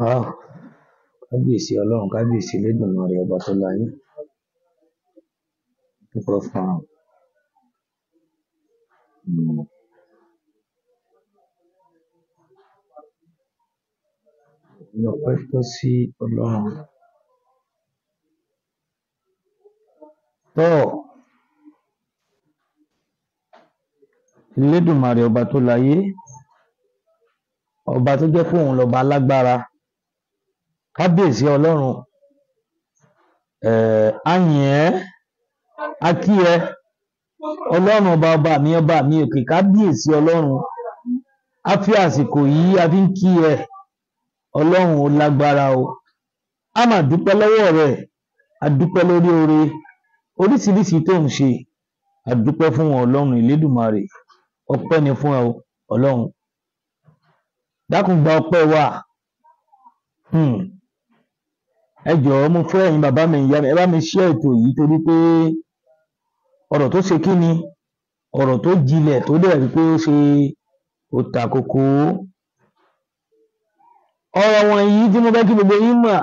Ah, kábíyèsí Ọlọ́run, kábíyèsí Elédùmarè ọba tó láyé. Dúpẹ́ fún ọ. Ọpẹ́ tọ́ sí Ọlọ́run. Tọ́ Elédùmarè ọba tó láyé, ọba tó jẹ́ pé òun lọ́ba alágbára. Kábíyèsí Ọlọ́run, a yìn ẹ́, a kí ẹ, Ọlọ́run ọba mi òkè. Kábíyèsí Ọlọ́run, a fi àsìkò yìí a fi ń kí ẹ, Ọlọ́run ó lágbára o. A máa dúpẹ́ lọ́wọ́ rẹ̀, a dúpẹ́ lórí oore oríṣiríṣi tó ń ṣe, a dúpẹ́ fún Ọlọ́run Elédùmarè. Ọpẹ́ ni fún ẹ o, Ọlọ́run. Dákun gba ọpẹ́ wa. Ẹ jọ̀ọ́, mo fẹ́ ẹ̀yin bàbá mi, ìyá mi, ẹ bá mi share ètò yìí torí pé ọ̀rọ̀ tó ṣe kíni, ọ̀rọ̀ tó jinlẹ̀ tó dẹ̀ rí pé ó ṣe ó ta kókó. Ọ̀rọ̀ wọ̀nyí tí mo fẹ́ kí gbogbo yín mọ̀,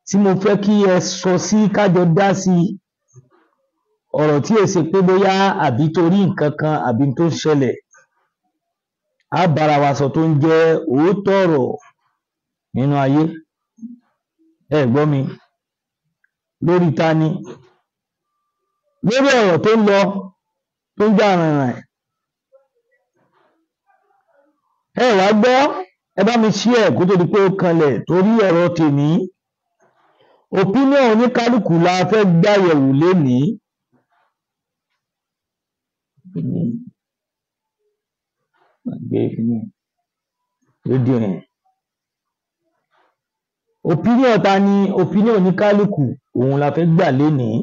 tí mo fẹ́ kí ẹ sọ sí kájọ dá sí, ọ̀rọ̀ tí è ṣe pé bóyá àbí torí nǹkan kan àbí tó ṣẹlẹ̀, á bára wa sọ tó ń jẹ́ òótọ́ ọ̀rọ̀ nínú ayé. Ẹ gbọ́ mi, lórí ta ni? Lórí ọ̀rọ̀ tó ń lọ tó ń jà rìnrìn. Ẹ wá gbọ́, ẹ bá mi share kó tó di pé ó kanlẹ̀ torí ọ̀rọ̀ tèmi. Opinion oníkálùkù la fẹ́ gbàyẹ̀wò lénìí. Rédíò yẹn. Opinion ta ni? Opinion oníkálùkù òun la fẹ́ gbà lénìí.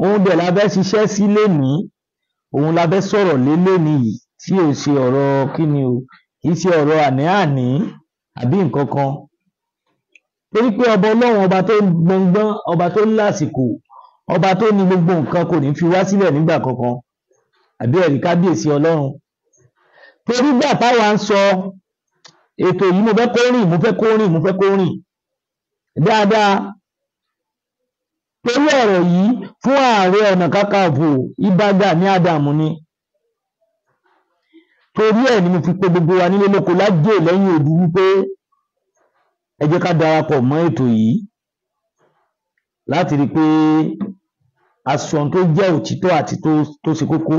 Òun dẹ̀ la fẹ́ ṣiṣẹ́ sí lénìí. Òun la fẹ́ sọ̀rọ̀ lé lénìí yìí tí ò ṣe ọ̀rọ̀ kíni o, kì í ṣe ọ̀rọ̀ àní-àní àbí nǹkan kan. Torí pé ọba Ọlọ́run, ọba tó gbọngbọ́n, ọba tó lásìkò, ọba tó ní gbogbo nǹkan kò ní fi wá sílẹ̀ nígbà kankan. Àbí ẹ̀rí kábíyèsí Ọlọ́run. Torí gbà táwa ń sọ ètò yìí, mo fẹ́ kó rìn dáadáa. Torí ọ̀rọ̀ yìí fún Ààrẹ Ọ̀nà Kakanfò Ìbà Gani Adams ni. Torí ẹ̀ ni mo fi pe gbogbo wa nílé lóko lájò lẹ́yìn òdu wípé ẹ jẹ́ ká darapọ̀ mọ́ ètò yìí láti rí pé aṣọ tó jẹ́ òtítọ́ àti tó ṣe kókó.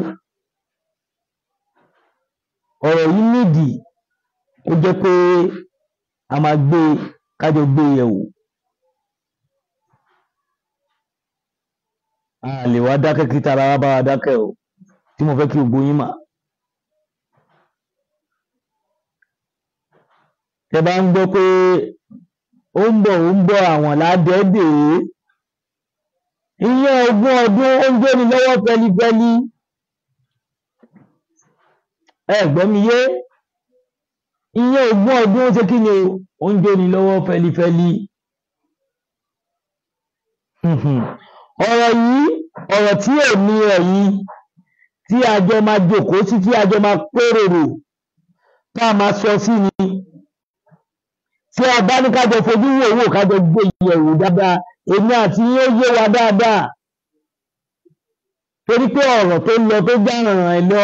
Ọ̀rọ̀ yìí nídìí ó jẹ́ pé a máa kájọ gbé yẹ̀wò. A lè wá dákẹ́ kí tara wa bá wa dákẹ́ o, tí mo fẹ́ kí gbogbo yín mọ̀. Tẹ́ bá ń gbọ́ pé ó ń bọ̀ àwọn ládẹ́dẹ́, ìyẹn ogún ọdún ó ń jóni lọ́wọ́ fẹlifẹli. Ẹ gbọ́ mi yé? Ìyẹn ogún ọdún ó ṣe kí ni ó ń jóni lọ́wọ́ fẹlifẹli. Ọ̀rọ̀ yìí, ọ̀rọ̀ tí èmi ẹ̀yin tí a jọ máa jókòó sí, tí a jọ máa péròrò, tá a máa sọ sí ni. Tí a bá ní kájọ fojú wò kájọ gbé yẹ̀wò dáadáa, èmi àti yín ó yé wa dáadáa. Torí pé ọ̀rọ̀ tó lọ tó já rìnrìn lọ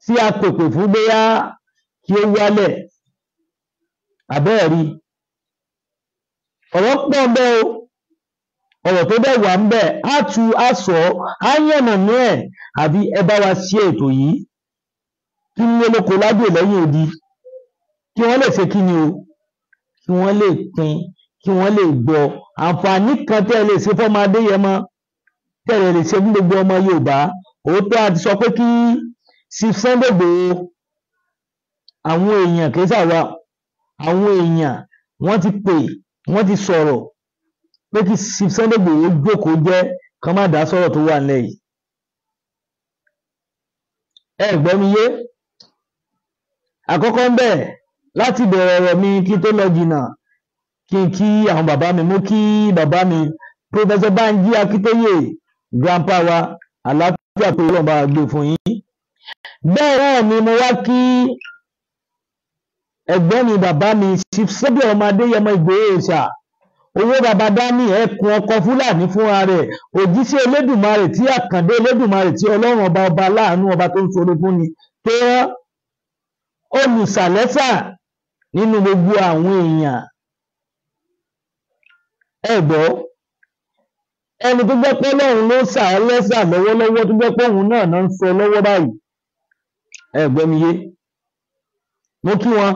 tí a pèpè fún bóyá kí ó wálẹ̀. Àbẹ́ẹ̀rí. Ọ̀rọ̀ pọ̀ ń bẹ o. Ọ̀rọ̀ tó dẹ̀ wà ń bẹ, á tu, á sọ, á yànnàná ẹ̀. Àbí ẹ bá wa share ètò yìí kí nílé lóko lájò lẹ́yìn odi. Kí wọ́n lè ṣe kí ni o? Kí wọ́n lè pín, kí wọ́n lè gbọ́. Àǹfààní kan tẹ́ ẹ lè ṣe fọ́mọ Adéyẹmọ, tẹ́ ẹ lè ṣe fún gbogbo ọmọ Yorùbá. Òótọ́ a ti sọ pé kí Sunday Igboho, àwọn èèyàn kì í ṣàwa, àwọn èèyàn wọ́n ti pè, wọ́n ti sọ̀rọ̀ pé kí Sunday Igboho jókòó jẹ́ kán má dá sọ̀rọ̀ tó wà nílẹ̀ yìí. Ẹ gbọ́ mi yé? Àkọ́kọ́ ń bẹ, láti bẹ̀rẹ̀ ọ̀rọ̀ mi kí tó lọ jìnnà, kí n kí àwọn bàbá mi, mo kí bàbá mi Professor Banji Akíntóyè, grandpa wa, àlàáfíà pé Ọlọ́run bá gbé fún yín. Bẹ́ẹ̀ náà ni mo wá kí ẹ̀gbọ́n mi bàbá mi Chief Sunday ọmọ Adéyẹmọ Ìgbòho Òòṣà, owó baba dání ẹkùn ọkọ Fúlàní fúnra rẹ̀, òjíṣẹ́ Elédùmarè tí àkàndé Elédùmarè tí Ọlọ́run ọba láàánú ọba tó ń ṣoore fún ni tó rán olùsàlẹ́sà nínú gbogbo àwọn èèyàn. Ẹ gbọ́, ẹni tó jẹ́ pé Ọlọ́run ló sà ọ́ lẹ́sà lọ́wọ́lọ́wọ́ tó jẹ́ pé òun náà ń sọ lọ́wọ́ báyìí. Ẹ gbọ́ mi yé, mo kí wọn,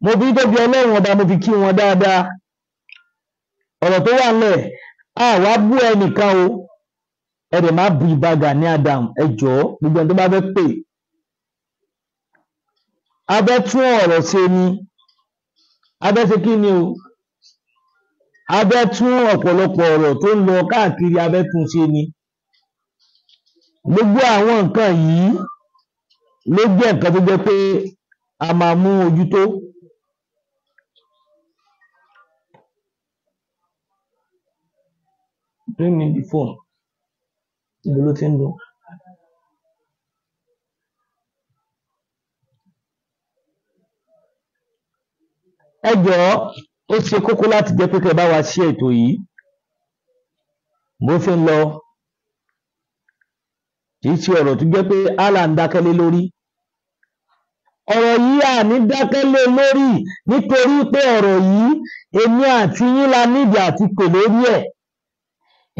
mo fi tóbi Ọlọ́run ọba mo fi kí wọn dáadáa. Ọ̀rọ̀ tó wà nílẹ̀ àwa bú ẹnìkan o, ẹ dẹ̀ má bu Ìbà Gani Adams, ẹ jọ̀ọ́ gbogbo ẹni tó bá fẹ́ pè. A fẹ́ tún ọ̀rọ̀ ṣe ni, a fẹ́ ṣe kí ni o, a fẹ́ tún ọ̀pọ̀lọpọ̀ ọ̀rọ̀ tó ń lọ káàkiri a fẹ́ tún ṣe ni. Gbogbo àwọn nǹkan yìí ló jẹ́ nǹkan tó jẹ́ pé a máa mú ojú tó. Bring me the phone. Ibo ló ti ń lọ? Ẹ jọ̀ọ́, ó ṣe kókó láti jẹ́ pé kẹ́ bá wa ṣe ètò yìí. Bó ṣe ń lọ, kì í ṣe ọ̀rọ̀ tó jẹ́ pé Allah ń dákẹ́ lé lórí. Ọ̀rọ̀ yìí à ní dákẹ́ lé lórí nítorí pé ọ̀rọ̀ yìí èmi àti yín la nídìí àti pè lórí ẹ̀.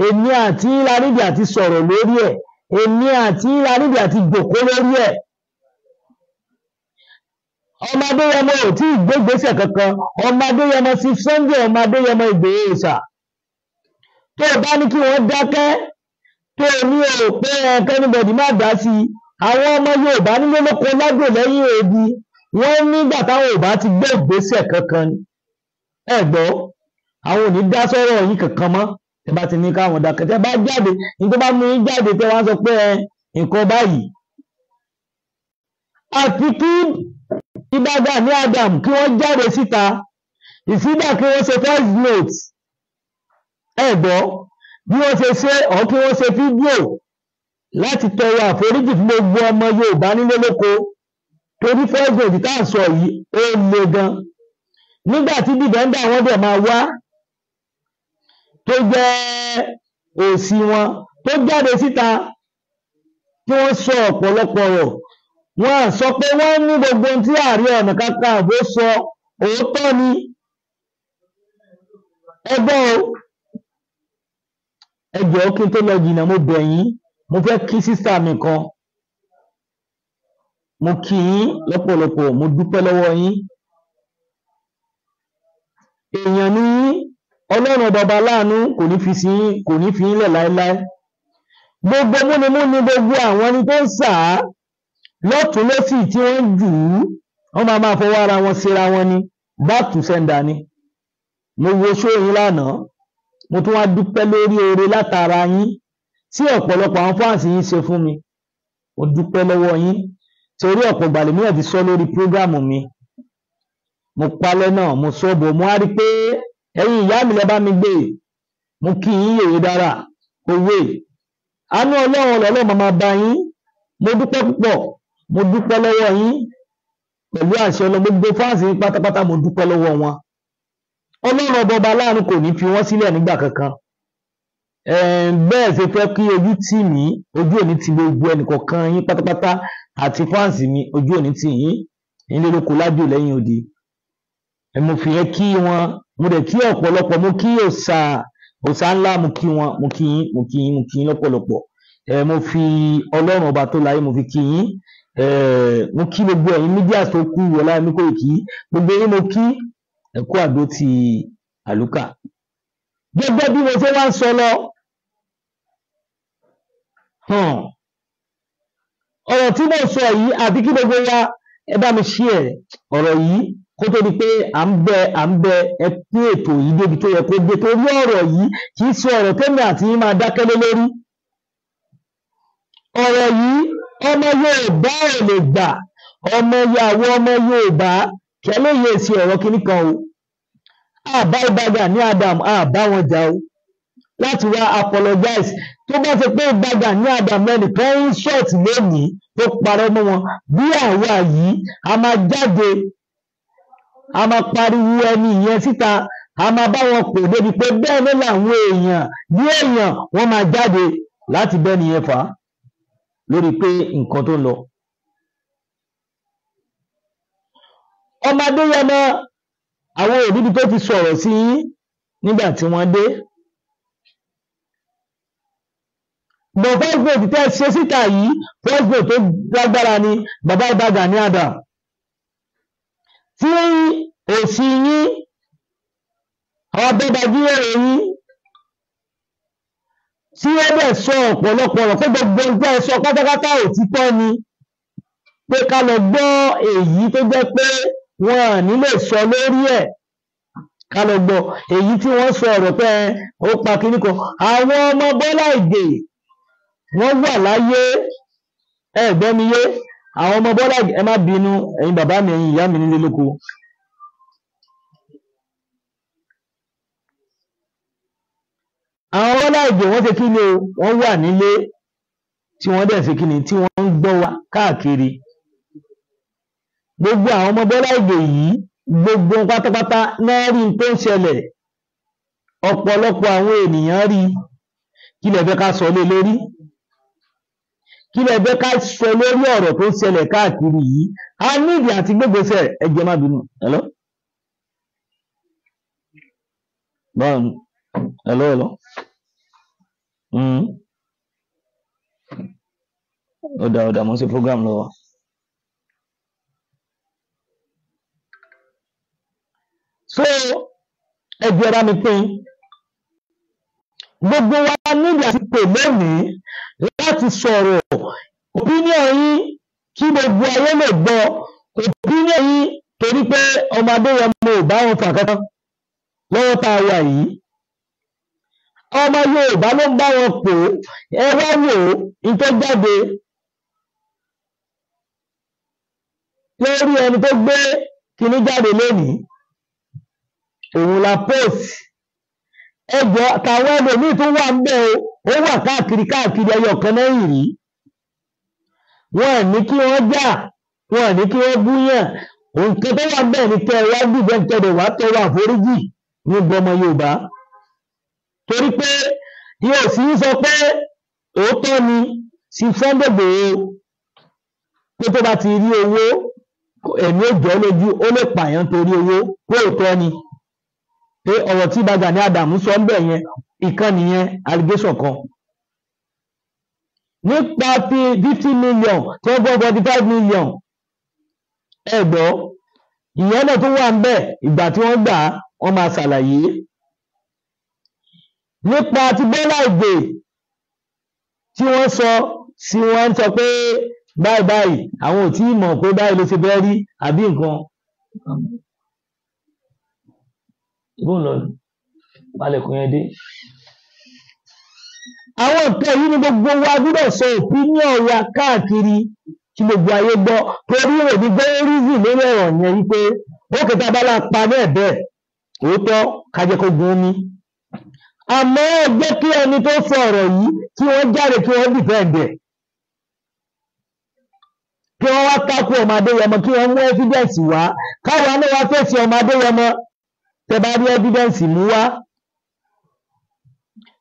Èmi àti yín la nídìí àti sọ̀rọ̀ lórí ẹ̀. Èmi àti yín la nídìí àti jòkó lórí ẹ̀. Ọmọ Adéyẹmọ ò tí ì gbé ìgbésẹ̀ kankan. Ọmọ Adéyẹmọ Chief Sunday ọmọ Adéyẹmọ Ìgbòho Òòṣà. Tó o bá ní kí wọ́n dákẹ́, tó o ní o pé kẹ́nìbọ̀dì má dá sí i. Àwọn ọmọ Yorùbá nílé lóko lágbò lẹ́yìn odi, wọ́n nígbà táwọn ò bá ti gbé ìgbésẹ̀ kankan ni. Ẹ gbọ́, àwọn ò ní dá sọ́rọ̀ yín kankan mọ́. Tẹ́ bá ti ní káwọn dákẹ́, tẹ́ bá jáde, ní tó bá mú yín jáde tẹ́ wá sọ pé nǹkan báyìí. Àfi kí Ìbà Gani Adams kí wọ́n jáde síta, ìsídà kí wọ́n ṣe voice note. Ẹ gbọ́, bí wọ́n ṣe ṣe ọ̀ kí wọ́n ṣe fídíò láti tọrọ àforíjì fún gbogbo ọmọ Yorùbá nílé lóko. Torí voice note tá à ń sọ yìí ó le gan. Nígbà tí dìbẹ́ndà wọn dẹ̀ máa wá tó jẹ́ òsì wọn tó jáde síta tí wọ́n sọ ọ̀pọ̀lọpọ̀ ọ̀rọ̀. Wọ́n á sọ pé wọ́n ní gbogbo ohun tí Ààrẹ Ọ̀nà Kakanfò sọ òótọ́ ni. Ẹ gbọ́ o, ẹ jọ̀ọ́ kí n tó lọ jìnnà mo bẹ̀ yín, mo fẹ́ kí sísá mi kan. Mo kí yín lọ́pọ̀lọpọ̀, mo dúpẹ́ lọ́wọ́ yín. Èèyàn ni yín, Ọlọ́run baba láàánú kò ní fi yín lẹ̀ láéláé. Gbogbo múnimúni gbogbo àwọn ẹni tó ń sà á lọ́tún lọ́sì tí wọ́n jù ú, wọ́n máa fọwọ́ ara wọn ṣera wọn ni, back to sender ni. Mo wo ṣó yín lánàá, mo tún wá dúpẹ́ lórí oore látara yín tí ọ̀pọ̀lọpọ̀ àwọn fáǹsì yín ṣe fún mi. Mo dúpẹ́ lọ́wọ́ yín torí ọ̀pọ̀ ìgbàlè mìíràn ti sọ lórí prógrámù mi. Mo palẹ̀ náà, mo sọ bò, mo á rí pé ẹ̀yin ìyá mi lẹ bá mi gbé. Mo kí yín yèyé dára, òwe. Àánú Ọlọ́run lọ́lọ́ máa bá yín. Mo dúpẹ́ púpọ̀, mo dúpẹ́ lọ́wọ́ yín pẹ̀lú àṣẹ Ọlọ́run. Gbogbo fáǹsì yín pátápátá mo dúpẹ́ lọ́wọ́ wọn. Ọlọ́run ọba láàánú kò ní fi wọ́n sílẹ̀ nígbà kankan. Bẹ́ẹ̀ ṣe fẹ́ kí ojú tì mí, ojú òní ti gbogbo ẹnìkọ̀ọ̀kan yín pátápátá àti fáǹsì mi, ojú òní tì yín nílé lóko lájò lẹ́yìn odi. Mo fi yẹn kí wọn, mo dẹ̀ kí ọ̀pọ̀lọpọ̀, mo kí òòṣà ńlá, mo kí wọn, mo kí yín lọ́pọ̀lọpọ̀. Mo fi Ọlọ́run ọba tó láyé mo fi kí yín. Mo kí gbogbo ẹ̀yin mídíà tó kú Ọláyẹmí Kóìkí, gbogbo yín mo kí ẹ kú àdó ti àlùkà. Gẹ́gẹ́ bí mo ṣe wá ń sọ lọ, ọ̀rọ̀ tí mo sọ yìí àbí kí gbogbo wa ẹ bá mi share ọ̀rọ̀ yìí kó tó di pé à ń bẹ ẹ pín ètò yìí débi tó yẹ kó dé, torí ọ̀rọ̀ yìí kì í ṣe ọ̀rọ̀ tẹ́mi àti yín máa dákẹ́ lé lórí. Ọ̀rọ̀ yìí ọmọ Yorùbá ò lè gbà, ọmọ Yorùbá kẹ́lẹ́yẹ sí ọ̀rọ̀ kìíní kan o. Àbá Ìbà Gani Adams àbá wọn jà o láti wá apologize. Tó bá ṣe pé Ìbà Gani Adams lẹ́nìkan ń ṣọ́ọ̀tì lónìí tó parọ́ mọ́ wọn, bí àwa yìí a máa jáde a máa pariwo ẹni ìyẹn síta, a máa bá wọn pè débi pé bẹ́ẹ̀ ní làwọn èèyàn bí èèyàn wọ́n máa jáde láti bẹ́ẹ̀ nìyẹn fà á lórí pé nǹkan tó ń lọ. ọmọ Adéyẹmọ àwọn òbí tó ti sọ̀rọ̀ sí yín nígbà tí wọ́n dé. bọ̀ first vote tẹ́ ṣe síta yìí first vote tó lágbára ni bàbá Ìbà Gani Adams. tí èsì yín àwọn abẹ́bàjíwèrè yín tí ó dẹ̀ sọ ọ̀pọ̀lọpọ̀ ọ̀rọ̀ pé gbogbo nǹkan ẹ̀ sọ pátápátá òtítọ́ ni pé ká lọ gbọ́ èyí tó jẹ́ pé wọn ò ní lè sọ lórí ẹ̀, ká lọ gbọ́ èyí tí wọ́n sọ ọ̀rọ̀ pé ó pa kíní kan. àwọn ọmọ Bọ́lá Ìgè wọ́n wà láyé ẹ̀gbẹ́ mi yé, àwọn ọmọ Bọ́lá Ìgè ẹ má bínú ẹ̀yin bàbá mi ẹ̀yin ìyá mi nílé lóko. àwọn Bọ́lá Ìgè wọ́n ṣe kí ni o, wọ́n wà nílé tí wọ́n dẹ̀ ṣe kí ni tí wọ́n ń gbọ́ wa káàkiri. gbogbo àwọn ọmọ Bọ́lá Ìgè yìí gbogbo pátápátá náà rí tó ń ṣẹlẹ̀, ọ̀pọ̀lọpọ̀ àwọn ènìyàn rí. kí lẹ fẹ́ ká sọ lé lórí? kí lẹ fẹ́ ká sọ lórí ọ̀rọ̀ tó ń ṣẹlẹ̀ káàkiri yìí? a nídìí àti gbégbèsè ẹjẹ má bínú. hello báwo hello ọ̀dà mo ṣe program lọ́wọ́. so ẹgbẹ́ ra mi pín gbogbo wa níbi àti pè lónìí láti sọ̀rọ̀ opinion yín kí gbogbo ayé lè gbọ́ opinion yín, torí pé ọmọ Adéyẹmọ ò bá wọn fà kankan lọ́wọ́ tá a wà yìí. ọmọ Yorùbá ló ń bá wọn pò ẹ wá wò ó ìtọ́ jáde lórí ẹni tó gbé kíní jáde lónìí, òun la post. ẹjọ́ tàwọn ẹlòmíì tó wà ń bẹ̀ ó wà káàkiri ẹyọ kan náà rí. wọn ò ní kí wọ́n jà, wọn ò ní kí wọ́n búyàn. nǹkan tó wà ń bẹ̀ ní kẹ́ ẹ wá dìbẹ́ tẹ̀lé wá tọrọ àforíjì ní ọmọ Yorùbá, torí pé yóò sì sọ pé òótọ́ ni sí Sunday Igboho pé tó bá ti rí owó ẹ̀mí òjò lójú ó lè pààyàn torí owó, pé òótọ́ ni pé ọ̀rọ̀ tí Ìbà Gani Adams sọ ń bẹ̀ yẹn ìkan nìyẹn allegation kan. nípa ti 50 million tí wọ́n gbọ́ 45 million ẹ̀gbọ́ ìyẹn náà tó wà ń bẹ̀ ìgbà tí wọ́n gbà wọ́n máa ṣàlàyé. nípa ti Bọ́lá Ìgè tí wọ́n sọ sí wọ́n ń sọ pé báyìí àwọn ò tí ì mọ̀ pé báyìí ló ṣe bẹ́ẹ̀ rí àbí nǹkan. ìbọn lọ balẹ̀kùn yẹn dé. àwọn nǹkan yìí ni gbogbo wa gbọ́dọ̀ sọ opinion wa káàkiri kí gbogbo ayé gbọ́, torí òní gbé rízì lórí ọ̀rọ̀ yẹn wípé ó kẹta bá pa bẹ́ẹ̀ bẹ́ẹ̀ òótọ́ kájẹ́ kó gun omi. àmọ́ ẹgbẹ́ kí ẹni tó sọ ọ̀rọ̀ yìí kí wọ́n jáde kí wọ́n dìfẹ́ǹdẹ̀, kí wọ́n wá kákú ọmọ Adéyẹmọ, kí wọ́n mú ẹ́fídẹ́ǹsì wá káwọn náà wá fèsì ọmọ Adéyẹmọ tẹ́ bá rí ẹ́fídẹ́ǹsì mú wá.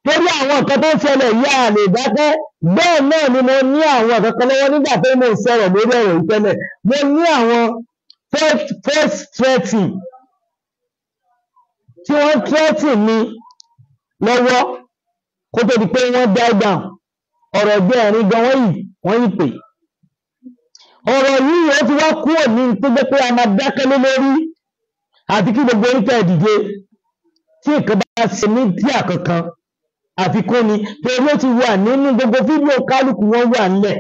torí àwọn nǹkan tó ń ṣẹlẹ̀ yìí à lè dákẹ́. bẹ́ẹ̀ náà ni mo ní àwọn nǹkan kan lọ́wọ́ nígbà tó mo sọ̀rọ̀ lórí ọ̀rọ̀ yìí tẹ́lẹ̀. mo ní àwọn first threatening tí wọ́n threatening mi lọ́wọ́ kó tó di pé wọ́n die down. ọ̀rọ̀ ẹgbẹ́ ẹ̀rín gan wọ́n yìí pè. ọ̀rọ̀ yìí ó ti wá kúrò ní tó jẹ́ pé a máa dákẹ́ lé lórí àti kí gbogbo orí tẹ̀ dìde tí nǹkan bá ṣe mídíà kankan àfikún ni, torí ó ti wà nínú gbogbo fídíò kálukú wọn wà nílẹ̀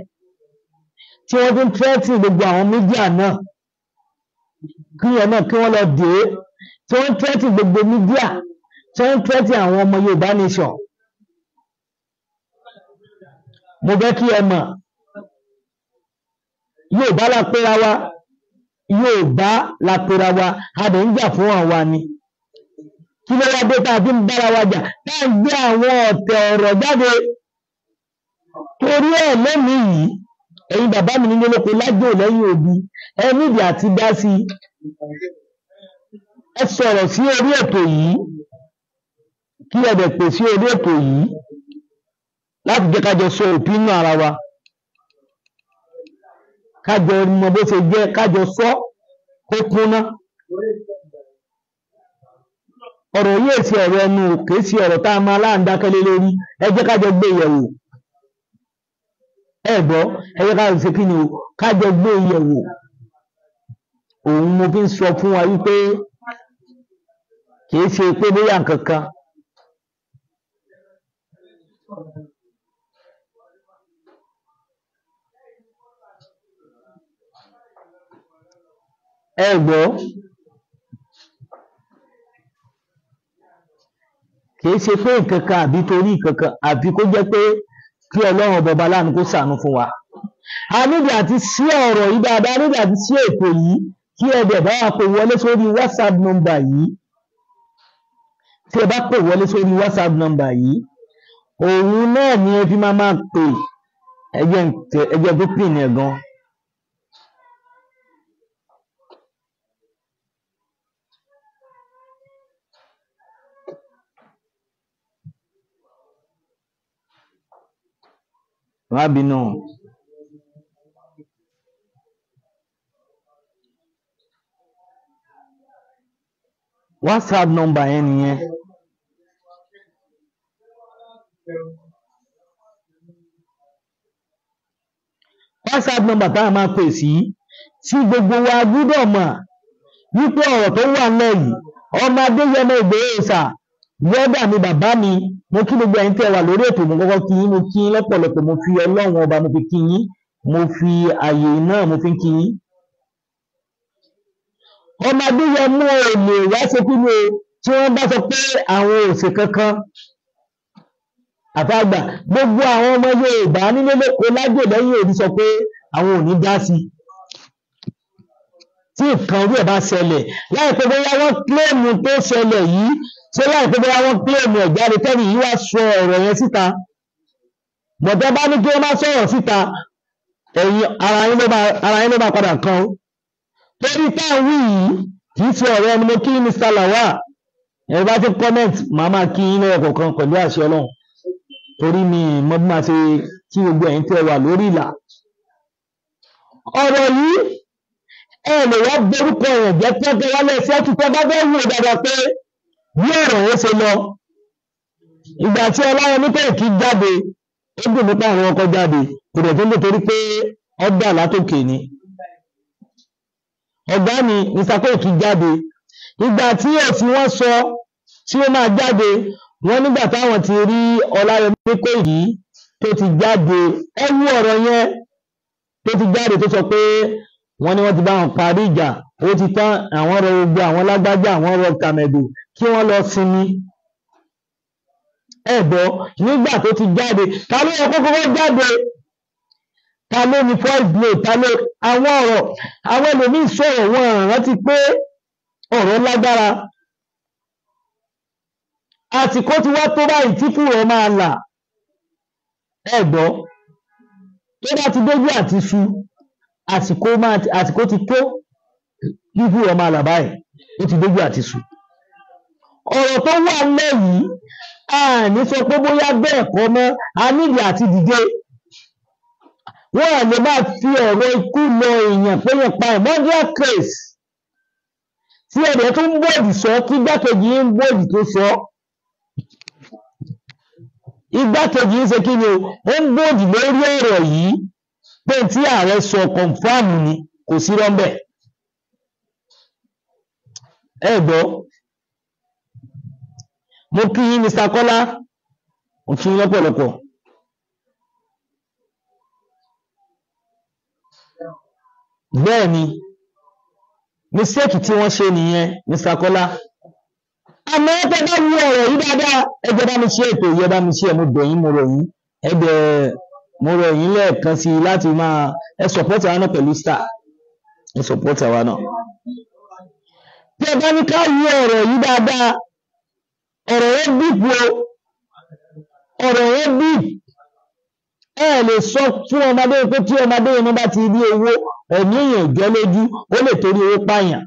tí wọ́n tún tẹ́tì gbogbo àwọn mídíà náà kí ẹ̀ náà kí wọ́n lọ dé tí wọ́n tẹ́tì gbogbo mídíà tí wọ́n tẹ́tì àwọn ọmọ Yorùbá nation. mo fẹ́ kí ẹ mọ̀ Yorùbá la pera wa, Yorùbá la pera wa, a dẹ̀ ń jà fún àwa ni. kí ló wá dé tá a fi ń bára wa jà tá a gbé àwọn ọ̀tẹ̀ ọ̀rọ̀ jáde? torí ẹ̀ lónìí yìí ẹ̀yin bàbá mi nílé lóko lájò lẹ́yìn òbí ẹ nídìí àti dá sí i. ẹ sọ̀rọ̀ sí orí ètò yìí kí ẹ dẹ̀ pè sí orí ètò yìí láti jẹ́ kájọ sọ òpínú ara wa, kájọ mọ bó ṣe jẹ́, kájọ sọ kó kúnná. Ọ̀rọ̀ yìí èsì ọ̀rọ̀ ẹnu, kìí sí ọ̀rọ̀ tá a máa láǹdákẹ́lé lórí. Ẹ jẹ́ kájọ gbé yẹ̀wò. Ẹ gbọ́, ẹ jẹ́ kájọ ṣe kí ni o, kájọ gbé yẹ̀wò. Òun mo fi ń sọ fún wa wípé kìí ṣe pé bóyá nǹkankan. Ẹ gbọ́, kìí ṣe pé nǹkankan àbí torí nǹkankan, àbí kó jẹ́ pé kí Ọlọ́run bọba láàánú kó ṣàánú fún wa. A nídìí àti sí ọ̀rọ̀ yìí dáadáa, a nídìí àti sí ètò yìí kí ẹ dẹ̀ bá wa pè wọlé sórí WhatsApp number yìí. Tí ẹ bá pè wọlé sórí WhatsApp number yìí, òun náà ni ẹ fi máa pè. Ẹjẹ́ tó pè ní ẹ̀gan. Má bínú. WhatsApp number yẹn nìyẹn. WhatsApp number tá a máa pè sí, tí gbogbo wa gbúdọ̀ mọ̀ wípé ọ̀rọ̀ tó wà nílẹ̀ yìí, ọmọ Adéyẹmọ Ìgbòho Òòṣà, brọ́dà mi, bàbá mi, mo kí gbogbo ẹ̀yin tẹ́ wà lórí ètò. Mo kọ́kọ́ kí yín, mo kí yín lọ́pọ̀lọpọ̀, mo fi Ọlọ́run ọba mo fi kí yín, mo fi àyè náà mo fi kí yín. Ọmọ Adéyẹmọ ò lè wá ṣe kí ni o, tí wọ́n bá sọ pé àwọn ò ṣe kankan àtàgbà, gbogbo àwọn ọmọ Yorùbá nílé lóko lájò lẹ́yìn òdì sọ pé àwọn ò ní dá sí tí nǹkan orí ẹ̀ bá ṣẹlẹ̀, láìpẹ́ bóyá wọ́n kílèmù tó ṣẹlẹ̀ yìí, ṣé láìpẹ́ bóyá wọ́n kílèmù ẹ̀ jáde tẹ́lẹ̀ yìí wá sọ ọ̀rọ̀ yẹn síta. Bọ̀dẹ́ bá ní kí wọ́n má sọ̀rọ̀ síta, ẹ̀yin ara yín ló bá padà kan. Torí táwọn wí yìí kì í ṣe ọ̀rọ̀ ẹni. Mo kí Mr. Lawal, ẹ bá ti comment, màá máa kí yín lọ́wọ́ kọ̀ọ̀kan pẹ̀lú àṣẹ Ọlọ́run, torí mi mọ bí máa ṣe kí gbogbo ẹ̀yin tẹ́ wà lórí ìlà. Ọ̀rọ̀ yìí ẹ lè wá borúkọ rẹ̀ jẹ́ pẹ́pẹ́ wálé ẹsẹ̀ tuntun bá fẹ́ wò dáadáa pé bí ọ̀rọ̀ yẹn ṣe lọ. Ìgbà tí Ọláyẹmí Pẹ́ẹ́kì jáde, ó dùn nípa àwọn ọkọ̀ jáde, kò dẹ̀ tó ń lè torí pé ọgbà látòkè ni. Ọ̀gá mi Mr. Pẹ́ẹ́kì jáde. Ìgbà tí èsì wọ́n sọ tí ó máa jáde, wọ́n nígbà táwọn ti rí Ọláyẹmí Pẹ́ẹ́kì tó ti jáde, ẹ wú ọ̀rọ̀ yẹn tó ti jáde tó sọ pé wọ́n ní wọ́n ti bá wọn parí ìjà, ó ti tán, àwọn rọ gbogbo àwọn lágbájá, àwọn rọ tàmẹ̀dò kí wọ́n lọ sinmi. Ẹ̀gbọ́, nígbà tó ti jáde, ta ló yẹ kó kọ́kọ́ jáde? Ta ló ní first blow? Ta ló àwọn ọ̀rọ̀ àwọn ẹlòmíì sọ̀rọ̀ wọn rántí pé ọ̀rọ̀ lágbára. Àsìkò ti wá tó báyìí tí fúrọ̀ máa là. Ẹ̀gbọ́, tó bá ti dójú àti su, àsìkò ti tó kí fúrọ̀ máa là báyìí, ó ti dójú àti su. Ọ̀rọ̀ tó wà nílẹ̀ yìí, a ní sọ pé bóyá bẹ́ẹ̀ kọ́ mọ́, a nídìí àti dìde. Wọ́n à lè máa fi ọ̀rọ̀ ikú lọ èèyàn pé yẹn pa murder case tí ẹ̀dẹ̀ tó ń bọ̀dì sọ kí igbákejì ń bọ̀dì tó sọ. Igbákejì ń ṣe kí ni o, ó ń bọ̀dì lórí ọ̀rọ̀ yìí pé tí ààrẹ sọ kọ̀ǹfàmù ni, kò sí rọ́ńbẹ̀. Ẹ gbọ́, mo kí yín Mr. Kọ́lá, mo kí yín lọ́pọ̀lọpọ̀. Bẹ́ẹ̀ ni, mistake tí wọ́n ṣe nìyẹn Mr. Kọ́lá. Àmọ́ ẹgbẹ́ bá wú ọ̀rọ̀ yìí dáadáa, ẹgbẹ́ bá mi ṣe ètò yìí, ẹ bá mi ṣe mo bẹ̀ yín, mo rọ̀ yín, mo rọ̀ yín lẹ́ẹ̀kan sí i láti máa ẹ support àwa náà pẹ̀lú star, ẹ support àwa náà. Tí ẹ bá ní ká wú ọ̀rọ̀ yìí dáadáa, ọ̀rọ̀ yẹn dìbò, ọ̀rọ̀ yẹn dìbò. Ẹ lè sọ fún ọmọdé pé tí ọmọdé yẹn bá ti rí owó, ẹ̀mí èèyàn jẹ́ lójú, ó lè torí owó pààyàn.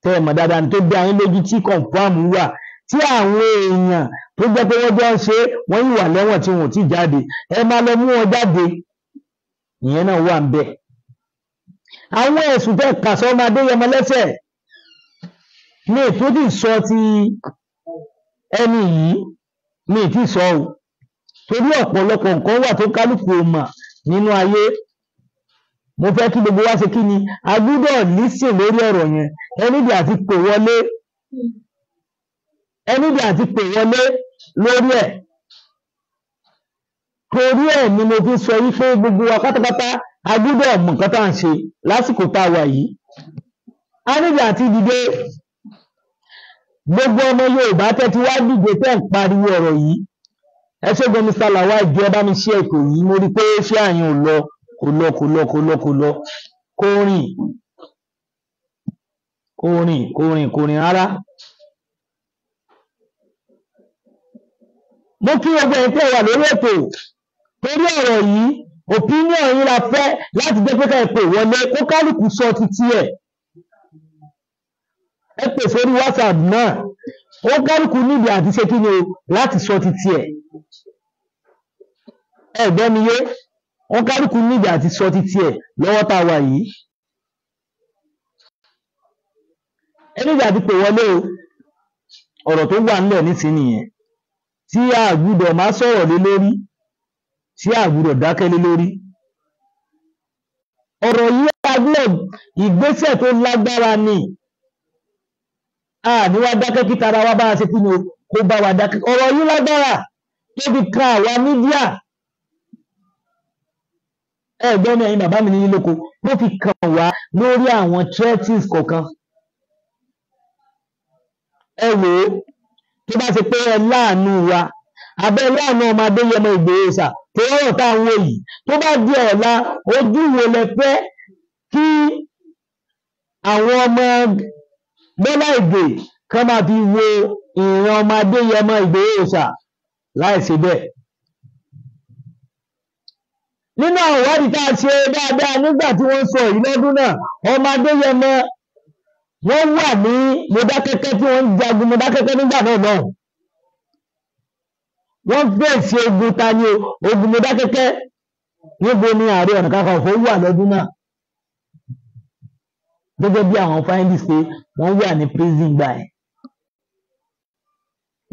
tẹ́ ẹ mọ̀ dáadáa ní tó dá yín lójú tí confam wà tí àwọn èèyàn tó jẹ́ pé wọ́n jọ ń ṣe wọ́n yìí wà lẹ́wọ̀n tí wọn ò tí jáde ẹ máa lọ mú wọn jáde ìyẹn náà wà ń bẹ̀. àwọn ẹ̀sùn tẹ́ kà sọ́mọ Adéyẹmọ lẹ́sẹ̀ ní ìtúndì sọ ti ẹni yìí ní ìtì sọ o torí ọ̀pọ̀lọpọ̀ nǹkan wà tó kálukú mọ̀ nínú ayé. mo fẹ́ kí gbogbo wa ṣe kí ni a gbúdọ̀ lísìn lórí ọ̀rọ̀ yẹn ẹnìdí àti pè wọlé lórí ẹ̀ torí ẹ̀ ni mo fi sọ yí pé gbogbo wa pátápátá a gbúdọ̀ mọ̀ nǹkan tá à ń ṣe lásìkò tá a wà yìí. a nídìí àti dìde gbogbo ọmọ Yorùbá tẹ́tí wá dìde tẹ́ ń pariwo ọ̀rọ̀ yìí. ẹ ṣégun Mr. Lawal ìjọ ẹ bá mi ṣe ètò yìí mo rí i pé ṣé àyàn ò lọ kò rìn rárá. mo kí gbogbo ẹ̀yin tẹ́ wà lórí ètò torí ọ̀rọ̀ yìí opinion yín la fẹ́ láti jẹ́ pé ká ẹ pè wọlé kó kálukú sọ títí ẹ̀. ẹ pè sórí WhatsApp náà ó kálukú níbi àti ṣe kí ni o láti sọ títí ẹ̀. ẹ gbọ́ mi yé ó kálukú níbi àti sọ títí ẹ̀ lọ́wọ́ tá a wà yìí. ẹ níbi àti pè wọlé o ọ̀rọ̀ tó wà nílẹ̀ nísìnyí nìyẹn tí a gbúdọ̀ máa sọ̀rọ̀ lé lórí tí a gbúdọ̀ dákẹ́ lé lórí. ọ̀rọ̀ yìí agbọ́n ìgbésẹ̀ tó lágbára ni a ní wá dákẹ́ kí tara wa bá a ṣe kí ni o kó bá wa dákẹ́. ọ̀rọ̀ yìí lágbára tó fi kan àwa mídíà ẹ̀gbọ́n mi ẹ̀yin bàbá mi ní lóko tó fi kàn wá lórí àwọn churches kọ̀ọ̀kan. ẹ wò ó tó bá ṣe pé ẹ láàánú wa abẹ́ láàánú ọmọ Adéyẹmọ Ìgbòho ṣá tó rọrùn táwọn yìí tó bá di ọ̀la ojú wo lẹ fẹ́ kí àwọn ọmọ Bọ́lá Ìgè kan máa fi wo ìran ọmọ Adéyẹmọ Ìgbòho ṣá láì ṣe bẹ́ẹ̀. nínú àwọn ìwádìí tá a ṣe dáadáa nígbà tí wọ́n sọ yìí lọ́dún náà ọmọ Adéyẹmọ wọ́n wà ní Mọdákẹ́kẹ́ tí wọ́n ń jagun Mọdákẹ́kẹ́ nígbà náà náà wọ́n fèsì ogun ta ni ogun Mọdákẹ́kẹ́ níbo ni Ààrẹ Ọ̀nà Kakanfò wà lọ́dún náà gẹ́gẹ́ bí àwọn findings pé wọ́n wà ní prison gbà ẹ̀.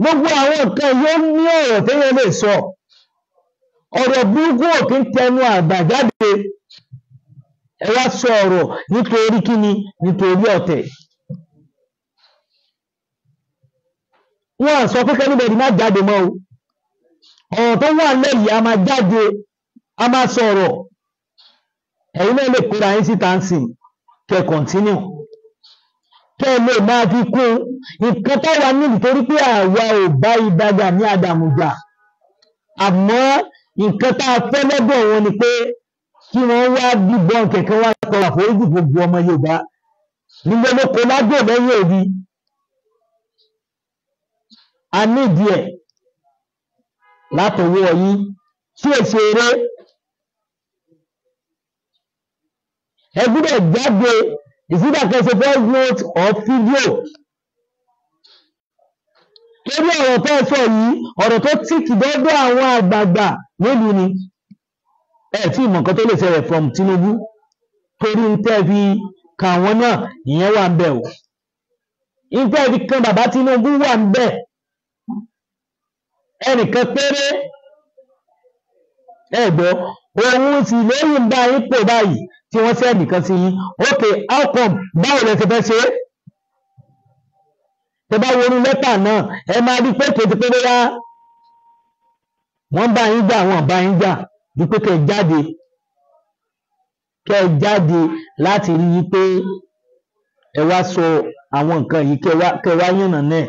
gbogbo àwọn nǹkan yóò ní ọ̀rọ̀ téèyàn lè sọ ọ̀rọ̀ burúkú ò kí ń tẹnu àgbà jáde ẹ wá sọ ọ̀rọ̀ nítorí kíni nítorí ọ̀tẹ̀. wọ́n sọ pé kẹ́nìbẹ̀rì má jáde mọ́ o ọ̀rọ̀ tó wà lẹ́yìn a máa jáde a máa sọ̀rọ̀ ẹ̀yin náà lè kóra yín síta ń sìn kẹ́ kọ̀ntínú kẹ́ lè máa fi kún nǹkan táwa níbi torí pé àwa ò bá ìdájà ní àdàmújà àmọ́ nǹkan tá a fẹ́ lọ́dọ̀ wọn ni pé kí wọ́n wá dìbọn kẹ̀kẹ́ wá tọrọ àforíjì gbogbo ọmọ Yorùbá nígbà lóko lájò lẹ́yìn òbí a nídìí ẹ̀ látọwọ́ yín tí èsì eré ẹ gbọ́dọ̀ jáde ìsídàkẹsẹ̀ voice note or fídíò torí ọ̀rọ̀ tó sọ yìí ọ̀rọ̀ tó tìkì dọ́dọ̀ àwọn àgbààgbà nílùú ni ẹ tí ìmọ̀ nǹkan tó lè ṣẹlẹ̀ from Tinubu torí ń tẹ́ fi ka àwọn náà ìyẹn wà ń bẹ̀ o ń tẹ́ fi kan bàbá Tinubu wà ń bẹ̀ ẹnìkan péré ẹ gbọ́ òun sì lóyún ń bá yín pò báyìí tí wọ́n ṣe ẹnìkan sí yín ok how come báwo lẹ ti fẹ́ ṣe é tẹ bá wọnú lẹ́tà náà ẹ máa rí pé kètè pé bóyá wọ́n bá yín jà wọ́n bá yín jà bí pé kẹ́ jáde láti rí i pé ẹ wá sọ àwọn nǹkan yìí kẹ́ wá yànnà náà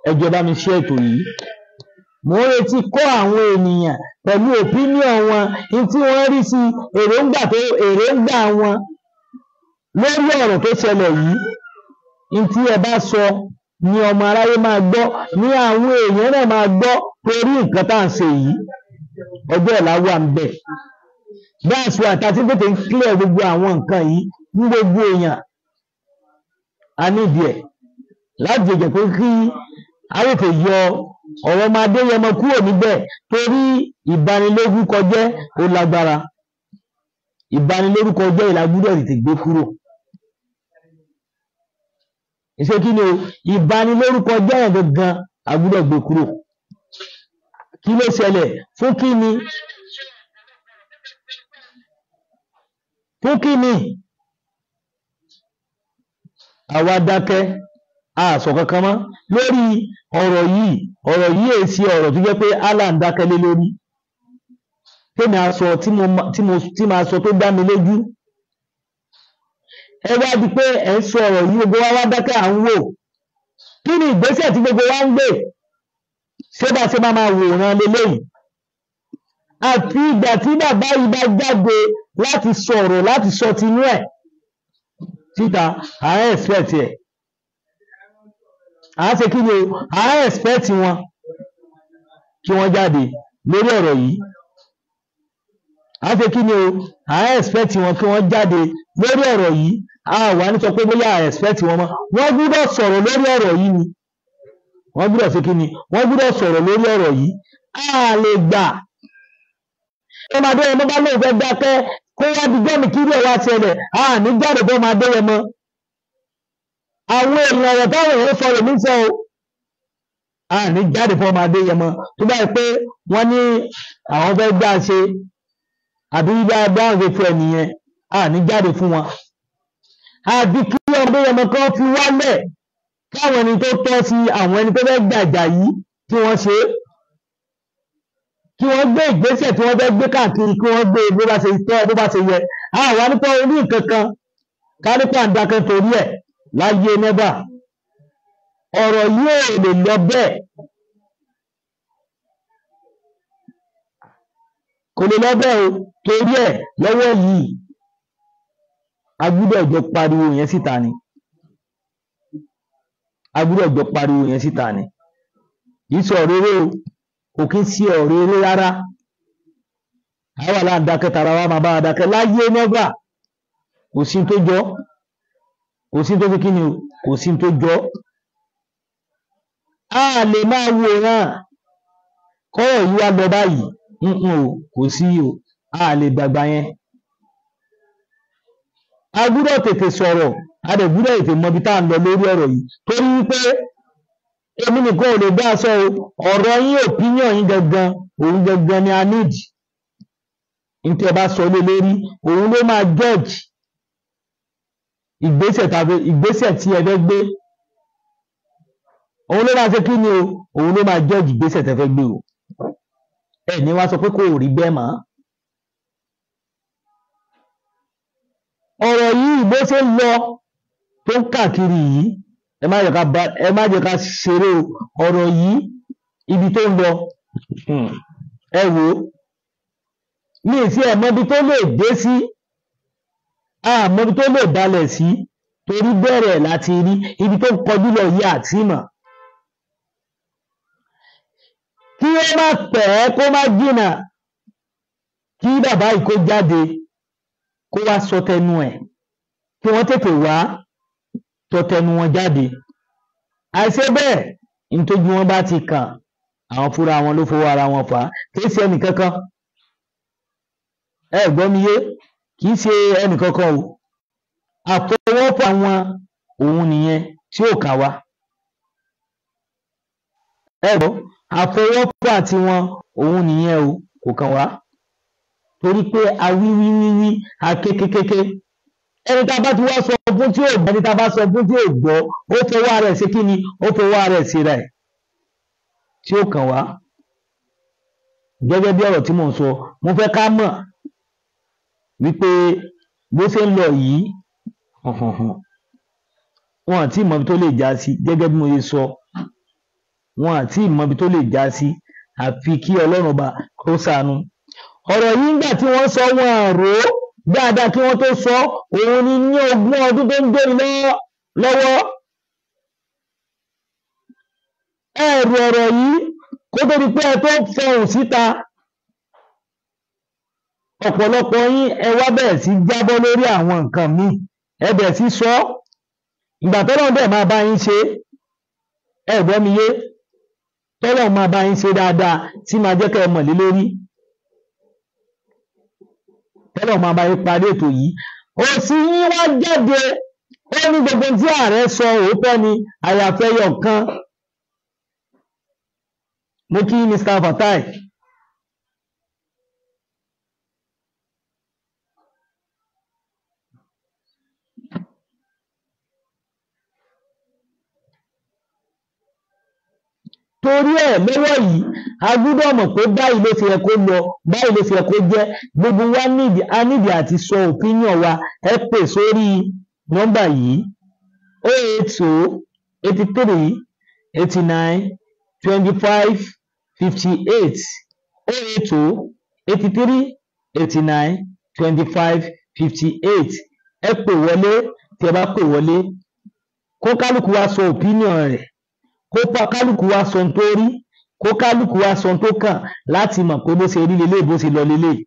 ẹ jọ̀ọ́ bá mi ṣe ètò yìí mo ń retí kọ́ àwọn ènìyàn pẹ̀lú opinion wọn ní tí wọ́n rí sí èròǹgbà wọn lórí ọ̀rọ̀ tó ṣẹlẹ̀ yìí ní tí ẹ bá sọ ni ọmọ aráyé máa gbọ́ ní àwọn èèyàn náà máa gbọ́ torí nǹkan tá à ń ṣe yìí ọjọ́ ọ̀la wà ń bẹ̀. that's why àtàtí tètè ń clear gbogbo àwọn nǹkan yìí ní gbogbo èèyàn a nídìí ẹ̀ láti jẹ́ pé kí a lè tè yọ ọ̀rọ̀ ọmọ Adéyẹmọ kúrò níbẹ̀ torí ìbanilórúkọ jẹ́ ó lágbára. Ìbanilórúkọ jẹ́ ìlàgbúdọ̀ tètè gbé kúrò. Ìṣe kí ni o? Ìbanilórúkọ jẹ́ ẹ̀ gangan agbúdọ̀ gbé kúrò. Kí ló ṣẹlẹ̀? Fún kí ni? Fún kí ni? Àwa dákẹ́ a sọ kankan mọ́ lórí ọ̀rọ̀ yìí. Ọ̀rọ̀ yìí èsì ọ̀rọ̀ tó jẹ́ pé Allah ń dákẹ́ lé lórí. Tèmi a sọ tí máa sọ tó dá mi lójú. Ẹ wá di pé ẹ̀ ń sọ ọ̀rọ̀ yìí gbogbo wa wá dákẹ́ à ń wò. Kí ni ìgbésẹ̀ tí gbogbo wa ń gbé? Ṣé bá ṣe máa wòran leléyìí? Àti ìgbà tí bàbá yìí bá jáde láti sọ̀rọ̀ láti sọ tinú ẹ̀ síta, à ń expect ẹ̀. À ń ṣe kí ni o? À ń expect wọn kí wọ́n jáde lórí ọ̀rọ̀ yìí. À ń ṣe kí ni o? À ń expect wọn kí wọ́n jáde lórí ọ̀rọ̀ yìí. A wà ní sọ pé bóyá à expect wọn mọ́. Wọ́n gbúdọ̀ sọ̀rọ̀ lórí ọ̀rọ̀ yìí ni. Wọ́n gbúdọ̀ ṣe kí ni? Wọ́n gbúdọ̀ sọ̀rọ̀ lórí ọ̀rọ̀ yìí. A lè gbà. Ọmọ Adéyẹmọ bá lóun fẹ́ dákẹ́ kó wá di gbọ́mì kí ilé wa ṣẹlẹ̀. A ní jáde fún ọmọ Adéyẹmọ. Àwọn èèyàn ọ̀rọ̀ táwọn èèyàn sọ lè ní sọ o. A ní jáde fún ọmọ Adéyẹmọ tó bá yẹ pé wọ́n ní àwọn fẹ́ gbà ṣe àbí dáhùn ṣe fún ẹnìyẹn. A ní jáde fún wọn. Àbí kí ọmọ Adéyẹmọ kan fi wálẹ̀ káwọn ẹni tó tọ́ sí àwọn ẹni tó fẹ́ gbàjà yìí kí wọ́n ṣe é. Kí wọ́n gbé ìgbésẹ̀ tí wọ́n fẹ́ gbé káàkiri kí wọ́n gbé bó bá ṣe tọ́ bó bá ṣe yẹ. Àwa nípa orí nǹkan kan ká nípa àǹdàkẹ́ torí ẹ̀ láyé nẹ́bà. Ọ̀rọ̀ yìí ò lè lọ bẹ́ẹ̀. Kò lè lọ bẹ́ẹ̀ o torí ẹ̀ lọ́wọ́ yìí a gbúdọ̀ jọ pariwo yẹn síta ni. A gbúdọ̀ jọ pariwo yẹn síta ni. Kìí ṣe ọ̀rọ̀ eré o. Kò kí ń sí ọ̀rọ̀ eré rárá. Àwa là ń dákẹ́ tara wa máa bá wa dákẹ́ láyé nẹ́bà. Kò sí tó jọ. Kò sí tó fi kí ni o? Kò sí tó jọ. A lè máa wòran kọ́rọ̀ yìí wá lọ báyìí. Kò sí o. A lè gbàgbà yẹn. A gbúdọ̀ tètè sọ̀rọ̀. A dẹ̀ gbúdọ̀ tètè mọ ibi tá à ń lọ lórí ọ̀rọ̀ yìí. Torí wípé èmi nìkan ò lè dá sọ o. Ọ̀rọ̀ yín opinion yín gangan òun gangan ni a need. Ní tí ẹ bá sọ lé lórí òun ló máa judge ìgbésẹ̀ tí ẹ fẹ́ gbé. Òun ló máa ṣe kí ni o? Òun ló máa judge ìgbésẹ̀ tẹ́ fẹ́ gbé o. Ẹ ní wá sọ pé kò rí bẹ́ẹ̀ mọ́. Ọ̀rọ̀ yìí bó ṣe ń lọ tó ń káàkiri yìí ẹ má jẹ́ ká ṣeré o. Ọ̀rọ̀ yìí ibi tó ń lọ ẹ wò ó. Mi ì sí ẹ̀mọ́bi tó lè dé sí. Àmọ́bi tó lè balẹ̀ sí torí bẹ̀rẹ̀ láti rí ibi tó ń kọjú lọ yìí àti mọ̀. Kí ó má pẹ́ kó má jìnà kí bàbá yìí kó jáde kó wá sọ tẹnu ẹ̀ kí wọ́n tètè wá tọ tẹnu wọn jáde. Àìṣe bẹ́ẹ̀ nítorí wọn bá ti kàn àwọn fúnra wọn ló fowó ara wọn fà á. Kì í ṣe ẹnìkankan. Ẹ gbọ́ mi yé? Kì í ṣe ẹnìkankan o. Àfọwọ́fà wọn òun nìyẹn tí ò kà wá. Ẹ gbọ́ àfọwọ́fà tiwọn òun nìyẹn o kò kàn wá. Torí pé a wí a kékékéké. Ẹni tá a bá ti wá sọ fún tí ò gbọ́, ẹni tá a bá sọ fún tí ò gbọ́, ó fọwọ́ ara ẹ̀ ṣe kí ni? Ó fọwọ́ ara ẹ̀ síra ẹ̀ tí ó kàn wá. Gẹ́gẹ́ bí ọ̀rọ̀ tí mò ń sọ, mo fẹ́ ká mọ̀ wípé bó ṣe ń lọ yìí wọn àti ìmọ̀bi tó lè já sí. Gẹ́gẹ́ bí mo ṣe sọ, wọn àti ìmọ̀bi tó lè já sí àfi kí Ọlọ́run ọba kó ṣàánú. Ọ̀rọ̀ yìí nígbà tí wọ́n sọ wọn rò ó dáadáa kí wọ́n tó sọ òun ni ní 20 ọdún tó ń gbé lọ́wọ́. Ẹ̀rù ọ̀rọ̀ yìí kó tó di pé ẹ tó fọhùn síta. Ọ̀pọ̀lọpọ̀ yín ẹ wá bẹ̀rẹ̀ sí jábọ́ lórí àwọn nǹkan míì. Ẹ bẹ̀rẹ̀ sí sọ ìgbà tọ́lọ́run dẹ̀ máa bá yín ṣe ẹ gbọ́ mi yé tọ́lọ́run máa bá yín ṣe dáadáa tí máa jẹ́ kẹ́ ẹ mọ̀ lé lórí tọ́lọ́run máa bá yín parí ètò yìí òsì yín wá jáde ó ní gbogbo tí ààrẹ sọ òótọ́ ni àyàfẹ́ yọ kan mo kí Mr. Fatai torí ẹ̀ lọ́wọ́ yìí a gbọ́dọ̀ mọ̀ pé báyìí ló fi yẹ kó lọ báyìí ló fi yẹ kó jẹ́ gbogbo wa nídìí àti sọ opinion wa ẹ pè sórí nọ́mbà yìí 080 83 89 25 58 080 83 89 25 58 ẹ pè wọlé tí ẹ bá pè wọlé kó kálukú wa sọ opinion rẹ̀ kó kálukú wa sọ tó rí kó kálukú wa sọ tó kàn láti mọ̀ pé bó ṣe rí lélẹ̀ bó ṣe lọ lélẹ̀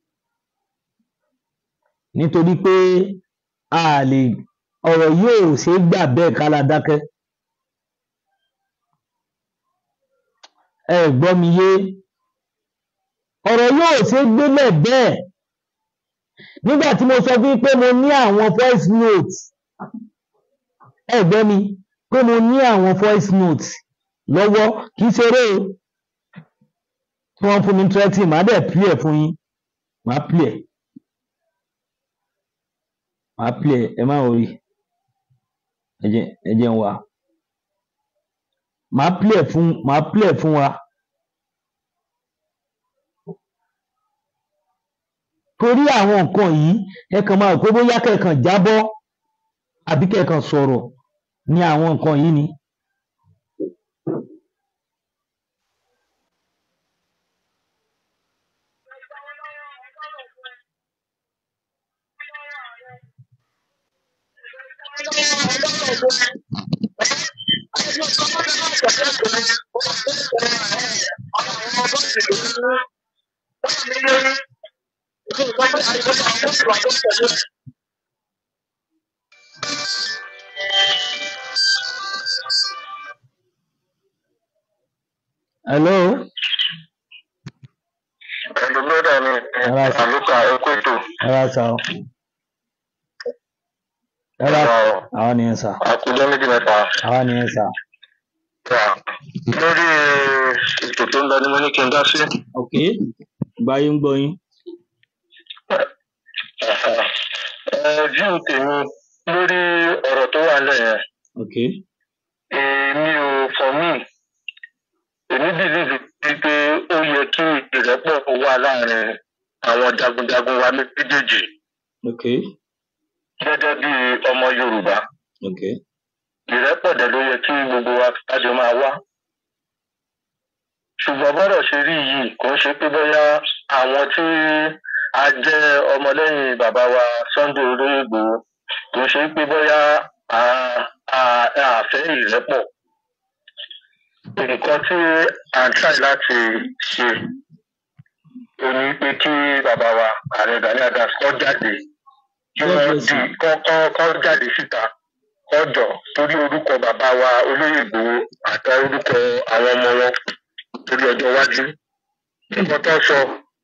nítorí pé ọ̀rọ̀ yóò ṣe gbà bẹ́ẹ̀ kálá dákẹ́ ẹ gbọ́ mi yé ọ̀rọ̀ yóò ṣe gbélẹ̀ bẹ́ẹ̀ nígbà tí mo sọ fún yín pé mo ní àwọn voice notes ẹ gbọ́ mi pé mo ní àwọn voice notes lọ́wọ́ kìí ṣeré o tí wọ́n fún mi tẹ́tì màá dẹ̀ play ẹ̀ fún yín màá play ẹ má orí ẹ jẹ́ ń wá màá play ẹ̀ fún wa torí àwọn nǹkan yìí ẹ kàn máa rò pé bóyá kẹ̀kàn jábọ́ àbí kẹ̀kàn sọ̀rọ̀ ní àwọn nǹkan yìí ni. Hello. Hello, brother mi. Àlùkà Ekoto. Àwọn nìyẹn sà. Àkùjọ méjì mẹ́ta. Àwọn nìyẹn sà. Lórí ètò tó ń lọ ní mo ní kí n dá sí. Ok, gbáyé ń gbọ́ yín. View tèmi lórí ọ̀rọ̀ tó wà lẹ́yìn. Ok. Èmi ò for me. Èmi believe pé ó yẹ kí ìrẹ́pọ̀ wà láàrin àwọn jagunjagun wa méjèèjì. Ok. Gẹ́gẹ́ bí ọmọ Yorùbá. Ok. Ìrẹ́pọ̀ dẹ̀ ló yẹ kí gbogbo wa kájọ máa wá. Ṣùgbọ́n bọ́dọ̀ ṣe rí yìí kò ń ṣe pé bóyá àwọn tí a jẹ́ ọmọlẹ́yìn bàbá wa Sunday Olóyè Ìgbòho kò ń ṣe pé bóyá a fẹ́ ìrẹ́pọ̀. Nǹkan tí à ń try láti ṣe ó ní pé kí bàbá wa Ààrẹ Gani Adams kó jáde kọ́ jáde síta ọjọ́ torí orúkọ bàbá wa Olóyè Ìgbòho àti orúkọ àwọn ọmọ wọn torí ọjọ́ iwájú. Nǹkan tó sọ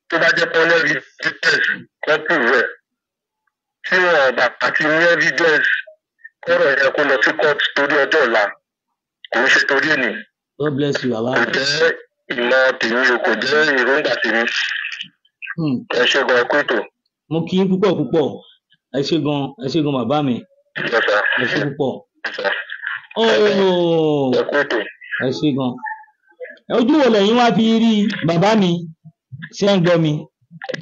tó bá jẹ́ pọ́n lẹ́rìí evidence kọ́pù rẹ̀ tí wọn bá àti ní evidence kọ́rọ̀ yẹ kó lọ sí court torí ọjọ́ ọ̀la kò ń ṣe torí ènì. God bless you, bàbá. Kò jẹ́ ìmọ̀ tèmi o kò jẹ́ èròǹgbà tèmi. Ẹ ṣe gan ẹkú ètò. Mo kí yín púpọ̀ púpọ̀ ẹ ṣe gan bàbá mi. Ẹ ṣe púpọ̀. Ẹkú ètò. Ẹ ṣe gan. Ojú wo lẹ́yìn wá fi rí bàbá mi ṣé ń gbọ́ mi?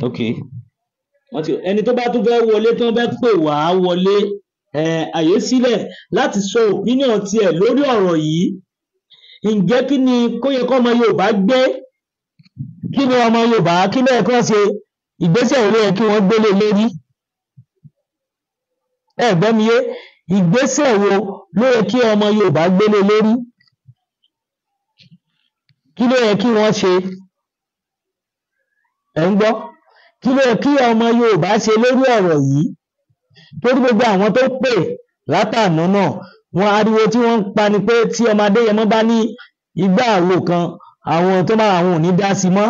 Ok. Ẹni tó bá tún fẹ́ wọlé tó fẹ́ pè wá wọlé àyè sílẹ̀ láti sọ opinion tiẹ̀ lórí ọ̀rọ̀ yìí. Ǹjẹ́ kí ni kó yẹ kó ọmọ Yorùbá gbé? Kí ni ọmọ Yorùbá kí ló yẹ kó ṣe? Ìgbésẹ̀ wo ló yẹ kí wọ́n gbélé lórí? Ẹ gbọ́ mi yé, ìgbésẹ̀ wo ló yẹ kí ọmọ Yorùbá gbélé lórí? Kí ló yẹ kí wọ́n ṣe? Ẹ ń gbọ́? Kí ló yẹ kí ọmọ Yorùbá ṣe lórí ọ̀rọ̀ yìí? Torí gbogbo àwọn tó pè látàná náà wọn ariwo tí wọ́n ń pa ni pé tí ọmọ Adéyẹmọ bá ní igbá àwo kan àwọn tó máa àwọn ò ní dá sí mọ́.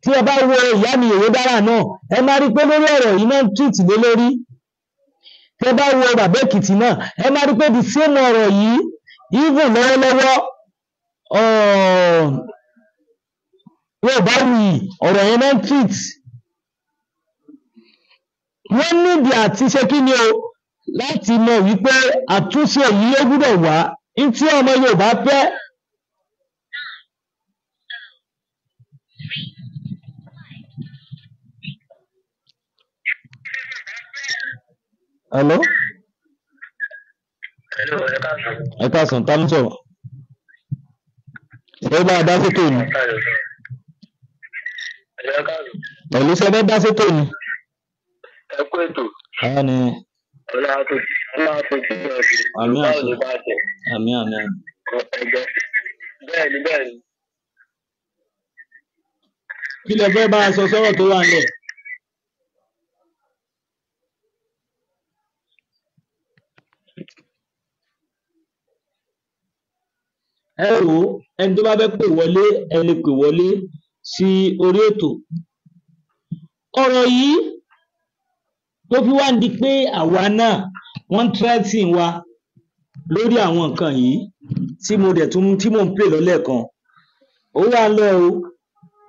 Tí ẹ bá wo ìyá mi Oyèdára náà ẹ máa rí pé lórí ọ̀rọ̀ yìí náà túùtì lé lórí. Tẹ bá wo bàbá Èkìtì náà ẹ máa rí pé the same ọ̀rọ̀ yìí even lọ́wọ́lọ́wọ́ Yorùbáwùyí ọ̀rọ̀ yẹn náà túùtì. Wọ́n níbi àti ṣe kí ni o láti mọ̀ wípé àtúnṣe yìí ó gbúdọ̀ wá ní tí ọmọ Yorùbá fẹ́. Hello? Hello, Ẹ káàsán, ta ló sọ̀rọ̀? Ẹ bá dá sétò ni. Pẹ̀lú sẹ́fẹ́ dá sétò ni. ẹ kú ètò. Àwọn ni. Àmì àṣẹ. Àmì àmì. Bẹ́ẹ̀ni. Kí lẹ fẹ́ bá a sọ sọ́rọ̀ tó wà nílẹ̀? Ẹ wò ó, ẹni tó bá fẹ́ pè wọlé ẹ lè pè wọlé sí orí ètò. Ọ̀rọ̀ yìí tó fi wá ń di pé àwa náà wọ́n ń threatening wa lórí àwọn nǹkan yìí tí mo ń play lọ́lẹ́ẹ̀kan. Ó wà lẹ́ o,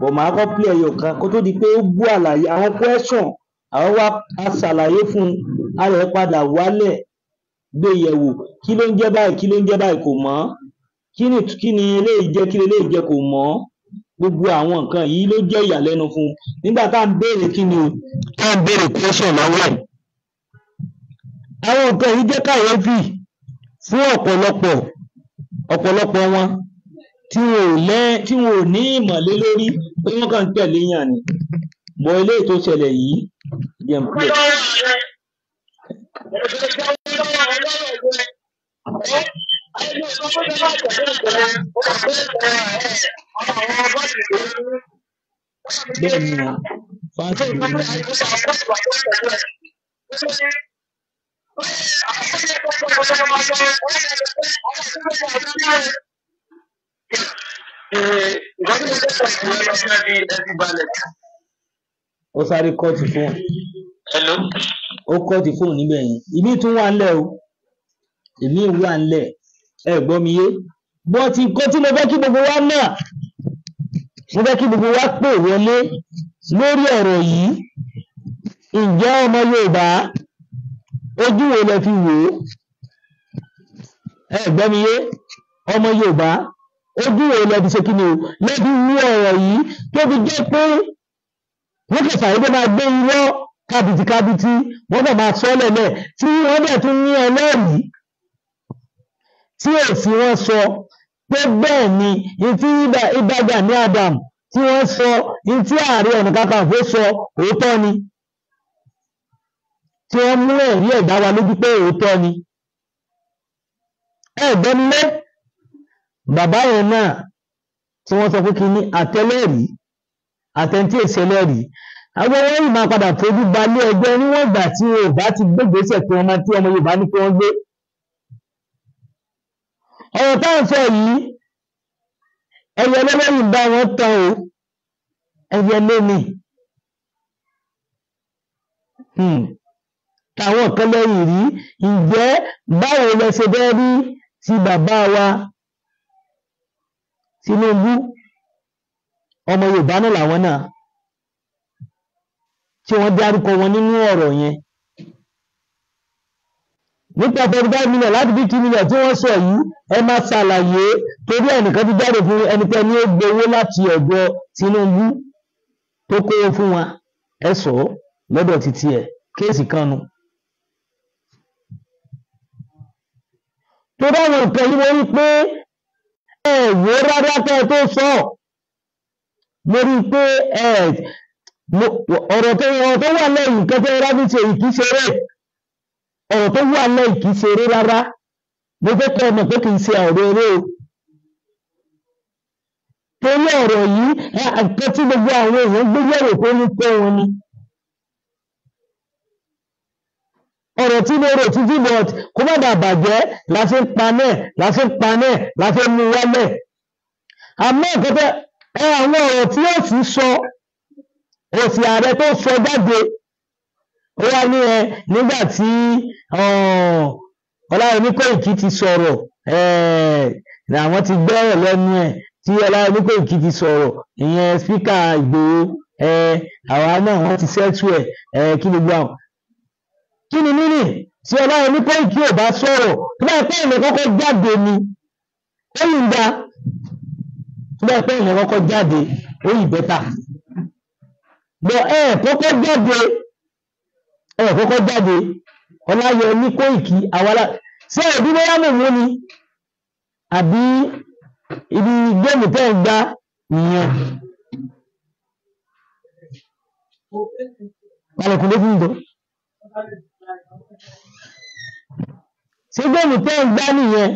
bọ̀ máa kọ́ play ẹyọ kan kó tó di pé ó bú àlàyé àwọn question àwọn wá a ṣàlàyé fún a rẹ̀ padà wálẹ̀ gbé yẹ̀wò kí ló ń jẹ́ báyìí kò mọ̀. Kí ni eléyìí jẹ́ kí eléyìí jẹ́ kò mọ̀. Gbogbo àwọn nǹkan yìí ló jẹ́ ìyàlẹ́nu fún un nígbà tá à ń béèrè kí ni o tá à ń béèrè question lọ́wọ́ ẹ̀. Àwọn nǹkan yìí jẹ́ kàyéfì fún ọ̀pọ̀lọpọ̀ wọn tí wọn ò ní ìmọ̀lé lórí pé wọ́n kàn ń tẹ̀lé yàn ni. Bọ̀ eléyìí tó ṣẹlẹ̀ yìí jẹ́ ń pè. Bẹ́ẹ̀ni o, fáàtì ló ní. Ó sáré kọ́ọ̀tì fóònù. Hello. Ó kọ́ọ̀tì fóònù níbẹ̀ yẹn. Ìmí tún wà ńlẹ̀ o. Ìmí wà ńlẹ̀. Ẹ gbọ́ mi yé. Bọ́tí nǹkan tí mo fẹ́ kí gbogbo wa náà mo fẹ́ kí gbogbo wa pè wọlé lórí ọ̀rọ̀ yìí. Ǹjẹ́ ọmọ Yorùbá ojú wo lẹ fi wò ó? Ẹ gbọ́ mi yé. Ọmọ Yorùbá ojú wo lẹ fi ṣe kí ni o? Lẹ fi wú ọ̀rọ̀ yìí tó fi jẹ́ pé wọ́n kò ṣàyẹ̀dẹ́ máa gbé irọ́ kábìtìkábìtì wọ́n kàn máa sọ lẹ́lẹ̀ tí wọ́n dẹ̀ tún ní ẹlẹ́rìí tí èsì wọn sọ pé bẹ́ẹ̀ ni ìtí Ìbà Gani Adams tí wọ́n sọ ìtí Ààrẹ Ọ̀nà Kakanfò sọ òótọ́ ni tí wọ́n mú ẹ̀rí ẹ̀ dá wa lójú pé òótọ́ ni. Ẹ̀gbẹ́nilé bàbá yẹn náà tí wọ́n sọ pé kí ni àtẹlẹ́rìí àtẹ̀ntí èsì ẹlẹ́rìí àwọn wọ́n yìí máa padà fojú balẹ̀ ẹjọ́ níwọ̀n ìgbà tí wọn ò bá ti gbégbèsè tí ọmọ Yorùbá ní kí wọ́n gbé. Ọ̀rọ̀ táwọn sọ yìí ẹyẹ lẹ́lẹ́yìn bá wọn tán o ẹyẹ lónìí táwọn kan lẹ́yìn rí. Ǹjẹ́ báwo lẹ ṣe bẹ́ẹ̀ rí ti bàbá wa Tinubu ọmọ Yorùbá náà làwọn náà tí wọ́n dárúkọ wọn nínú ọ̀rọ̀ yẹn nípa 45 million láti 50 million tí wọ́n sọ yìí ẹ máa ṣàlàyé torí ẹnìkan ti jáde fún ẹnikẹ́ni ó gbowó láti ọ̀dọ̀ Tinubu tó kówó fún wa ẹ sọ lọ́dọ̀ títí ẹ̀ kéèsì kanu. tó dáwọn nǹkan yìí wọ́n rí pé ẹ wò rárá kẹ́ ẹ tó sọ mo rí pé ọ̀rọ̀ tó wà lẹ́yìn kẹfẹ́ rábìtì èyí kìí ṣeré ọ̀rọ̀ tó wà lẹ́yìn kìí ṣeré rárá mo fẹ́ kọ́ ọmọ pé kìí ṣe ọ̀rọ̀ eré o torí ọ̀rọ̀ yìí nǹkan tí gbogbo àwọn èèyàn gbé yẹ̀wò tó ní pẹ́ wọn ni ọ̀rọ̀ tí mo rò títí but kó má bàa bàjẹ́ la ṣe ń panẹ́ la ṣe ń panẹ́ la ṣe ń mú wálẹ̀ àmọ́ ìkọ́tẹ́ àwọn ọ̀rọ̀ tí yóò sì sọ òsì ààrẹ tó sọ jáde ó wá ní nígbà tí Ọláyẹmí Kóìkí ti sọ̀rọ̀ àwọn ti gbẹ́rẹ̀ lẹ́nu ẹ̀ tí Ọláyẹmí Kóìkí ti sọ̀rọ̀ ìyẹn spíkà Ìgbòho àwa náà wọ́n ti sẹ́tù ẹ̀ kí gbogbo àwọn kí ni nínú tí Ọláyẹmí Kóìkí ò bá sọ̀rọ̀ tó bá pẹ́ ìlẹ̀ kọ́kọ́ jáde ni ó yìí ń da tó bá pẹ́ ìlẹ̀ kọ́kọ́ jáde ó yìí bẹ́tà bọ̀ kọ́kọ́ jáde Ọláyẹmí Kóìkí àwárá ṣé ẹ̀bí bóyá mò ń ní àbí ibi géèmù tẹ́ ń gbá nìyẹn balẹ̀kùn ló fi ń jọ ṣé géèmù tẹ́ ń gbá nìyẹn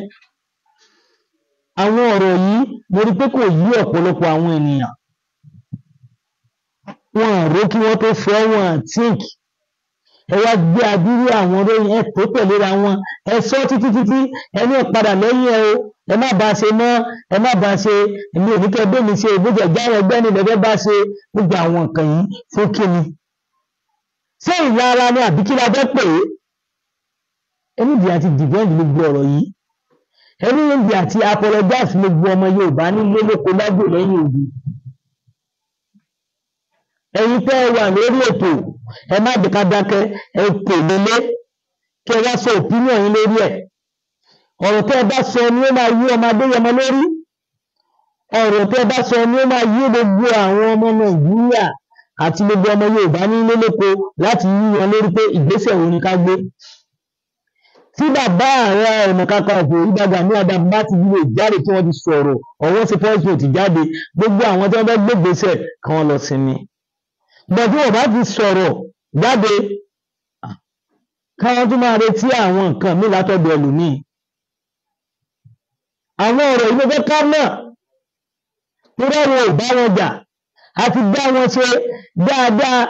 àwọn ọ̀rọ̀ yìí mo rí pé kò yí ọ̀pọ̀lọpọ̀ àwọn ènìyàn wọn rò kí wọ́n tó fẹ́ wọn think ẹ wá gbé adúrú àwọn olóyin ẹ tó tẹ̀léra wọn ẹ sọ títí ẹni padà lẹ́yìn ẹ o ẹ má bá ṣe mọ́ ẹ má bá ṣe èmi ò ní kẹ́ bẹ́ẹ̀ mi ṣe ìbújẹ jáwọ́ ẹgbẹ́ ni lẹ́fẹ́ bá ṣe gbogbo àwọn nǹkan yìí fún kíni ṣé ìlara ni àbí kí la fẹ́ pè é ẹni ìdí àti dìbẹ́ǹdì gbogbo ọ̀rọ̀ yìí ẹni ìdí àti apologize gbogbo ọmọ Yorùbá nílé lóko lágbè lẹ́yìn òbí ẹ̀yin tẹ́ ẹ wà lórí ètò ẹ má dìka dákẹ́ ẹ pè lélẹ kí ẹ wá sọ opinion yín lórí ẹ̀ ọ̀rọ̀ tẹ́ ẹ bá sọ ni ó máa yí ọmọ Adéyẹmọ lórí ọ̀rọ̀ tẹ́ ẹ bá sọ ni ó máa yí gbogbo àwọn ọmọ Nàìjíríà àti gbogbo ọmọ Yorùbá nílé lóko láti yí wọn lórí pé ìgbésẹ̀ wo ni ká gbé tí bàbá Ààrẹ Ọ̀nà Kakanfò Ìbà Gani Adams bá ti lè jáde tí wọ́n ti sọ̀rọ̀ ọ̀wọ́n sí voice note jáde gbogbo àwọn tí wọ́n fẹ́ gbé ìgbésẹ̀ kan wọ́n lọ sinmi bọ̀dú ọ̀bá ti sọ̀rọ̀ jáde káwọn tún máa retí àwọn nǹkan mí látọ̀dọ̀ ẹlòmíì àwọn ọ̀rọ̀ yìí ló fẹ́ ká náà tó rọrùn ò bá wọn jà àti bá wọn ṣe dáadáa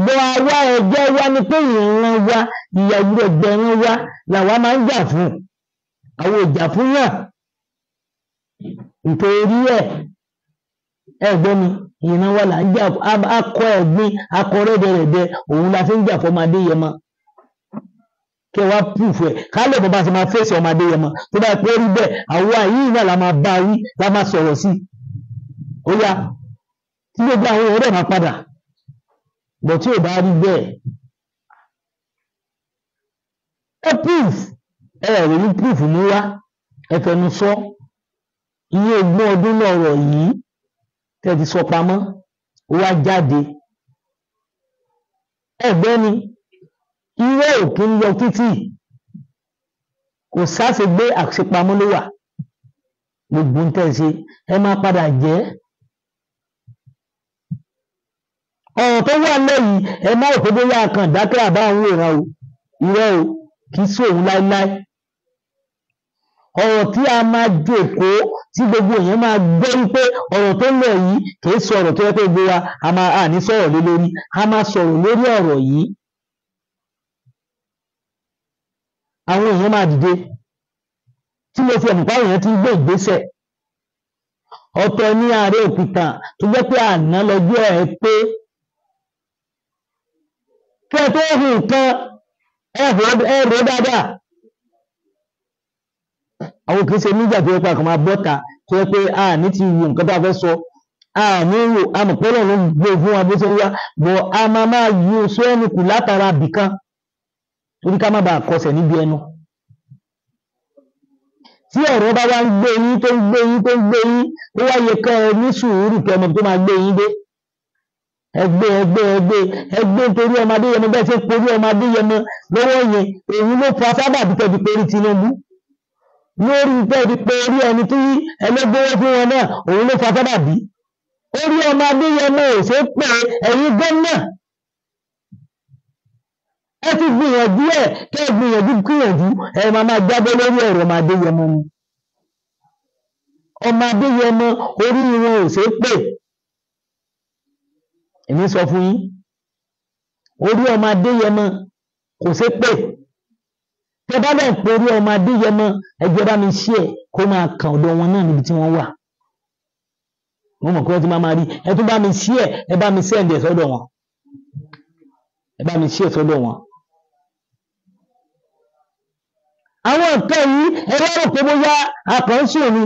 bọ́ àwa ẹgbẹ́ wa ni pé ìran wa ìyàwó ẹgbẹ̀rún wa làwa máa ń jà fún àwọn ìjà fún yàn nítorí ẹgbẹ́ mi ìran wa là ń jà akọ ẹ̀gbin akọ rẹ́dẹ̀rẹ̀dẹ̀ òun la fi ń jà fọmọ Adéyẹmọ kí ẹ wá púùfù ẹ̀ ká lè bọ́ bá ṣe máa fèsì ọmọ Adéyẹmọ tó bá pẹ́ rí bẹ́ẹ̀ àwa yìí náà la máa bá wí la máa sọ̀rọ̀ sí ó yá tí gbogbo àwọn èèyàn rẹ̀ máa padà bọ̀ tí ò bá rí bẹ́ẹ̀ ẹ púùfù ẹ rí ní púùfù mú wá ẹ fẹnu sọ iye ogún ọdún lọ́rọ̀ yìí tẹ́ ti sọ pamọ́ ó wá jáde ẹgbẹ́ ni irọ́ òkè ń yọ títì kò sáṣegbé àṣepamọ́ ló wà gbogbo ń tẹ̀sí ẹ máa padà jẹ́ ọ̀rọ̀ tó wà lẹ́yìn ẹ má rò pé bóyá kan dákẹ́ àbá àwọn ìran o irọ́ o kì í sóhun láéláé ọ̀rọ̀ tí a máa jókòó tí gbogbo èèyàn máa gbọ́ wípé ọ̀rọ̀ tó ń lọ yìí kìí sọ ọ̀rọ̀ tó yẹ pé gbogbo wa a máa ní sọ̀rọ̀ lé lórí a máa sọ̀rọ̀ lórí ọ̀rọ̀ yìí àwọn èèyàn máa dìde tí mo fi ẹ̀mùpá èèyàn ti ń gbé ìgbésẹ̀ ọ̀tọ̀ ní Ààrẹ Òpìtàn tó jẹ́ pé àná lọ́jọ́ ẹ̀ pé kí ẹ tó hù nǹkan ẹ̀rọ dáadáa àwọn kìí ṣe nígbà tó yẹ pé àkàmọ́ bọ́ta tó yẹ pé a ní ti wo nǹkan tó a fẹ́ sọ a ní wò amọ̀pẹ́lẹ̀ ló ń gbé fún wa bó ṣe wá bọ̀ a máa yí oṣù ẹnu kù látara bìkan torí ká má bàa kọsẹ̀ níbi ẹnu tí ọ̀rọ̀ bá wá ń gbé yín tó ń gbé yín tó ń gbé yín ó wá yẹ ká ẹ ní sùúrù kẹ́ ọmọ tó máa gbé yín dé ẹgbẹ́ nítorí ọmọ Adéyẹmọ bẹ́ẹ̀ ṣe porí ọmọ Adéyẹmọ lọ́wọ́ yẹn èyí ló fa sábàbí tẹ̀bi pé rí Tinubu lórí tẹ̀bi pé rí ẹni tí ẹlẹ́gbẹ́wọ́ fún wọn náà òun ló fa sábàbí orí ọmọ Adéyẹmọ ò ṣe pé ẹ̀yin gómìnà ẹ ti gbìyànjú ẹ̀ kẹ́ ẹ gbìyànjú ẹ máa jábọ́ lórí ọ̀rọ̀ ọmọ Adéyẹmọ ni ọmọ Adéyẹmọ orí wọn ò ṣe pé èmi sọ fún yín orí ọmọ Adéyẹmọ kò sí pé tẹ bá dẹ̀ porí ọmọ Adéyẹmọ ẹjọ́ bá mi ṣí ẹ̀ kó máa kàn ọ̀dọ̀ wọn náà níbi tí wọ́n wà wọ́n mọ̀ kí wọ́n ti máa rí ẹ tún bá mi ṣí ẹ̀ ẹ bá mi sẹ́ǹdì ẹ̀ sọ́dọ̀ wọn ẹ bá mi ṣí ẹ̀ sọ́dọ̀ wọn. àwọn nǹkan yìí ẹ wá rò pé bóyá àkànṣe ni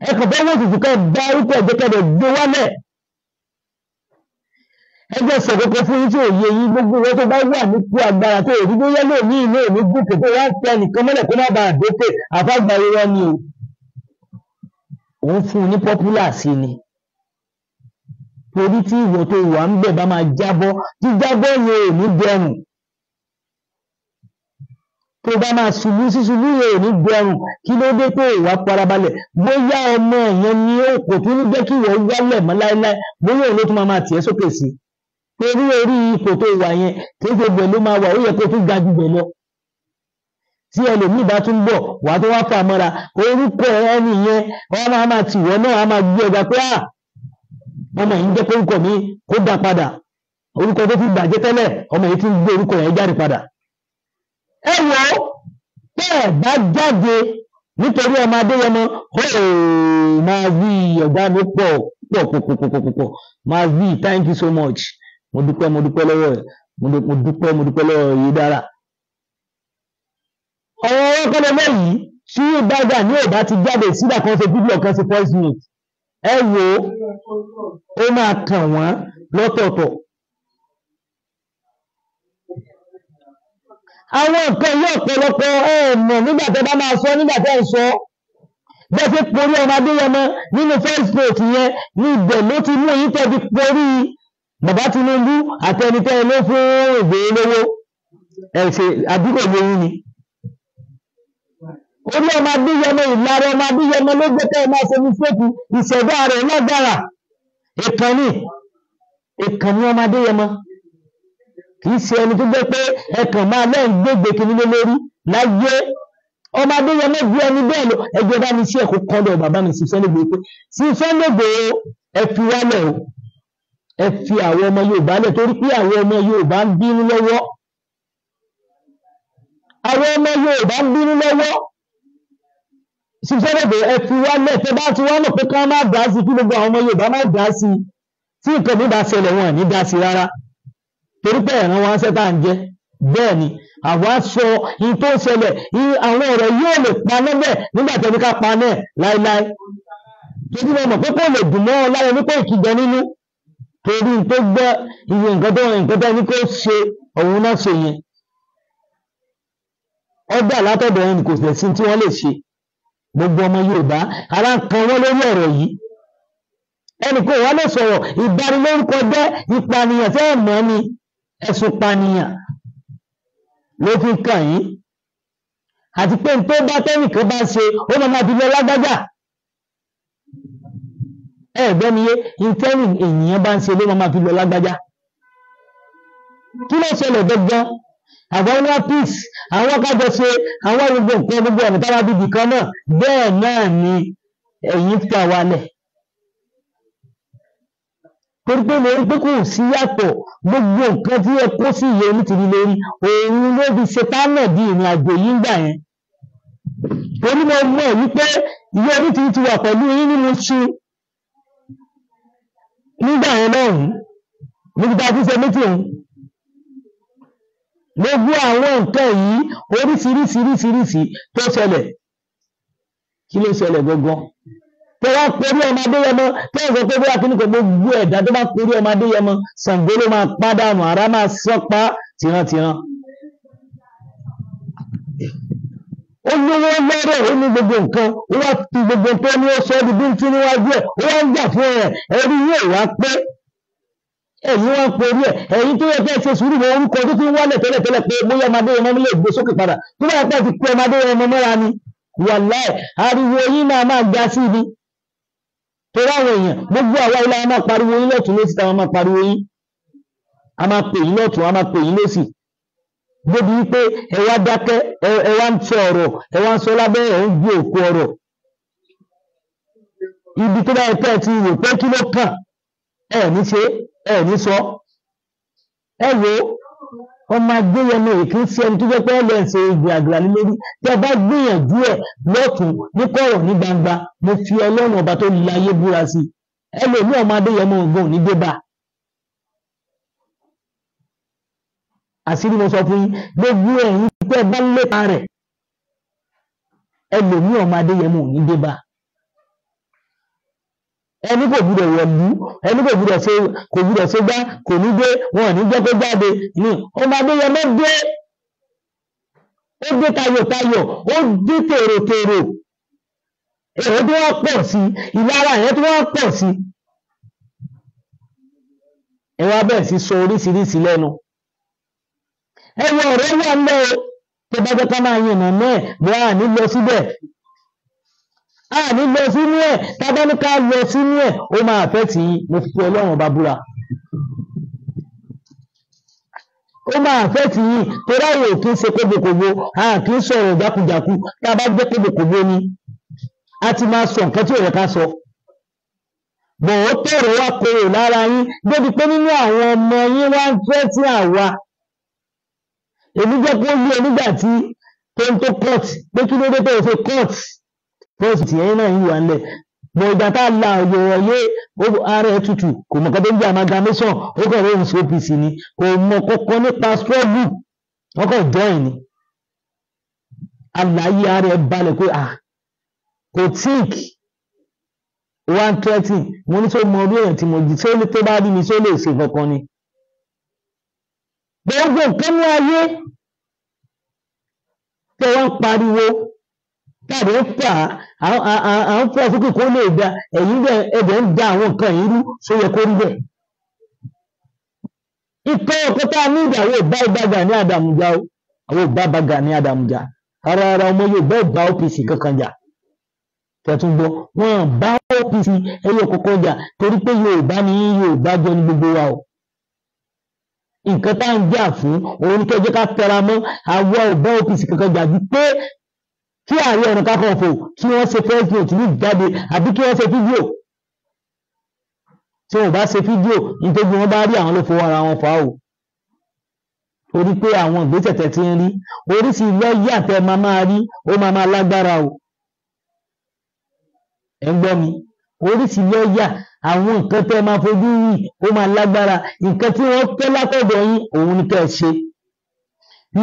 ẹ kàn fẹ́ wọ́n tuntun kan dá orúkọ ìgbẹ́kẹ̀lẹ̀ gbé wálẹ̀ ẹgbẹ́ sọ̀kọ́kọ́ fún yín tí ò yé yín gbogbo wọn tó bá wà nípò agbára tó èrí bóyá lóòní ìlú òní gòkè tó wá ń tẹ nìkan mọ́lẹ̀ kó má bàa dókè àfàgbà irọ́ ni o òun fún un ní pọ́pùlà sí ni torí tí ìwọ tó wà ń bẹ̀ bá máa jábọ́ jíjábọ́ yẹn ò ní dẹrùn tó bá máa ṣubú ṣíṣubú yẹn ò ní dẹrùn kí ló dé tó ìwà farabalẹ̀ bóyá ọmọ ẹ̀yẹn ni ó kò tún ní jẹ́ kí ìwọ wálẹ̀ mọ́ láéláé bóyá òun ló tún máa tì ẹ́ sókè sí torí orí ipò tó wà yẹn kí gbogbo ẹ̀ ló máa wà ó yẹ kó tún ga jù bẹ̀ lọ tí ẹlòmíì bá tún bọ̀ wà tó wá fà mọ́ra orúkọ ẹni yẹn wọ́n máa tì wọ́n náà á máa gbé ẹgbà pé ọmọ yìí ń jẹ́ orúkọ mi kó dá padà orúkọ tó fi bàjẹ́ tẹ́lẹ̀ ọmọ yìí ti ń gbé orúkọ yẹn jáde padà. ẹ wò ó bẹ́ẹ̀ bá jáde nítorí ọmọ Adéyẹmọ máa rí ọ̀gá mi pọ̀ máa rí thank you so much mo dúpẹ́ lọ́wọ́ ẹ̀ mo dúpẹ́ lọ́wọ́ yìí dára. ọ̀rọ̀ ọlọ́kọ́lọ́wọ́ yìí tí ìbága ní ọ̀bá ti jáde sídà kan ṣe fídíò kan sí voice note ẹ wò ó máa kàn wọ́n lọ́tọ̀ọ̀tọ̀. àwọn nǹkan yóò ọ̀pọ̀lọpọ̀ ọ̀nà nígbà tẹ́ bá máa sọ nígbà tẹ́ ń sọ bẹ́ẹ̀ ṣe porí ọmọ Adéyẹmọ nínú voice note yẹn ní ibẹ̀ ló ti mú yín tẹ́ fi porí bàbá Tinubu àtẹnitẹ́ ló fún Ìgbòho lówó ẹ̀ṣẹ̀ àdúgbò lóyún ni. orí ọmọ Adéyẹmọ ìlara ọmọ Adéyẹmọ ló gbé tẹ́ ẹ máa ṣe ní fẹ́ẹ̀kì ìṣẹ̀dá rẹ̀ lágbára ìkànnì ọmọ Adéyẹmọ kì í ṣe ẹni tó gbé pé ẹkàn máa lẹ́yìn gbégbé kìíní lé lórí láyé ọmọ Adéyẹmọ bí ẹni bẹ́ẹ̀ lọ ẹgbẹ́ bá mi sí ẹ̀kọ́ kọ́dọ̀ bàbá mi sí Sunday Igboho pé sí Sunday Igboho ẹ fi wálẹ̀ o ẹ fi àwọn ọmọ Yorùbá lẹ̀ torí pé àwọn ọmọ Yorùbá ń bínú lọ́wọ́ sí Sunday Igboho ẹ fi wálẹ̀ tẹ bá ti wálẹ̀ pé ká má dá sí kí gbogbo àwọn ọmọ Yorùbá má dá sí tí nǹkan mi bá ṣẹlẹ̀ wọn ní dá sí rárá torí pé ẹ̀ràn wọn ṣẹ́ta ń jẹ́ bẹ́ẹ̀ ni àwa sọ in tó ṣẹlẹ̀ àwọn ọ̀rọ̀ yóò lè pa lọ́bẹ̀ nígbà tẹ́ni ká pa náà láíláí torí wọn mọ̀ pé kò lè dùn mọ́ ọ láyé nípa ìkìjọ nínú torí tó gbọ́ iye nǹkan tó ní kó ṣe òun náà ṣe yẹn ọgbà látọ̀dọ̀ ẹni kò sì tí wọ́n lè ṣe gbogbo ọmọ Yorùbá ara ń kan wọ́n lórí ọ̀rọ̀ yìí ẹnì kò wá lè sọ̀rọ̀ ìbanilórúkọ jẹ́ ìpànìyàn tẹ́ ẹ̀ mọ́ ni ẹ̀sùn pànìyàn ló fi kàn yín àti pé tó bá tẹ́nìkan bá ṣe ó máa fi lọ lágbájá ẹ̀gbẹ́niyé ìtẹ́nì ènìyàn bá ń ṣe ló máa fi lọ lágbájá kí ló ṣẹlẹ̀ gangan àwọn ní ọ́fíìsì àwọn kájọ ṣe àwọn gbogbo ọ̀nà táwa bíbí kan náà bẹ́ẹ̀ náà ni ẹ̀yìn fà wálẹ̀ torí pé lórí pé kò sí yàtọ̀ gbogbo nǹkan tí ẹ kó sí ìyẹn onítìrí lórí òun ló fi ṣe tánà di ìrìn àjò yìí ń gbà yẹn torí mo mọ̀ wípé ìyẹn onítìrí ti wà pẹ̀lú yín nínú ṣu nígbà yẹn lọ́hùn níbi tá a ti ṣe méjì òun gbogbo àwọn nǹkan yìí oríṣiríṣiríṣiríṣi tó ṣẹlẹ̀ kí ló ṣẹlẹ̀ gangan tó wá porí ọmọ Adéyẹmọ tó ń sọ pé bóyá kíní kan gbogbo ẹ̀dá tó bá porí ọmọ Adéyẹmọ Ṣàngó ló máa pàdánù ara máa sọ́pá tìrantìran ó lówó lọ́rọ̀ ó ní gbogbo nǹkan ó wá fi gbogbo tó ní ó sọ ọ́ di bíntí níwájú ẹ̀ ó wá ń jà fún ẹ̀ ẹ̀rí yóò wá pé ẹ̀yin wá porí ẹ̀ ẹ̀yin tó yẹ kẹ́ ṣe sùúrù mọ́ orúkọ tó ti ń wálẹ̀ tẹ́lẹ̀tẹ́lẹ̀ pé bóyá ọmọ Adéyẹmọ lè gbé sókè padà tó bá yẹ pé ti pé ọmọ Adéyẹmọ mọ́ra ni wàláì ariwo yín máa ga sí ibi torí àwọn èèyàn gbogbo àwa ilé a máa pariwo yín lọ́tún lósì táwọn máa pariwo yín a máa pè yín lọ́tún a máa pè yín lósì débi wípé ẹ wá dákẹ́ ẹ wá ń tẹ ọ̀rọ̀ ẹ wá ń sọ lábẹ́ ẹ̀ ń gbé òkú ọ̀rọ̀ ibi tó bá yẹ kẹ́ ẹ ti rò pé kí ló kàn ẹ ní ṣe ẹ ní sọ ẹ wo ọmọ Adéyẹmọ èkì ń ṣe ẹni tó jẹ́ pé ẹ lọ ṣe ìgbàgbà lórí tí ẹ bá gbìyànjú ẹ lọ́tún ní kọ̀rọ̀ ní gbangba mo fi Ọlọ́run ọba tó láyé búra sí ẹ lè ní ọmọ Adéyẹmọ ògbón ní débà àṣírí mo sọ fún yín gbogbo ẹ̀yin tẹ́ ẹ bá lépa rẹ̀ ẹ lè ní ọmọ Adéyẹmọ ní débà ẹni kò gbúdọ̀ wọ̀lú ẹni kò gbúdọ̀ ṣe gbá kò ní dé wọn ò ní jẹ́ kó jáde ní ọmọ Adéyẹmọ dé ó dé tayọ̀tayọ̀ ó dé tèròtèrò èrò tí wọ́n pọ̀ sí ìlara yẹn tí wọ́n pọ̀ sí ẹ wá bẹ̀rẹ̀ sí sọ oríṣiríṣi lẹ́nu ẹ wọ ọ̀rẹ́ wà ń lọ tó bá jẹ́ ká máa yànnà náà bọ́ à ní lọ síbẹ̀ a ní lọ sínú ẹ̀ tábá ní ká lọ sínú ẹ̀ ó máa fẹ́ tí mo fi Ọlọ́run ọba búra ó máa fẹ́ tí yìí tó ráyè kí ń ṣe kóbokòbo a kì í sọ̀rọ̀ jákujàku tá a bá gbé kóbokòbo ni a ti máa sọ nǹkan tí ò yẹ ká sọ bọ̀ ó tọ̀rọ̀ wá kóró lára yín débi pé nínú àwọn ọmọ yín wá ń fẹ́ tí àwa èmi jẹ́ kó yé nígbà tí tó court pé kí ló dé tó ṣe court bọ́ọ̀sì tí ẹ̀yìn náà yìí wà ńlẹ̀ bọ̀ ìgbà tá a la ọ̀yọ̀ yé ààrẹ tutù kò mọ̀ kọ́ tó ń jẹ́ amalgamation ó kọ̀ lóhùn sí OPC ni kò mọ̀ kọ́kọ́ nípa struggle wọ́n kọ̀ join ni àlàyé ààrẹ balẹ̀ pé kò think one thirty mo ní tó mọ orí èèyàn tí mo jì tí ó ní tó bá rí mi tí ó lè ṣe kankan ni gbogbo nǹkan ní ayé tí wọ́n ń pariwo tàbí ń fà á ń fọ́ sókè kó lè da ẹ̀yìn ẹ̀bẹ̀ ń da àwọn nǹkan yìí rú só yẹ kó rí bẹ́ẹ̀. ikọ̀ ọkọ̀ tá a ní ìdàwó ìbá ìbága ní Àdàmújà o àwọn ìbá bàgà ní Àdàmújà ara ọmọ Yorùbá ìbá OPC kankan jà tẹ̀tún gbọ́ wọn bá OPC ẹyọ kọ̀ọ̀kan jà torí pé Yorùbá ní Yorùbá jọ ní gbogbo wa o nǹkan tá à ń jà fún òun tó jẹ́ ká tẹra mọ́ àwọn ìbá OPC kankan jà ju pé kí Ààrẹ Ọ̀nà Kakanfò kí wọ́n ṣe first note ní ìjáde àbí kí wọ́n ṣe fídíò tí wọ́n bá ṣe fídíò nítorí wọ́n bá rí àwọn ló fọwọ́ ara wọn fà á o torí pé àwọn ìgbésẹ̀ tẹ̀ ti ń rí oríṣi lọ́ọ̀yà tẹ́ máa rí ó máa lágbára o ẹ̀ ń gbọ́ mi oríṣi lọ́ọ̀yà àwọn nǹkan tẹ́ máa fojú rí ó máa lágbára nǹkan tí wọ́n fẹ́ látọ̀dọ̀ yín òun ni kẹ́ ẹ ṣe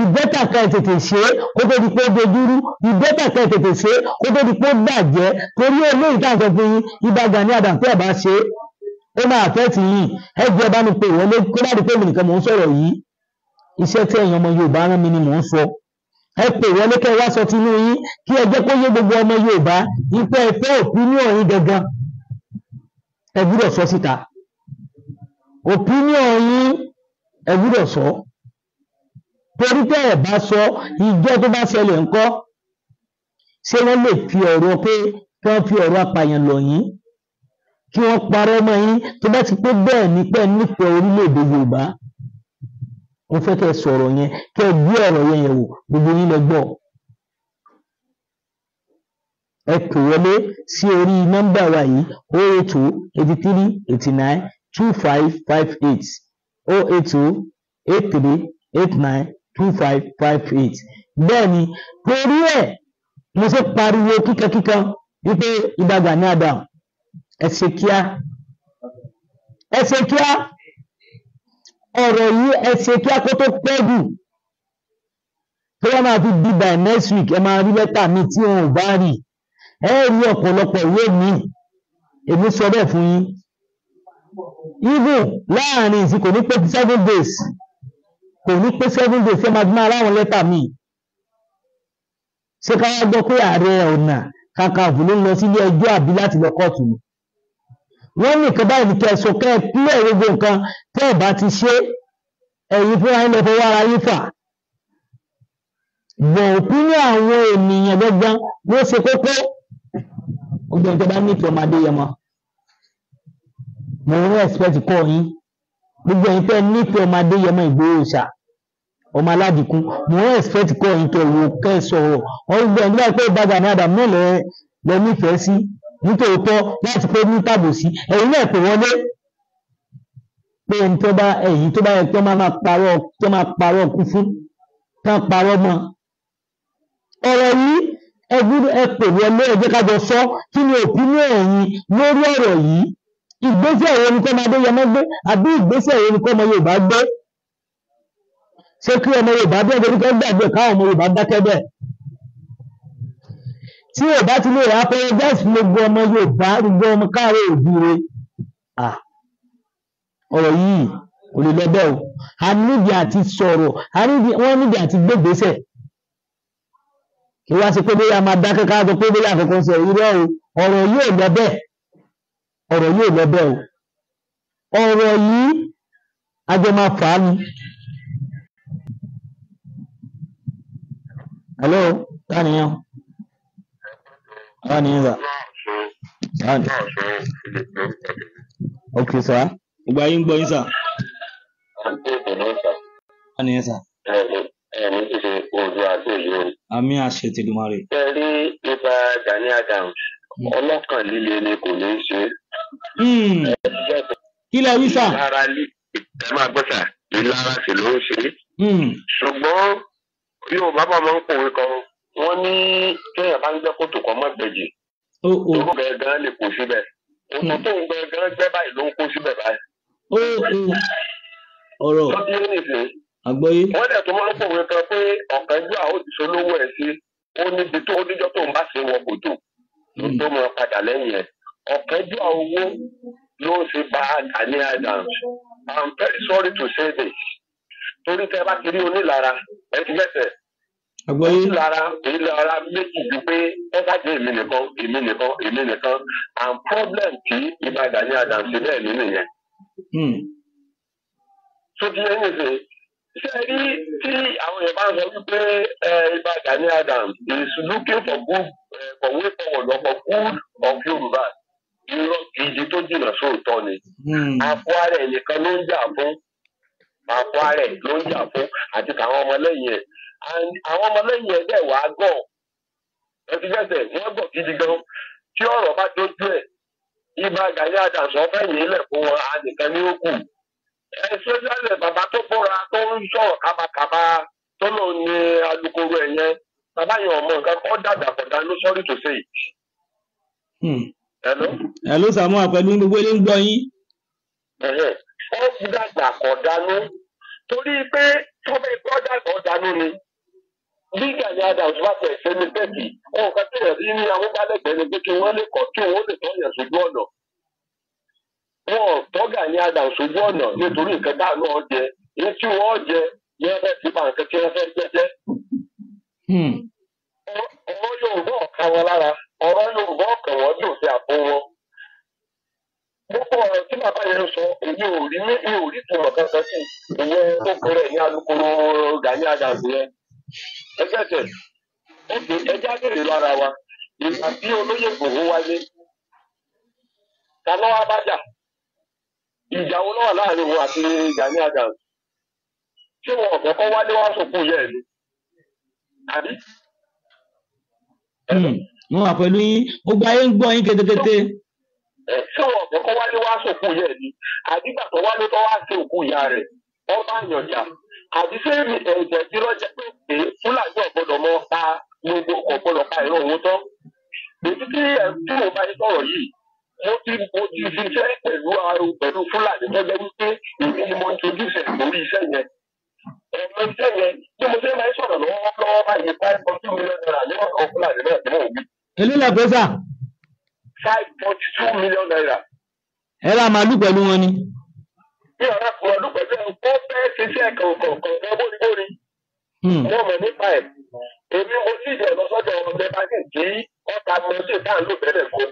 ìbẹ́tà ká ẹ tètè ṣe é kó tó di pé ó dojúrú ìbẹ́tà ká ẹ tètè ṣe é kó tó di pé ó bàjẹ́ torí eléyìí tá à ń sọ fún yín Ìbà Gani Adams tẹ́ ẹ̀ bá ṣe é ó máa fẹ́ tì yín ẹ jẹ́ bá mi pè wọlé kó bá di pé mi nìkan mò ń sọ̀rọ̀ yìí iṣẹ́ tí ẹ̀yin ọmọ Yorùbá rán mi ni mò ń sọ ẹ pè wọlé kẹ́ ẹ wá sọ tinú yín kí ẹ jẹ́ kó yé gbogbo ọmọ Yorùbá ìfẹ́ ìfẹ́ opinion yín gangan ẹ gbúdọ̀ sọ síta opinion yín ẹ gbúdọ̀ sọ torí tẹ́ ẹ̀ bá sọ ìjọ tó bá ṣẹlẹ̀ ńkọ́ ṣé wọ́n lè fi ọ̀rọ̀ pé kí wọ́n fi ọ̀rọ̀ apààyàn lọ̀ yín kí wọ́n parọ́ mọ́ yín tó bá ti pé bẹ́ẹ̀ ni pé nífẹ̀ẹ́ orílẹ̀-èdè Yorùbá wọ́n fẹ́ kẹ́ ẹ sọ̀rọ̀ yẹn kẹ́ ẹ gbé ọ̀rọ̀ yẹn yẹ̀wò gbogbo yín lẹ gbọ́ ẹ pè wọlé sí orí nọ́mbà wa yìí 08283892558 08283892558 bẹ́ẹ̀ ni torí ẹ̀ mo ṣe pariwo kíkankíkan wípé Ìbà Gani Adams ẹ ṣe kíá ọ̀rọ̀ yìí ẹ ṣe kíá kó tó pẹ́ jù tó wọ́n máa fi di by next week ẹ máa rí lẹ́tà mi tí wọn ò bá rí ẹ rí ọ̀pọ̀lọpọ̀ ìwé mi èmi sọ bẹ́ẹ̀ fún yín even láàrin ìsìn kò ní pé 7 days kò ní pé 7 days ẹ máa ráwọn lẹ́tà mi ṣé ká wá gbọ́ pé Ààrẹ Ọ̀nà Kakanfò ló ń lọ sílé ẹjọ́ àbí láti lọ kóòtù ni wọ́n ní nǹkan báyìí ní kẹsàn kẹ́ ẹ pílẹ̀ gbogbo nǹkan tẹ́ ẹ̀ bá ti ṣe ẹ̀yin fúnra yín lọ fọwọ́ ara yín fà bọ̀ òpínlẹ̀ àwọn ènìyàn gbọ́gbọ́n ló ṣe kókó gbogbo ìjọba nífẹ̀ẹ́ ọmọ Adéyẹmọ mo ń respect kọ́ yín gbogbo ẹ̀yin tẹ́ nífẹ̀ẹ́ ọmọ Adéyẹmọ Ìgbòho ṣá ọmọ Aládìkún mo ń respect kọ́ yín kẹ́ wò kẹ́ sọ̀rọ̀ wọ́n gbọ́ ẹ̀ nígbà pé Ìbà Gani Adams náà lẹ nífẹ̀ẹ́ sí nítòótọ́ láti pé ní tàbòsí ẹ̀yin náà pè wọlé pé ẹni tó bá èyí tó bá yẹ kí wọ́n máa parọ́ kú fún tán parọ́ mọ́ ọ̀rọ̀ yìí ẹ pè wọlé ẹ jẹ́ ká jọ sọ kí ni opinion ẹ̀yin lórí ọ̀rọ̀ yìí ìgbésẹ̀ wo ni kọ́mọ Adéyẹmọ gbé àbí ìgbésẹ̀ wo ni kọ́mọ Yorùbá gbé ṣé kí ọmọ Yorùbá bẹ́ẹ̀ lórí kọ́ gbàgbé káwọn ọmọ Yorùbá dákẹ́ bẹ́ẹ̀ tí Yorùbá ti lè rà apologize fún gbogbo ọmọ Yorùbá gbogbo ọmọ káàárọ̀ òbíire ọ̀rọ̀ yìí kò lè lọ bẹ́ẹ̀ o a nídìí àti sọ̀rọ̀ wọ́n nídìí àti gbégbèsè kí wá sí pé bóyá máa dákẹ́ ká sọ pé bóyá àkọ́kọ́ sọ irọ́ o ọ̀rọ̀ yìí ò lọ bẹ́ẹ̀ ọ̀rọ̀ yìí ò lọ bẹ́ẹ̀ o ọ̀rọ̀ yìí ajọ máa fà á ni. hello táníyàn sà ok sà ìgbà yín gbọ́ yín sà táníyàn sà àmì àṣẹ tèdùmarè. ẹ rí nípa Gani Adams ọlọ́kàn líle ni kò ní í ṣe. kí lẹ wí sà. ìlara ẹ máa gbọ́ sà ìlara sì ló ń ṣe. ṣùgbọ́n Yorùbá bá máa ń pòwe kan wọ́n ní kéèyàn bá ń gbẹ́ kòtò kan mọ́ gbẹ̀jì. tó bẹ gan lè kó síbẹ̀. kòtò tó ń gbẹ gan gbẹ́ báyìí ló ń kó síbẹ̀ báyìí. ọ̀rọ̀ àgbọ́yé. wọ́n dẹ̀ tó máa ń pòwe kan pé ọ̀kánjú àwọn òṣìṣẹ́ olówó ẹ̀ sí ó níbi tó níjọ́ tó ń bá ṣe wọ kòtò tó mọ padà lẹ́yìn ẹ̀ ọ̀kánjú owó ló ń ṣe bá Gani Adams. I'm very sorry to say this torí tẹ́ bá ti rí onílara ẹ ti bẹ̀sẹ̀ onílara méjì ju pé ẹ ṣáàjẹ́ èmi nìkan and problem tí ibà Gani Adams ṣe bẹ́ẹ̀ nínú yẹn. so ti yẹn nìṣe ṣe rí tí àwọn èèyàn bá ń sọ wípé ibà Gani Adams is looking for good for way forward or for good of Yorùbá irọ́ gidi tó jìnnà sóòótọ́ ni. àpò ara ẹ̀ nìkan ló ń jà fún àti àwọn ọmọlẹ́yìn ẹ̀ àwọn ọmọlẹ́yìn ẹ̀ dẹ̀ wá gọ̀ ẹ ti fẹsẹ̀ wọ́n gọ̀ gidi gan tí ọ̀rọ̀ bá dojú ẹ̀ ibà Gani Adams ọ̀fẹ́ yìí lẹ̀ fún wọn ànìkan ní ó kù. Especially bàbá tó bóra tó ń sọ̀rọ̀ kábàkábà tó lò ní alukoro ẹ̀ yẹn bàbá yẹn ọmọ nǹkan kọ́ dàgbà kọ̀dá ló sorry to say it. Hello Samuel pẹ̀lú gbogbo ilé ń gbọ́ yín. Ó dàgbà kọ̀dánú torí pé tó bẹ́ẹ̀ kọ́ dàgbà kọ̀dánú ni bí Gani Adams bá fẹ̀ ṣe ní bẹ́ẹ̀kì ohun kan tó yẹ sí ní àwọn gbálẹ́gbẹ̀ẹ́ ni pé kí wọ́n lè kọ́ kí wọ́n lè tọ́ yẹn sójú ọ̀nà. Wọ́n tọ́ Gani Adams sójú ọ̀nà nítorí nǹkan dáa náà jẹ ní tí wọ́n jẹ yẹn fẹ́ ti bá nǹkan tí wọ́n fẹ́ jẹ́jẹ́. Ọ̀rọ̀ Yorùbá ọ̀ka wọn lára ọ̀rọ̀ Yorùbá ọ̀kàn wọ́n dùn sí àpò wọn. Gbogbo ọ̀rọ̀ tí bàbá yẹn sọ èmi ò rí ìtumọ̀ kankan sí ìyẹn tó kéré ní alukoro Gani Adams yẹn. Ẹgbẹ́sẹ̀ ẹjẹ́ àgbèrè lára wa ìgbà tí olóyè Ìgbòho wáyé ta ló wá bá jà ìjà wo náà láàrin wọn àti Gani Adams ṣé wọn ọ̀fẹ́ kọ́ wálé wá sòkú yẹ ẹ̀ ni àbí. Mo wà pẹ̀lú yín gbogbo ayé ń gbọ́ yín ketekete. Ṣé wọn ọ̀fẹ́ kọ́ wálé wá sòkú yẹ ẹ̀ ni àdìgbà tó wálé tó wá sí òkú ìyá rẹ̀ wọ́n bá yàn jà àbí ṣé ẹ̀jẹ̀ tí lọ́jọ́ pé Fúlàní ọ̀gbọ́dọ̀ mọ́ pa gbogbo ọ̀gbọ́dọ̀ pa ìran òun tán. Èyí tí mo bá yín sọ̀rọ̀ yìí mo ti ṣiṣẹ́ pẹ̀lú Fúlàní tó jẹ́ wípé èmi ni mo introduce lórí iṣẹ́ yẹn. Ẹ̀rọ iṣẹ́ yẹn bí mo ṣe máa ń sọ̀rọ̀ lọ́wọ́ báyìí $5.2 million ní ọ̀sán Fúlàní náà tí mò ń wí. Èló lẹ pé sà? $5.2 million. Ẹ ra màálù pẹ̀lú wọn ni. Bí ọ̀rẹ́ fún ọdún pẹ̀lú ó fẹ́ ṣiṣẹ́ kọ̀ọ̀kan bóríbórí. Wọ́n mọ̀ nípa ẹ̀. Èmi mo sì jẹ́ lọ́sọ́jọ́ ọmọdé bá sì kí ọ̀tá mi sì tá à ń lò bẹ́ẹ̀ fún.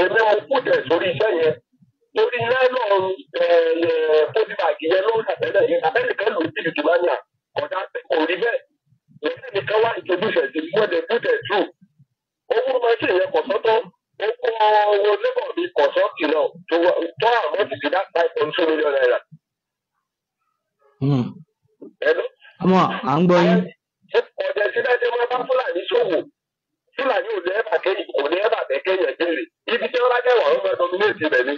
Èmi mo kú tẹ̀ sórí iṣẹ́ yẹn. Torí nylon pólíbàgì yẹn ló ń ṣàtẹ́lẹ̀ yìí. Abẹ́nìkan lò sí ìdìbòmánìà kọ̀dá kò rí bẹ́ẹ̀. Òṣèlú nìkan wá introduce ẹ̀ sí wọ́n dẹ̀ put it through. Owó máa ṣe ìyẹn kọ̀sọ́tọ̀. Ó kọ́ owó lébọ̀ mi kọ̀sọ́ọ̀tì náà tó àmọ́ ti fi dá $5.2 million. Àmọ́ à ń gbọ́ yín. Ọ̀dẹ̀ sí dájọ́ máa bá Fúlàní ṣòwò. Fúlàní ò ní ẹ̀bà kẹ́yìn kò ní ẹ̀bà bẹ́ẹ̀ kẹ́yìn ẹ̀jẹ̀rẹ̀. Ibi tí wọ́n bá jẹ́ wà wọ́n máa dominate ibẹ̀ ni.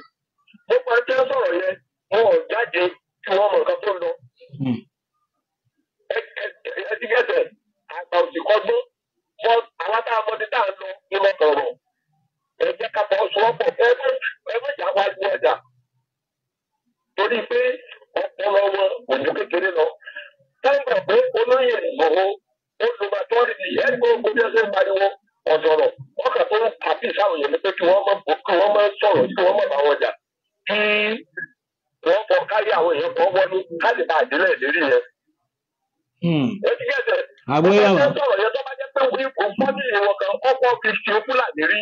Mo máa ń tẹ́ sọ̀rọ̀ yẹn. wọn ò jáde kí wọ́n mọ̀ nǹkan tó lọ. ẹ ti gẹ̀ẹ́sẹ̀ àgbà òsì kọ́gbọ́n fún àwọn tá a mọ̀ ní tá a lọ nínú ọ̀rọ̀ ẹ jẹ́ ká bọ́ sọ́pọ̀ ẹ má jà wá ní ọjà torí pé ọpọlọ wọn kò ju kékeré lọ. táwọn pé olóyè ìgbòho olùmọ̀tọ́rìtì ẹni gbogbo bí ẹsẹ̀ ń pariwo ọ̀sọ̀rọ̀ ọkà tó ń pàpì sáwọn èèyàn pé kí wọ́n máa sọ̀rọ̀ kí wọ́n máa bá wọn jà kí wọ́n fọ kárí àwọn èèyàn kan wọlé káàdì bá àdílẹ̀ lérí yẹn. etí gẹ̀ẹ́sẹ̀ ọ̀sẹ̀ sọ̀rọ̀ yẹn tó bá jẹ́ pé wíwú fámìlì wọn kan ọkọ̀ fi ṣe fúlàní rí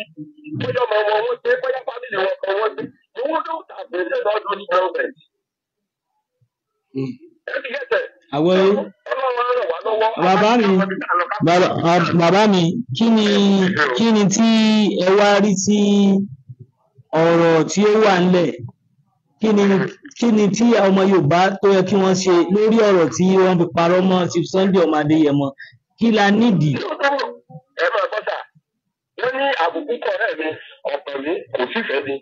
bóyá ọmọ wọn wọ́n gbé bóyá fámìlì wọn kan wọ́n gbé owó ló tàbí ṣe lọ́dún ní gọ́ọ̀mẹ̀ntì. etí gẹ̀ẹ́sẹ̀ bàbá mi kí ni tí ẹ wá rí sí ọ̀rọ̀ tí ó wà ńlẹ̀ kí ni tí ọmọ Yorùbá tó yẹ kí wọ́n ṣe lórí ọ̀rọ̀ tí wọ́n fi parọ́ mọ́ Chief Sunday ọmọ Adéyẹmọ kí la nídìí. ẹ máa gbọ́ sà wọ́n ní àbùkù kọ̀ọ̀rẹ́ mi ọ̀pọ̀ mi kò sífẹ̀ẹ́ mi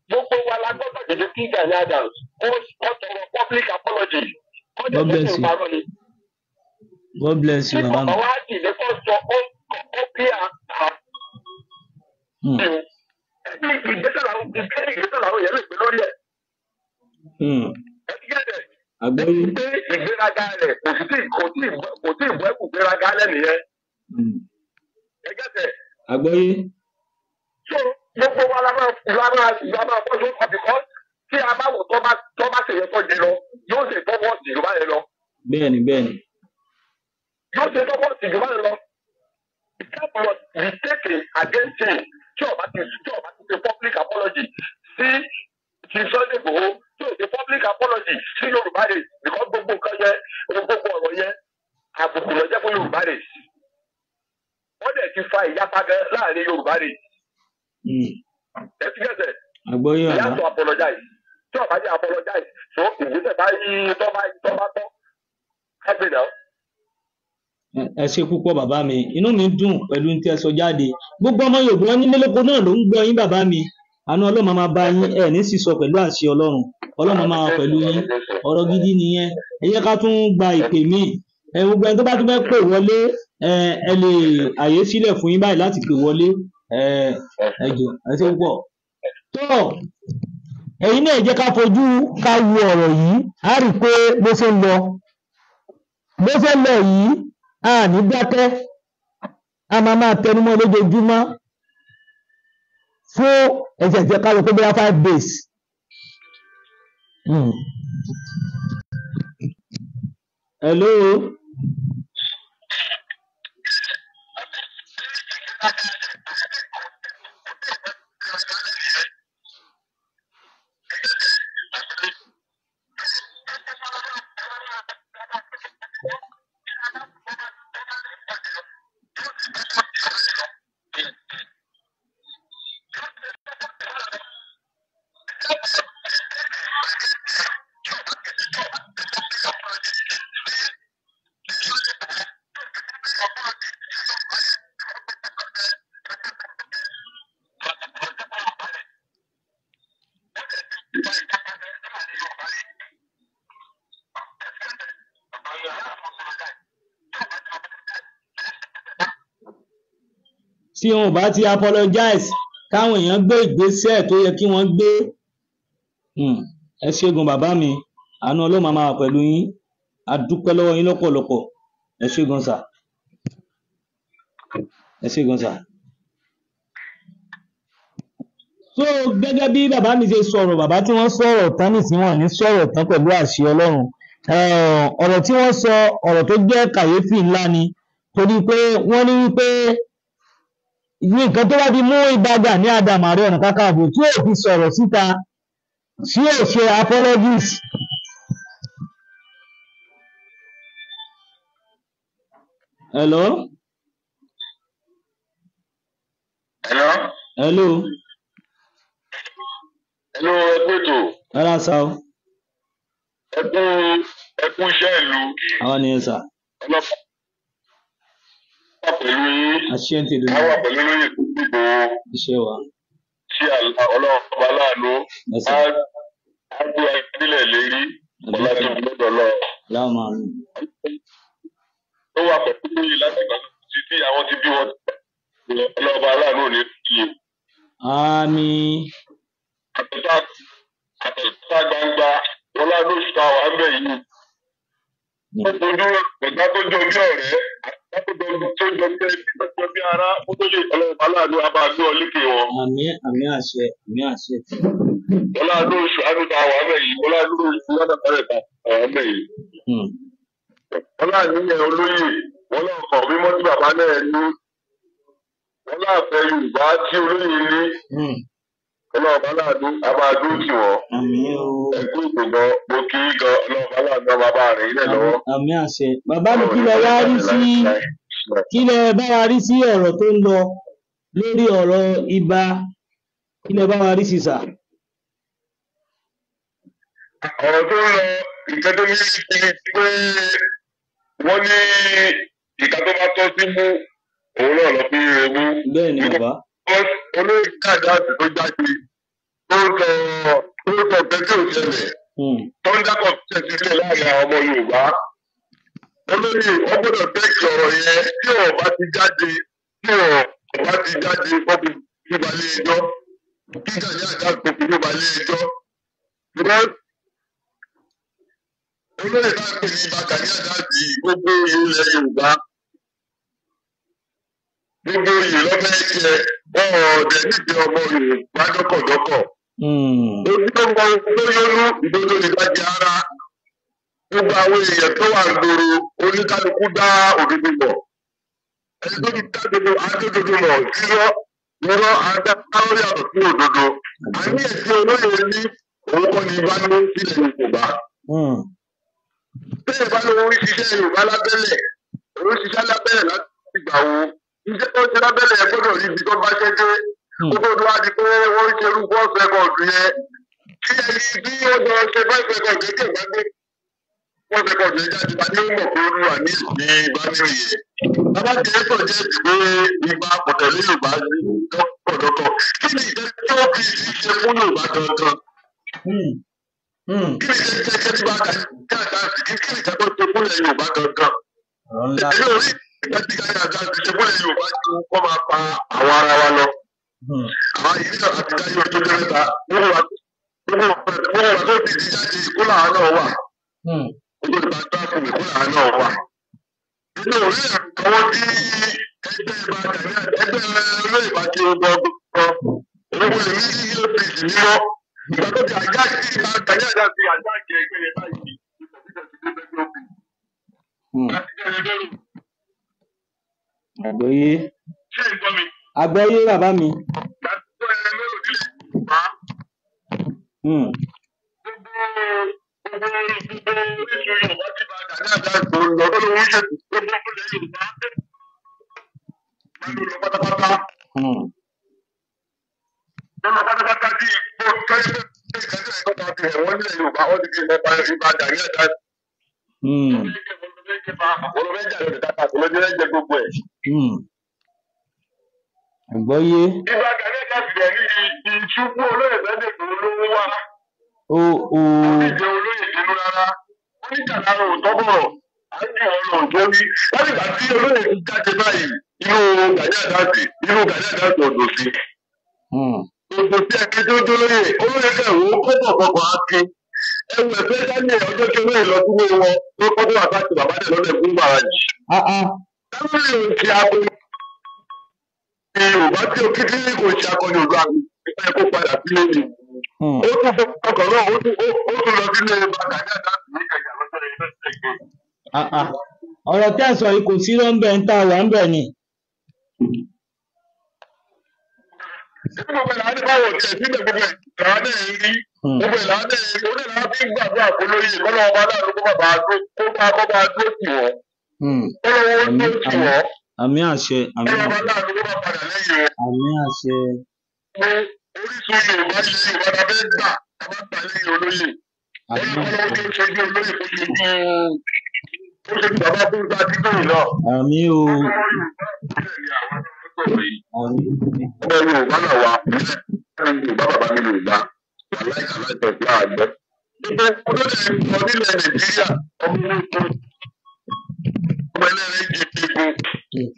gbogbo wa la gbọ́dọ̀ dédé kí Gani Adams ó tọrọ public apology. God bless you. God bless you, Mama. Ọ̀pọ̀ wa dì ní kó sọ ó bí ìgbésẹ̀ làwọn yẹn lè gbé lórí ẹ̀. Àgbẹ̀wò. Ìgbéraga rẹ̀ kò tí ì bọ́ ẹ̀kú gbéraga lẹ́nu yẹn. Àgbẹ̀wò. So gbogbo wa la máa fọ́ sórí ọ̀bìkọ́ tí a bá wò tó bá ṣèyẹ tó di lọ yóò ṣe tọ́wọ́ sí ìjọba yẹn lọ. Bẹ́ẹ̀ni. Yóò ṣe tọ́wọ́ sí ìjọba yẹn lọ. The step must be taken against him tí ọba ti ṣe public apology sí Chief Sunday Igboho tí o ṣe public apology sí Yorùbá rẹ̀ because gbogbo nǹkan yẹn gbogbo ọ̀rọ̀ yẹn àbùkù lọ jẹ́ fún Yorùbá rẹ̀. Wọ́n dẹ̀ ti fa ìyapa gan láàrin Yorùbá rẹ̀. Ẹ ti gẹ̀ẹ́sẹ̀. Àgbọ̀yé ọ̀la. Ìyá tó apologize tí ọba jẹ́ apologize so ìgbésẹ̀ bá yí tọ́ bá tọ́ kágbé náà. Ẹ ṣe púpọ̀ bàbá mi inú mi dùn pẹ̀lú ní tí ẹ sọ jáde gbogbo ọmọ Yorùbá ní mélòó náà ló ń gbọ́ yín bàbá mi àánú Ọlọ́run máa bá yín ẹ̀ ní sísọ pẹ̀lú àṣẹ Ọlọ́run máa wà pẹ̀lú yín ọ̀rọ̀ gidi nìyẹn ẹ jẹ́ ká tún gba ìpè míì gbogbo ẹni tó bá tún fẹ́ pè wọlé ẹ lè àyè sílẹ̀ fún yín báyìí láti pè wọlé ẹ jọ ẹ ṣe púpọ̀ tó ẹ̀yin náà jẹ́ ká fojú ká wo ọ̀rọ̀ yìí á rí i pé bó ṣe ń lọ yìí a ní dákẹ́ a máa tẹnumọ́ lójoojúmọ́ fún ẹ̀jẹ̀ jẹ́ ká lọ pé bóyá 5 days. Hello. Tí wọn ò bá ti apologize káwọn èèyàn gbé ìgbésẹ̀ tó yẹ kí wọ́n gbé ẹ ṣégun bàbá mi àánú Ọlọ́run máa wà pẹ̀lú yín a dúpẹ́ lọ́wọ́ yín lọ́pọ̀lọpọ̀ ẹ ṣégun sà ẹ ṣégun sà. So gẹ́gẹ́ bí bàbá mi ṣe sọ̀rọ̀ bàbá tí wọ́n sọ̀rọ̀ tán nìsín wọn ní sọ̀rọ̀ tán pẹ̀lú àṣẹ Ọlọ́run ọ̀rọ̀ tí wọ́n sọ ọ̀rọ̀ tó jẹ́ kàyéfì ńlá ni torí pé wọ́n ní wípé ní nǹkan tó bá fi mú Ìbà Gani Adams Ààrẹ Ọ̀nà Kakanfò tí ò fi sọ̀rọ̀ síta tí ò ṣe apologies. Hello. Ẹgbẹ́ tó. Rárá sá o. Ẹkún iṣẹ́ ìlú. Àwọn nìyẹn sà. Ọlọ́pàá pẹ̀lú yín. Àṣẹ ń tèdè. Àwọn pẹ̀lú lóye tó gbogbo. Iṣẹ́ wa. Tí ọlọ́pàá láàánú. àgbo ìpínlẹ̀ lérí ọlá tó ń lọ́dọ̀ lọ. láwọn ó wà pẹ̀lú lóye láti gbà títí àwọn ti bí wọn ọlọ́ba aláàánú ò ní kí i. àmín. àtẹ̀tà gbangba ọlá ló ṣe àwọn àmbẹ̀ yìí. ó fojú ẹ̀dá tó jọ bí ọ̀rẹ́ àti tó jọ bí ẹbí tó jọ bí ará ó tó lè ọlọ́ba aláàánú a máa gbé ọ lékè wọn. àmín àṣẹ àmín àṣẹ. ọlá ló ṣe àdúgbò àwọn àmbẹ̀ yìí ọlá ló ṣe ládàbàrẹ̀ ta àwọn àmbẹ̀ yìí. ọlá níyẹn olóyè wọn náà kàn mímọ́ tí bàbá náà ní wọn láàfẹ́ Yorùbá tí olóyè ní ọlọ́ọ̀bá láàánú a máa dúró tì wọ́n. ẹ̀kú ìgbòho mo kí í gan ọlọ́ọ̀bá láàánú a máa bá rìn ilẹ̀ lọ́wọ́. àmín àṣẹ. bàbá mi kí lẹ wá rí sí kí lẹ bá wa rí sí ọ̀rọ̀ tó ń lọ lórí ọ̀rọ̀ ibà kí lẹ bá wa rí sí sà. ọ̀rọ̀ tó ń lọ nǹkan tó ní kí pé wọ́n ní ìka tó bá tọ́ sí mú òun náà lọ fi rè mú. bẹ́ẹ̀ ni bàbá. olóyè káàdáàtì tó jáde tó sọ pé tí ò ṣẹlẹ̀ tó ń dákọ̀ tẹ̀sí sílẹ̀ láàrin àwọn ọmọ Yorùbá. olóyè wọ́n gbọ́dọ̀ tẹ́kì ọ̀rọ̀ yẹn tí ọ̀rọ̀ bá ti jáde wọ́n fi balẹ̀ ẹjọ́ kí Gani Adams kò fi balẹ̀ ẹjọ́. olóyè náà pè ní ibà Gani Adams gbogbo ilẹ̀ Yorùbá gbogbo oyè lọ́fẹ́ jẹ ọ̀ọ́dẹ nídìí ọmọ Yorùbá dọ́kọ̀dọ́kọ̀. ojú tó ń bọ tó yọnu ìdodo ìbàjẹ́ ara gbogbo àwọn èèyàn tó wà gbòòrò oníkálukú dá òdodo mọ̀. ẹni tó ti dá adódodo mọ̀ irọ́ adáwọ́ yàtọ̀ sí òdodo. àní ẹ̀sìn olóyè ní òun kọ́ ni ibà ló ń sílẹ̀ Yorùbá. bẹ́ẹ̀ bá lóun ń ṣiṣẹ́ Yorùbá lábẹ́lẹ̀ òun ṣiṣẹ́ lábẹ́lẹ̀ láti gbà wo iṣẹ́ tó ṣe lábẹ́lẹ̀ ẹ̀ gbọ́dọ̀ rí ibi tó bá ṣe dé kókó tó wá di pé wọ́n ń ṣerú first record yẹn kí ẹni bí ó jọ ṣe first record kéèké bá gbé first record yẹn jáde bá ní ó mọ̀ pé olúwa ní ìsìn ìbámu yẹn. bàbá jẹ́ sọ jẹ́ ìgbé ibà pọ̀tẹ́lẹ́ Yorùbá dọ́kọ̀dọ́kọ̀ kí ni ìṣe tó fi ṣe fún Yorùbá gangan. kí ni ìṣe tí bá kí ni ìṣe tó ṣe fún Yorùbá gangan. èmi ò rí ìgbà tí Gani Adams ti ṣe fún Yorùbá tí wọ́n máa pa àwọn ara wa lọ. àwọn yìí náà àti dáyé ọjọ́ mẹ́ta wọ́n wà tó ti di jáde ìkólà náà wà. gbogbo ìgbà tó a fún ìkólà náà wà. nínú orí àwọn tí ẹgbẹ́ olóyè bá ti gbọ́ owó lè rí sí OPC mímọ́ ìgbà tó ti àjá sí Gani Adams ti àjá jẹ ẹgbẹ́ yẹn báyìí. àgbọ́yé àgbọ́yé bàbá mi. àgbọ́yé. ìgbà Gani Adams rẹ̀ ní ìṣubú olóyè lẹ́dẹ̀ tó lówó wá. ìjẹ olóyè nínú rárá wọ́n ní kàdáàrọ̀ òtọ́bọ̀rọ̀ àti ọ̀rọ̀ òjòwí láti ìgbà tí olóyè ti jáde báyìí inú Gani Adams ọ̀dọ̀ sí. òdò sí ẹni tó dólóyè olóyè kẹwò kọ́kọ̀ akin ẹwù ẹ̀fẹ́ dání ọjọ́ tí olóyè lọ sílé wọn tó kọ́kọ́ àtàkì bàbá dẹ̀ lọ́dẹ̀ fún gbàràjì. táwọn èèyàn ti abo Yorùbá tí o kí tí kò ṣe akọni òdu àmì ìfẹ́ kó padà sílé mi. ó tún fún ọkọ̀ náà ó tún lọ sílé Gani Adams ní Ìkẹjà lọ́jọ́ ìfẹ́. ọ̀rọ̀ tí a sọ yìí kò sí lọ́nbẹ̀ ń tà wà ń bẹ̀ ni. gbogbo ìlànà báwo ti ẹ̀ síbẹ̀ gbogbo ìlànà náà ń rí gbogbo ìlànà náà ń rí onílànà fi ń gbàdúrà fún lóyè kọ́lọ́ ọba náà ló kó bàbá tó bá dó tì wọ́n kọ́lọ́ owó tó tì wọ́n. àmín àṣẹ àmín ọba náà ló kó bá padà lẹ́yìn wọn. àmín àṣẹ. orísun Yorùbá ilẹ̀ Yorùbá la fẹ́ gbà a bá gbà lẹ́yìn olóyè. ọlọ́run tó ṣojú olóyè kó ṣojú bàbá tó ń gba dídò náà. àmín o. ọmọ Yorùbá náà wà Yorùbá bàbá mi Yorùbá aláìsàn láìsàn ìgbà àgbẹ̀ Ìgbẹ́ ọdún ẹ̀ sọ nílẹ̀ Nàìjíríà ọmọ ẹlẹ́rìí ìdìbò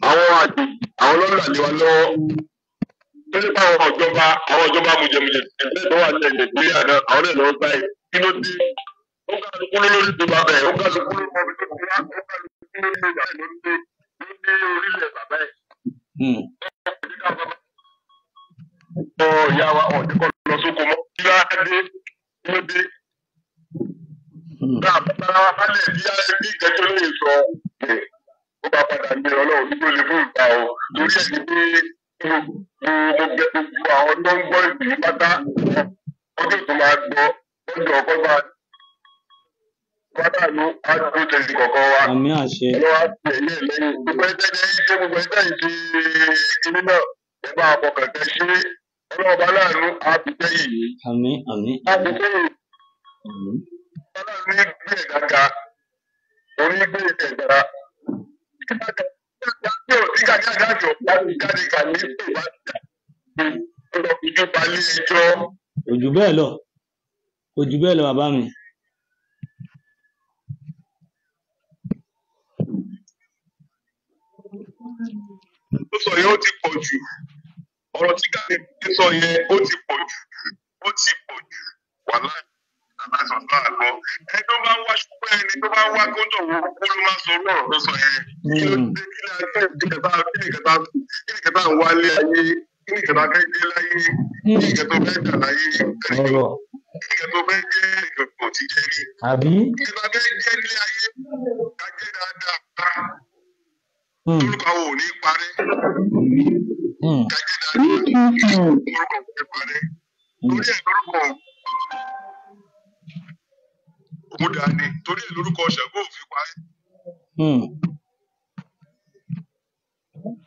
àwọn àjèjì àwọn lọ́nà àlewà lọ́wọ́. Nípa àwọn ìjọba mùjẹ̀mùjẹ̀ tó wà nílẹ̀ Nàìjíríà náà àwọn náà lọ́wọ́ báyìí kí ló dé? Ó kálukú lórí tó bá bẹ̀ ó kálukú lórí ọmọ tó ti wá ó kálukú lórí ìgbà ló dé orílẹ̀ bàbá ẹ̀. Ìyá wa ọ̀dẹ́kọ̀ lọ sóko mọ́ kí ló dé? Náà bàbá wa kálẹ̀ bí ìkẹ́jọ́ lè sọ ó bá padà gbé ọlọ́run tó lè fún ìgbà o lórí ẹ̀ ní pé mo bẹ gbogbo àwọn tó ń gbọ́ ìpínlẹ̀ pátá ọdún tó máa gbọ́ ọjọ́ ọkọ̀ bá pátá ló á tó tẹ̀sí kọ̀ọ̀kan wa. Àmín àṣẹ. Ọlọ́wà ti ẹ̀yẹ lẹ́yìn gbogbo ẹgbẹ́ ìṣe inú náà ẹ bá fọkàn tẹ ṣe ọlọ́ọ̀bá láàánú á fi tẹ́yìn yìí. Àmín àmín. Á fi tẹ́yìn. Ọlọ́run ní gbé ẹ̀dáka orí gbé ẹ̀dára. Ojú bẹ́ẹ̀ lọ bàbá mi. Ó sọ yẹn ó ti pọ̀ jù. Ọ̀rọ̀ tí Gani sọ yẹn ó ti pọ̀ jù. Wàhálà àbáṣọ̀tọ̀ àgbọ̀. Ẹni tó bá ń wá ṣùgbọ́n ẹni tó bá ń wá kóńtò wo kó ló máa sọ ọ̀rọ̀ tó sọ yẹn. Kí ló dé kí ni kẹta ń wálé ayé kí ni kẹta fẹ́ dé láyé kí ni kẹta fẹ́ dà láyé kí ni kẹta fẹ́ jẹ́ ìgbẹ̀kọ̀ tí jẹ́ rí. Àbí? Kí ni kẹta fẹ́ jẹ́ ní ayé ká jẹ́ dáadáa. Orúkọ àwọn ò ní parẹ́. Ká jẹ́ dáadáa. Orúkọ ò ní parẹ́. Torí ẹ̀ lórúkọ òmùdá ni torí ẹ̀ lórúkọ Ṣàngó ò fi parẹ́.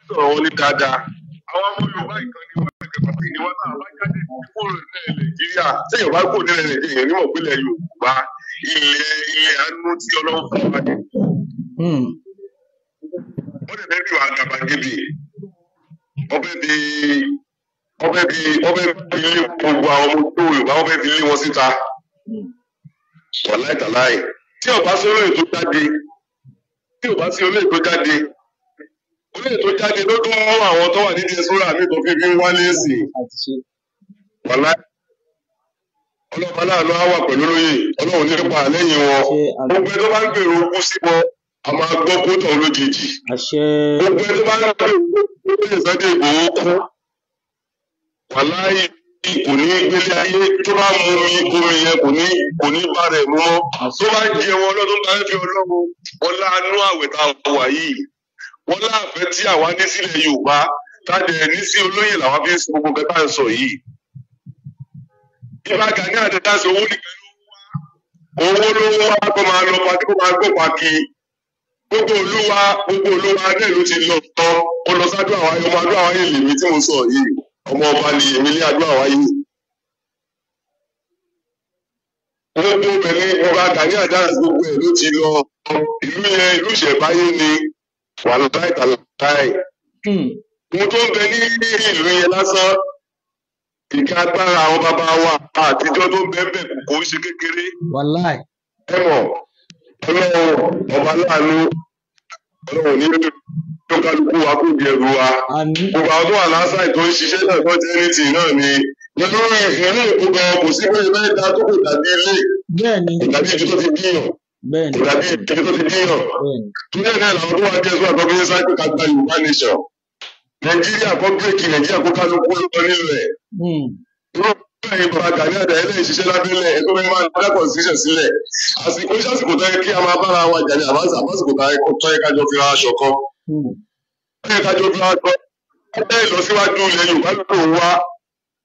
Sọ̀rọ̀ wọn ní dáadáa. Àwọn ọmọ Yorùbá ìkànnì wọn ẹgbẹ́ pàtàkì ni wọ́n náà bá jáde kúrò nílẹ̀ Nàìjíríà. Tí Yorùbá kúrò nílẹ̀ Nàìjíríà ní mọ̀pínlẹ̀ Yorùbá ilẹ̀ àánú tí Ọlọ́run fún wa ni. Wọ́n lè fẹ́ bí wàá gàbàgebè. Ọbẹ̀ bí ilé gbogbo àwọn ọmọ tó Yorùbá wọ́n fẹ́ fi lé wọn síta. Wàláì tàláì. Tí ọba sí olóyè tó jáde olóyè tó jáde ló tún mú àwọn tó wà nídìí sóra mi tó fi ń wálé sí i. Wàláì. Ọlọ́run aláàánú á wà pẹ̀lú olóyè Ọlọ́run nípa lẹ́yìn wọn. Gbogbo ẹ tó bá ń gbèrò ogún sí wọn a máa gbọ́ kó tàn lójijì. Gbogbo ẹ tó bá ń gbèrò ogún sí Sunday Igboho kú. Wàláì kò ní gbélé ayé tó bá mú omi yẹn kò ní bá rẹ̀ mú mọ́. Tó bá jẹ wọn lọ́dún bá ń fi Ọlọ́run ọlá àánú àwẹ̀ tá a wà yìí. Wọ́n láàfẹ́ tí àwa ní sílẹ̀ Yorùbá tájẹ ní sí olóyè làwọn fi ń sin gbogbo kẹta ń sọ yìí. Ìbá Gani Adams owó nìkan ló wá kó máa lọ pàtí kó máa gbọ́ pàkí. Gbogbo olúwa náà ló ti lọ tán ó lọ sáájú àwọn ọmọ adó àwọn ayé lèmi tí mo sọ yìí ọmọ ọba ni èmi ní adó àwọn ayé. Gbogbo bẹ̀rẹ̀ Ìbá Gani Adams gbogbo ẹ̀ ló ti lọ ìlú yẹn ìlú ìṣẹ̀báyé ni. Wàláì tàláì. Mo tó ń bẹ ní ìlú yẹn lásán. Ìkẹ́ agbára àwọn bàbá wa àtijọ́ tó ń bẹ bẹ̀ kò ń ṣe kékeré. Wàláì. Ẹ mọ̀, Ọlọ́run ọba láàánú, Ọlọ́run ní tó kálukú wa kò di ẹrù wa. Gbogbo àwọn tó wà lásán tó ń ṣiṣẹ́ náà tó jẹ́ ní tì náà ni. Lọ́dún ìrìn èkó gan kò sí pé bẹ́ẹ̀ dá tó kò dàbí ilé. Bẹ́ẹ̀ni. Kò dàbí ibi tó ti bíyàn. Bẹ́ẹ̀ni. Kò dàbí ibi tó ti bíyàn. Túnbẹ̀ náà làwọn tó wá jẹ́ sọ́wọ́ àtọ́gbé sáyẹ́ ká gba Yorùbá nation. Nàìjíríà kọ́ bírèkì Nàìjíríà kó kálukú lọ nílò ẹ̀. Irú Ìbá Gani Adams ẹlẹ́yìn ṣiṣẹ́ lábẹ́lẹ̀ ẹ̀ tó fẹ́ máa dá constitution sílẹ̀. Àsìkò tó yẹ kí a máa bára wa jà ní àbásìkò tó yẹ kájọ fi ra aṣọ kan. Ó yẹ kájọ fi ra aṣọ. Ẹgbẹ́ ìlọsíwájú ilẹ̀ Yorùbá ló wá.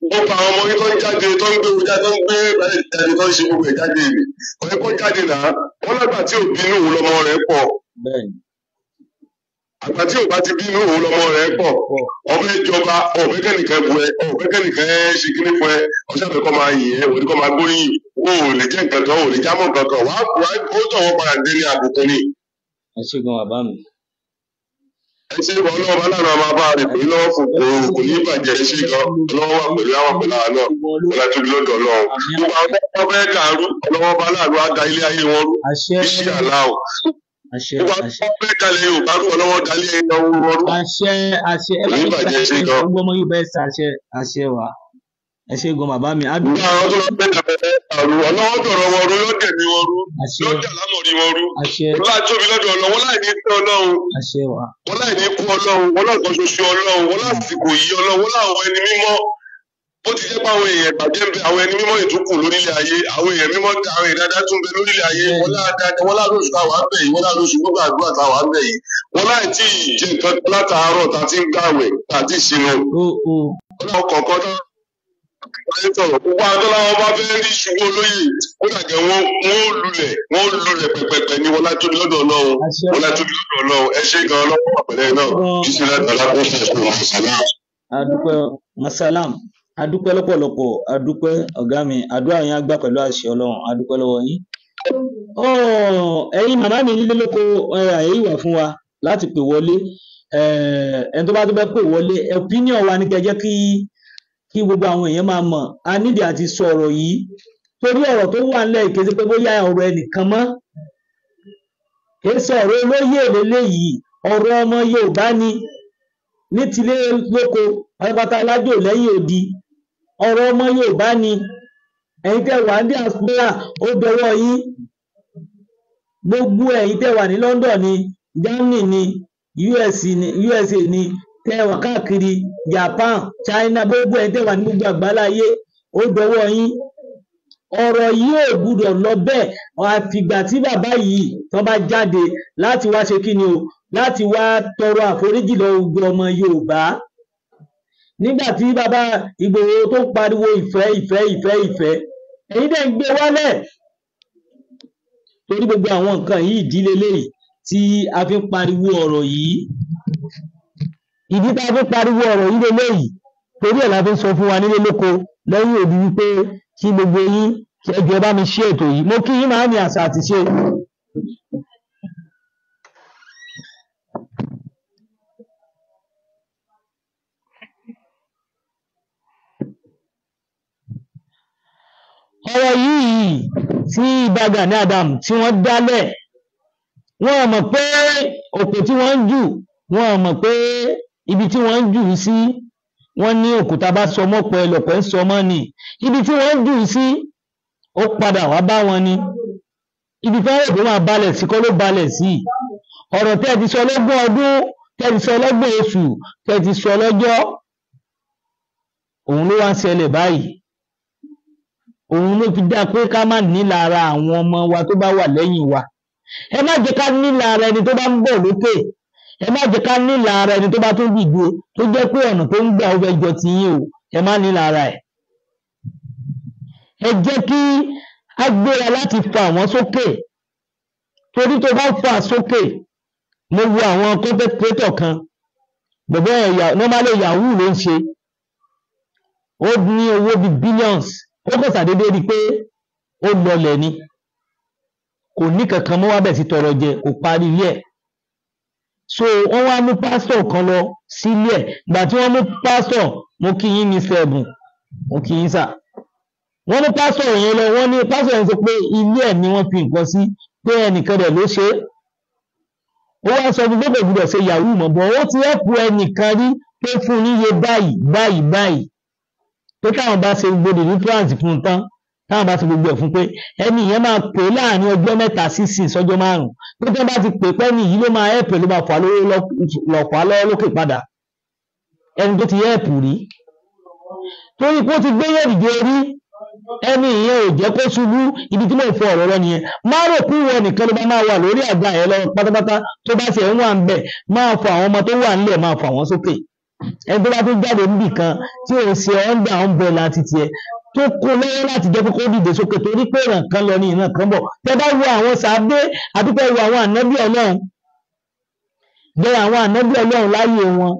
Gbogbo àwọn ọmọ yìí tó ń jáde tó ń gbé ojà tó ń gbé ìbálẹ̀ jáde tó ń ṣe gbogbo ẹ̀ jáde rè. Ọ̀rẹ́ kó jáde náà wọ́n lágbà tí ò bínú òun lọmọ rẹ̀ pọ̀. Àgbà tí ò bá ti bínú òun lọmọ rẹ̀ pọ̀. Ọmọ ìjọba ọ̀bẹ́kẹ́nìkan bu ẹ ọ̀bẹ́kẹ́nìkan ṣe kíní fún ẹ ọ̀ṣàfẹ́ kọ́ máa yìn ẹ́ òní kọ́ máa gbóríyìn o ò lè jẹ́ nǹkan kan o ò lè jámọ́ nǹkan kan wàá ó tọ̀ wọ́n padà dé ní àbùkù ni. Ẹ ṣe gan bàbá mi. ṣé ọlọ́run bá lára máa bá rè pé lọ́wọ́ fún kò ní bàjẹ́ ṣe gan ọlọ́wọ́ wà pẹ̀lú àwọn pẹ̀lú àwọn náà ọlá tóbi lọ́dọ̀ ọlọ́run gbogbo àwọn tó fẹ́ dàrú ọlọ́wọ́ bá láàrú á da ilé ayé wọn rú iṣẹ́ àlá o gbogbo àwọn tó fẹ́ dalẹ̀ Yorùbá rú ọlọ́wọ́ dalẹ̀ ayé wọn rú kò ní bàjẹ́ ṣe gan. gbogbo ọmọ Yorùbá ẹ ṣàṣẹ àṣẹ wa ẹ ṣe gan bàbá mi. gbogbo àwọn tó fẹ́ dàrú ọlọ́wọ́ dọ̀rọ̀ wọn rú lọ́dẹ̀ mi wọn rú lọ́jà lámọ̀rí wọn rú ọlá tóbi lọ́dọ̀ ọlọ́wọ́ láì ní pẹ́ ọlọ́run wọ́n láì ní kú ọlọ́run wọ́n láì kan ṣoṣo ọlọ́run wọ́n lásìkò yìí ọlọ́run wọ́n láwọn ẹni mímọ́ bó ti jẹ́ pé àwọn èèyàn ìbàjẹ́ ń bẹ àwọn ẹni mímọ́ ìtúkù lórílẹ̀ ayé àwọn èèyàn mímọ́ àwọn èèyàn dáadáa tún bẹ lórílẹ̀ ayé wọ́n láàlóṣù táwa ń bẹ̀ yìí wọ́n láàlóṣù gbogbo àdúrà táwa ń bẹ̀ yìí wọ́n láì tí ì jẹ nǹkan látàárọ̀ tá a ti ń gbààwẹ̀ tá a ti ṣinú ọlọ́run kọ̀ọ̀kan náà ayé sọ̀rọ̀ gbogbo àwọn tó láwọn bá fẹ́ rí ṣubú olóyè ó dàgẹ́ wọ́n lulẹ̀ pẹ̀pẹ̀pẹ̀ ní wọlá tóbi lọ́dọ̀ ọlọ́run wọlá tóbi lọ́dọ̀ ọlọ́run ẹ ṣe gan ọlọ́run àpẹẹrẹ náà bísílẹ̀ tàlá kó fẹ́ fún masalam. adúpẹ́ masalam adúpẹ́ lọ́pọ̀lọpọ̀ adúpẹ́ ọ̀gá mi àdúrà yín á gbà pẹ̀lú àṣẹ ọlọ́run adúpẹ́ lọ́wọ́ yín. ẹ̀yin màmá mi nílé lóko àyè ìwà fún wa láti pè wọlé ẹni tó bá tó bẹ́ pè wọlé opinion wa ní kẹjẹ́ kí gbogbo àwọn èèyàn máa mọ̀ a nídìí àti sọ ọ̀rọ̀ yìí torí ọ̀rọ̀ tó wà nílẹ̀ ìkéde pé bóyá ọ̀rọ̀ ẹnìkan mọ́ kìí sọ ọ̀rọ̀ olóyè lélẹ́yìí ọ̀rọ̀ ọmọ Yorùbá ni ní tilé lóko pátápátá alájò lẹ́yìn odi ọ̀rọ̀ ọmọ Yorùbá ni ẹ̀yin tẹ́ wà ní diaspora ó dọwọ́ yín gbogbo ẹ̀yin tẹ́ wà ní London ni Germany ni USA ni tẹ́wà káàkiri Japan China gbogbo ẹ̀ tẹ́wà ní gbogbo àgbáláyé ó dọwọ́ yín ọ̀rọ̀ yìí ò gbúdọ̀ lọ bẹ́ẹ̀ àfìgbà tí bàbá yìí tó bá jáde láti wá ṣe kíni o láti wá tọrọ àforíjì lọ gbogbo ọmọ Yorùbá nígbà tí bàbá Ìgbòho tó ń pariwo ìfẹ́ ẹ̀yin dẹ̀ ń gbé wálẹ̀ torí gbogbo àwọn nǹkan yìí ìdílé léyìí tí a fi ń pariwo ọ̀rọ̀ yìí ìdí tá a fi pariwo ọ̀rọ̀ yìí lélẹ́yìí torí ẹ̀ la fi ń sọ fún wa nílé lóko lẹ́yìn òbí wípé kí gbogbo yín kí ẹ jọ̀ọ́ bá mi ṣe ètò yìí mo kí yín máa ní àṣà àti ṣe. ọ̀rọ̀ yìí tí Ìbà Gani Adams tí wọ́n dálẹ̀ wọ́n mọ̀ pé òkè tí wọ́n ń jù wọ́n mọ̀ pé ibi tí wọ́n ń jù sí wọ́n ní òkúta bá sọmọ́ pọ̀ ẹlọ́pẹ́ ń sọmọ́ ni ibi tí wọ́n ń jù sí ó padà wá bá wọn ni ibi tí wọ́n rò pé máa balẹ̀ sí kọ́ ló balẹ̀ sí ọ̀rọ̀ tẹ́ ti sọ lọ́gbọ̀n ọdún tẹ́ ti sọ lọ́gbọ̀n oṣù tẹ́ ti sọ lọ́jọ́ òun ló wá ń ṣẹlẹ̀ báyìí òun ló fi dá pé ká má nílà ara àwọn ọmọ wa tó bá wà lẹ́yìn wa ẹ má jẹ́ ká nílà ara ẹni tó bá ń bọ̀ lókè ẹ má jẹ́ ká nílà ara ẹni tó bá tún dìde tó jẹ́ pé ọ̀nà tó ń gbà ó fẹ́ jọ ti yín o ẹ má nílà ara ẹ̀ ẹ jẹ́ kí a gbéra láti fa àwọn sókè torí tó bá fà sókè mo wo àwọn content creator kan bẹ̀bẹ̀ ẹ̀yà normally yahoo ló ń ṣe ó ní owó bíi billions ó kàn ṣàdédé rí i pé ó lọlẹ̀ ni kò ní kankan mọ́ wá bẹ̀ sí tọrọ jẹ kò parí ilé ẹ̀ so wọ́n wá mú pásítọ̀ kan lọ sílé ẹ̀ ìgbà tí wọ́n mú pásítọ̀ mo kí yín ní sẹ́ẹ̀bùn mo kí yín sà wọ́n mú pásítọ̀ yẹn lọ wọ́n ní pásítọ̀ yẹn sọ pé ilé ẹ̀ ni wọ́n fi nǹkan sí pé ẹnìkan rẹ̀ ló ṣe é ó wá sọ fún gbogbo ìgbúdọ̀ ṣe yahoo mọ̀ bọ̀ ó ti ẹ̀pù ẹnìkan rí pé fún níye báyìí pé káwọn bá ṣe gbogbo deliverance fún un tán táwọn bá ti gbogbo ẹ̀ fún pé ẹni yẹn máa pè é láàrin ọjọ́ mẹ́ta sí sọ́jọ́ márùn-ún pé tí wọ́n bá ti pè pẹ́ ní yìí ló máa ẹ̀pù ló máa fà lọ́wọ́ lókè padà ẹni tó ti ẹ̀pù rí torí pé ó ti gbé yẹ̀rìndé rí ẹni ìyẹn ò jẹ́ kó ṣubú ibi tí mo fọ ọ̀rọ̀ lọ nìyẹn má rò kú wọ nìkan ló bá máa wà lórí àga ẹ̀ lọ pátápátá tó bá ṣe ń wà ń bẹ̀ máa fọ àwọn ọmọ tó wà nílẹ̀ máa fọ àwọn sókè ẹni tó bá tún jáde níbì kan tí ò ṣe ọ́ndà umbrella títí ẹ tó kó lọ́wọ́ láti jẹ́ kókó dìde sókè torí pé ìràn kan lọ ní ìran kan bọ̀ tẹ́ bá wo àwọn sàádé àdúpẹ́ wo àwọn ànábì ọlọ́run bẹ́ẹ̀ àwọn ànábì ọlọ́run láyé wọn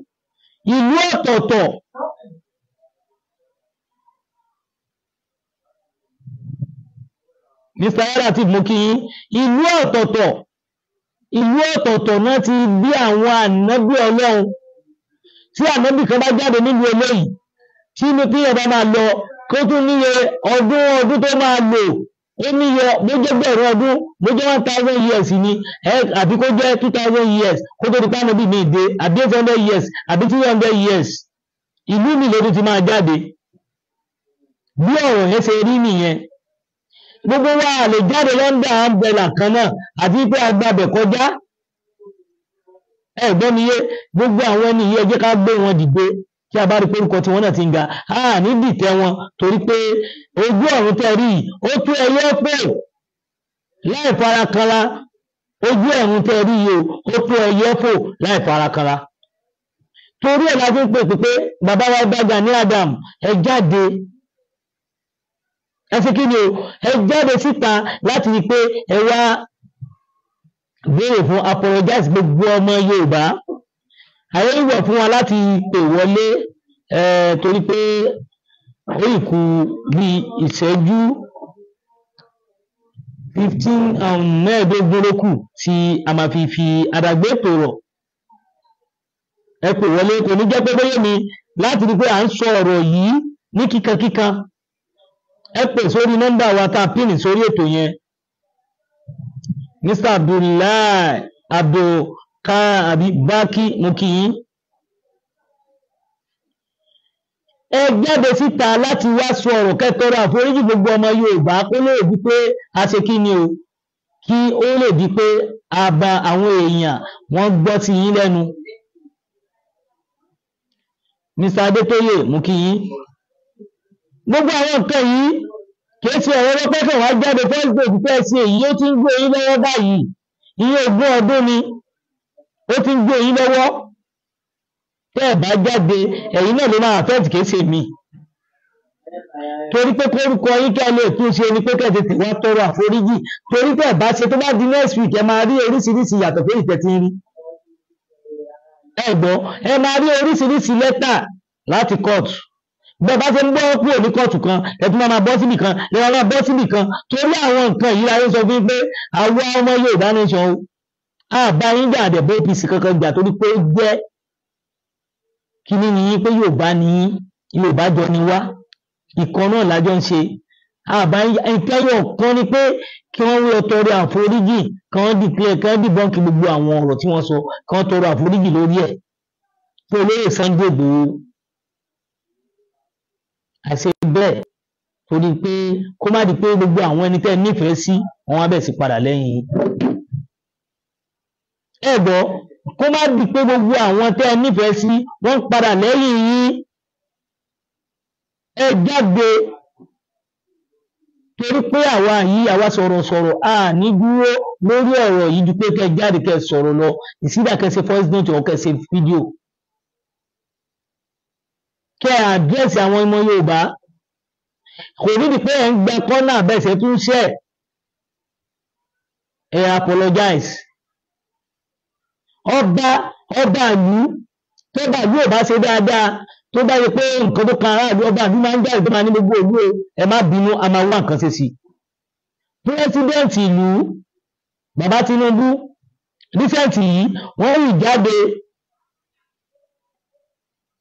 ìlú ọ̀tọ̀ọ̀tọ̀ Mr. Yara ti mú kí ìlú ọ̀tọ̀ọ̀tọ̀ ìlú ọ̀tọ̀ọ̀tọ̀ náà ti bí àwọn ànábì Ọlọ́run tí ànábì kan bá jáde nílùú eléyìí tí inú kí ẹ̀bá máa lọ kó tún níye ọdún tó máa lò ó níye bójẹ́ bẹ̀rẹ̀ ọdún bójẹ́ 1000 years ni àbí kó jẹ́ 2000 years kó tó di pa ànábì mi dé àbí 800 years àbí 300 years ìlú mi ló ti máa jáde bí ọ̀rọ̀ yẹn ṣe rí nìyẹn. Gbogbo wa lè jáde lọ́ndà umbrella kan náà àti pé agbábẹ̀ kọjá ẹ̀gbọ́n mi yé gbogbo àwọn ẹni yìí ẹ jẹ́ ká gbé wọn dìde kí a bá rí pé orúkọ tí wọ́n náà ti ń ga a ní dìtẹ̀ wọn torí pé ojú ọ̀run tẹ́ rí ó tó ẹyẹ pò láì farakanra ojú ọ̀run tẹ́ rí yìí ó tó ẹyẹ pò láì farakanra torí ẹ̀ la fi ń pè pé bàbá wa Gani Adam ẹ jáde ẹ fi kí ni o ẹ jáde síta láti rí pé ẹ wá béèrè fún apologize gbogbo ọmọ Yorùbá àyè ìwọ̀ fún wa láti pè wọlé torí pé ó ìkú bí ìṣẹ́jú 15 mẹ́ẹ̀ẹ́dógún ló kù tí a máa fi àdàgbé ètò rọ̀ ẹ pè wọlé kò ní jẹ́ pé bóyá mi láti rí pé à ń sọ ọ̀rọ̀ yìí ní kíkankíkan ẹ pè sórí nọ́mbà wa tá a pín sórí ètò yẹn Mr. Abdullahi Abdulbaki Mukiyin ẹ jáde síta láti wá sọ ọ̀rọ̀ kẹtọrọ àforíjì gbogbo ọmọ Yorùbá kó lè di pé a ṣe kí ni o kí ó lè di pé a bá àwọn èèyàn wọ́n gbọ́ ti yín lẹ́nu. Mr. Adétóyè Mukiyin gbogbo àwọn nǹkan yìí kìí ṣe ọ̀rọ̀ lọ́pẹ́kẹ̀ wá jáde fẹ́sìdò fífẹ́ sí èyí ó ti ń gbé yín lọ́wọ́ báyìí iye ogún ọdún ni ó ti ń gbé yín lọ́wọ́ tẹ́ ẹ̀ bá jáde ẹ̀yin náà ló máa fẹ́ẹ̀tì kìí ṣe mi torí pé kórúkọ yín kẹ́ lè tún ṣe ni pé kẹ́ tètè wá tọrọ àforíjì torí tẹ́ ẹ̀ bá ṣe tó bá di next week ẹ máa rí oríṣiríṣi yàtọ̀ pé ìtẹ̀ ti ń rí ẹ gbọ́ ẹ máa rí oríṣiríṣi lẹ́tà láti kóòtù bẹ́ẹ̀ bá ṣe ń gbọ́ kúrò ní kóòtù kan ẹ̀tún máa bọ́ síbì kan lẹ́wọ̀n máa bọ́ síbì kan torí àwọn nǹkan yìí láyé sọ fún pé àwọn ọmọ Yorùbá nation àbá yín jà àdẹ̀bọ APC kankan jà torí pé ó jẹ́ kíní ni yín pé Yorùbá ni yín Yorùbá jọ ni wá ìkan náà lájọ ń ṣe àbá ìtẹ́yọ̀ kan ni pé kí wọ́n wí ọtọrọ àforíjì kí wọ́n dìklẹ̀ kí wọ́n dìbọ́ǹkì gbogbo àwọn ọ̀rọ̀ tí wọ́n sọ kí wọ́n tọrọ àforíjì lórí ẹ̀ fún olóyè Sunday Igboho àṣẹ bẹ́ẹ̀ torí pé kó má di pé gbogbo àwọn ẹni tẹ́ nífẹ̀ẹ́ sí wọn wá bẹ̀ sí padà lẹ́yìn ẹ gbọ́ kó má di pé gbogbo àwọn tẹ́ nífẹ̀ẹ́ sí wọ́n padà lẹ́yìn yín ẹ jáde torí pé àwa sọ̀rọ̀sọ̀rọ̀ a ní dúró lórí ọ̀rọ̀ yìí ju pé kẹ́ jáde kẹ́ sọ̀rọ̀ lọ ìsídà kẹ́ ṣe voice note or kẹ́ ṣe fídíò kẹ́ àdírẹ́sì àwọn ọmọ Yorùbá kò nídìí pé ẹ̀ ń gba kọ́nà bẹ́sẹ̀ tún ṣe ẹ apologize ọba ìlú tó bá ìlú ò bá ṣe dáadáa tó bá yẹ pé nǹkan tó kan aráàlú ọba ìlú máa ń jáde tó máa ní gbogbo ìlú ẹ má bínú a máa wá nǹkan ṣe sí pírẹsidẹ́ǹtì ìlú bàbá Tinubu rísẹ̀ǹtì yìí wọ́n rí jáde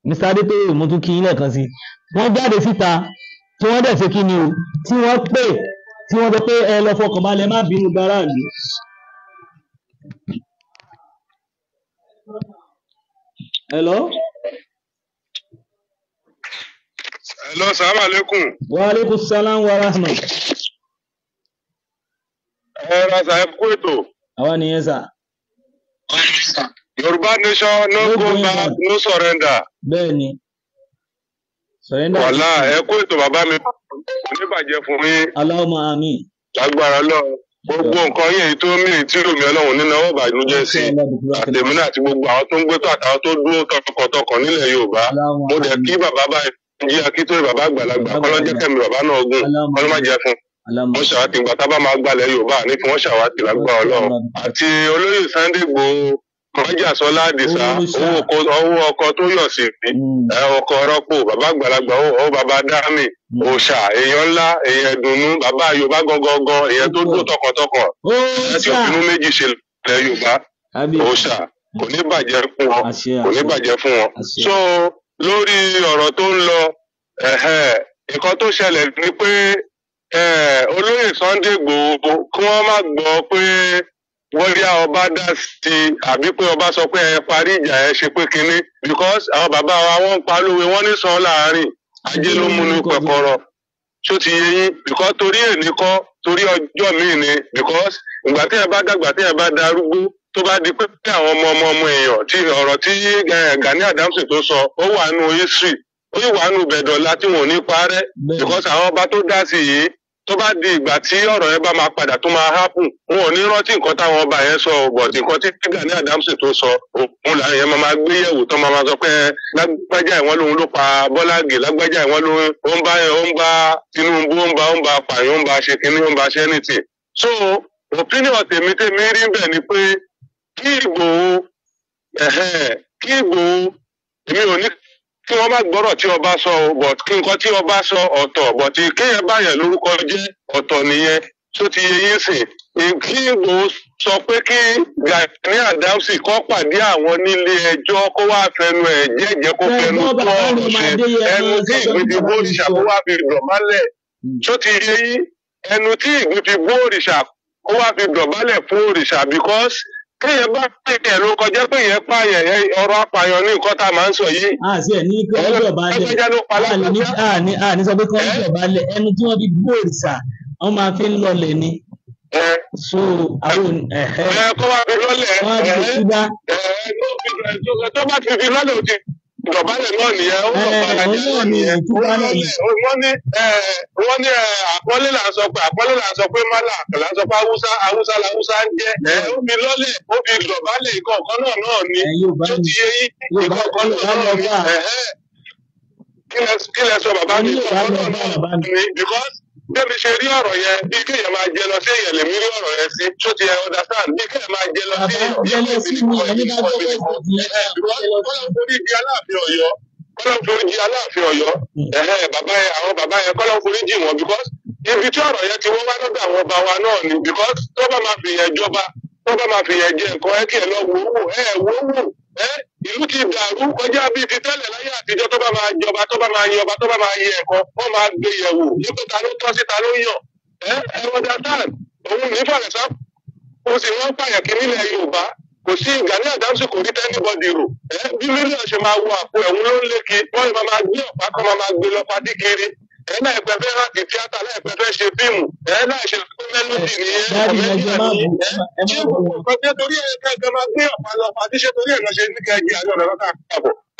Mr. Adétóyè mo tún kí yín lẹ́ẹ̀kan sí wọ́n jáde síta tí wọ́n dẹ̀ ṣe kí ni o tí wọ́n pè tí wọ́n sọ pé ẹ lọ fọkàn balẹ̀ má bínú gáràlú. Hello. Hello, salaam alaikum. Wa alaikum salam wa rahmat. Ra sa ẹ kú ètò. Àwa nìyẹn sà. Yorùbá nation no go back no surrender. Bẹ́ẹ̀ni. Surrender. Wàlá ẹ kú ètò bàbá mi. Oníbàjẹ́ fún yín. Allahumma àmín. Lágbára Ọlọ́run. Gbogbo nǹkan yìí tó mí tí omi Ọlọ́run nínú ọwọ́ ìbànújẹ́ sí. Àtẹ̀mí náà àti gbogbo àwọn tó ń gbé tó àtàwọn tó dúró tọkàntọkàn nílẹ̀ Yorùbá. Mo dẹ̀ kí bàbá báyìí jí akíntó bàbá àgbàlagbà kọ́lọ́jẹ́ kẹ́mi bàbá náà gùn kọ́lọ́májẹ́ fún. Wọ́n ṣàwátì ìgbà tábà máa gbalẹ̀ Yorùbá ní kí wọ́n ṣàwátì lágbára Ọlọ́run. Àti olóyè Sunday Igboho Májàsọ́lá Àdìsá owó ọkọ̀ tó yọ̀ sí ọkọ̀ rọ́pò bàbá àgbàlagbà owó bàbá dámì òòṣà èèyàn ńlá èèyàn ìdùnnú bàbá Yorùbá gangan èèyàn tó dúró tọkàntọkàn ẹsẹ̀ òfinú méjì ṣe ilẹ̀ Yorùbá òòṣà kò ní bàjẹ́ fún wọn kò ní bàjẹ́ fún wọn. So lórí ọ̀rọ̀ tó ń lọ nǹkan tó ṣẹlẹ̀ ni pé olóyè Sunday Igboho kí wọ́n má gbọ́ pé bóyá ọba dá sí i àbí pé ọba sọ pé ẹ parí ìjà ẹ ṣe pé kinní because àwọn bàbá wa wọ́n ń pa lówe wọ́n ní sàn láàárín ajé ló mú ní pẹ̀kọ́rọ̀ ṣó ti yé yín because torí èní kọ́ torí ọjọ́ míì ni because ìgbà tí ẹ bá dàgbà tí ẹ bá darúgbó tó bá di pé àwọn ọmọ èèyàn tí ọ̀rọ̀ tí Gani Adams tó sọ ó wà nù history ó yìí wà nù bẹ̀dọ̀lá tí wọn ò ní parẹ́ because àwọn ọba tó dá sí yìí tó bá di ìgbà tí ọ̀rọ̀ yẹn bá máa padà tó máa happen wọn ò ní rántí nǹkan táwọn ọba yẹn sọ but nǹkan tí Gani Adams tó sọ òun làwọn yẹn máa gbé yẹ̀wò tó máa sọ pé lágbájá ìwọ́n lòun ló pa Bọ́lá Ìgè lágbájá ìwọ́n lòun ó ń bá Tinubu ó ń bá pààyàn ó ń bá ṣe kínní ó ń bá ṣe anything. So opinion tèmi rí bẹ́ẹ̀ ni pé kí Ìgbòho èmi ò ní kí wọ́n má gbọ́rọ̀ tí ọba sọ but kí nǹkan tí ọba sọ ọ̀tọ̀ but kéèyàn báyẹn lórúkọ jẹ́ ọ̀tọ̀ nìyẹn tó ti yẹ yín sìn kí Ìgbòho sọ pé kí Gani Adams kó pàdé àwọn nílé ẹjọ́ kó wá fẹnu ẹ̀ jẹ́jẹ́ kó fẹnu tó ọ̀rọ̀ ṣe ẹnu tí ìgbín fi bó òrìṣà kó wá fi dọ̀bálẹ̀ tó ti yẹ yín ẹnu tí ìgbín fi bó òrìṣà kó wá fi dọ̀bálẹ̀ fún òrìṣà because kéèyàn bá pèkè ló kọjá pé yẹn pààyàn ọ̀rọ̀ apààyàn ní nǹkan tá a máa ń sọ yìí. àti ẹ̀ ní kí wọ́n dọ̀bálẹ̀ àní sọ pé kí wọ́n dọ̀bálẹ̀ ẹnu tí wọ́n fi bú òrìṣà wọ́n máa fi ń lọlẹ̀ ni. so àwọn kó wá fi lọ́lẹ̀ wọ́n á fi síbá. tó bá ti fi lọ́lẹ̀ òjì dọ̀bálẹ̀ náà nìyẹn ó dọ̀bálẹ̀ nìyẹn wọ́n ní àpọ́nlé là ń sọ pé mọ́là là ń sọ pé haúsá làwúsá ń jẹ́ ó fi lọ́lẹ̀ ó fi dọ̀bálẹ̀ ìkọ̀ọ̀kan náà ni tó ti yé yín ìkọ̀ọ̀kan náà ni kí lẹ sọ bàbá mi ìkọ̀ọ̀kan náà ni because bẹ́ẹ̀ni ṣe rí ọ̀rọ̀ yẹn bí kéèyàn máa jẹ lọ sí èèyàn lèmi rí ọ̀rọ̀ yẹn sí tó ti understand bí kéèyàn máa jẹ lọ sí kọ́lọ́ forí Aláàfin Ọ̀yọ́ àwọn bàbá yẹn kọ́lọ́ forí jì wọ́n because ibi tí ọ̀rọ̀ yẹn ti wọ́n wá lọ́dọ̀ àwọn ọba wa náà ni because tó bá máa fi yẹn jọba tó bá máa fi yẹn jẹ nǹkan ẹ kí ẹ lọ wò ó ìlú ti dàrú kọjá bíi ti tẹ́lẹ̀ láyé àtijọ́ tó bá máa jọba tó bá máa yọba tó bá máa yẹ ẹ̀kọ́ wọ́n máa gbé yẹ̀wò nípa ta ló tọ́ sí ta ló yàn understand òun ní fàrẹ̀sá kò sì wọ́n pààyàn kí nílẹ̀ Yorùbá kò sí Gani Adams kò rí tẹ́nibọ́dì rò bí mílíọ̀nù ṣe máa wo àpò ẹ̀hún ló ń lékè wọ́n máa gbé ọ̀pá kan máa gbé lọ padì kiri láìpẹ́ fẹ́ láti tíátà láìpẹ́ fẹ́ ṣe fíìmù láìṣe mélòdì nìyẹn torí ẹ̀ka máa gbé ọ̀pá lọ padì ṣe torí ẹ̀ka ṣe ní kẹjì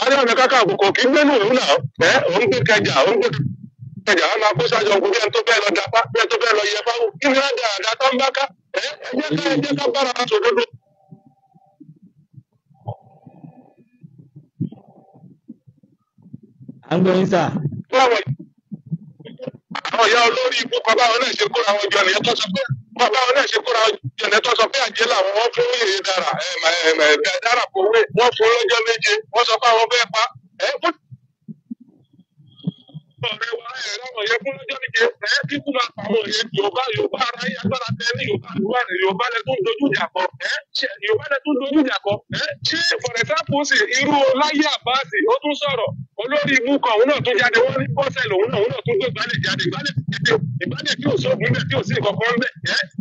Ààrẹ Ọ̀nà Kakanfò kò kí gbẹ́nu òun náà òun gbé kẹjà wọn máa kó sájọ gbogbo ẹni tó fẹ́ lọ dapá ẹni tó fẹ́ lọ yẹ fáwọn kí ni wọ́n dára tó ń bá ká ẹjẹ́ ká bára aṣọ òdodo. àgbẹ̀yìn sà. àwọn ìyá olórí ikú bàbá wọn náà ṣe kóra wọn jọ nìyẹn tó sọ pé bàbá wọn náà ṣe kóra wọn jọ nìyẹn tó sọ pé àjẹ́ làwọn wọ́n fún yèyé dára kòwé wọ́n fún lọ́jọ́ méje wọ́n sọ pé àwọn fẹ́ pa ọ̀rẹ́ wa láwọn yẹn fún lọ́jọ́ méje kíkú máa pa àwọn yẹn Yorùbá ara yẹn agbára tẹ ní Yorùbá lẹ tó ń dojú ìjà kọ Yorùbá lẹ tó ń dojú ìjà kọ ṣé for example sì irú Láyé Àbáàsì ó tún sọ̀rọ̀ olórí ibú kan òun náà tún jáde wọ́n ní bọ́sẹ̀ lòun náà tún gbé ìgbálẹ̀ jáde ìgbálẹ̀ tí ò sóògùn bẹ̀ tí ò sí ìkọ̀kan bẹ̀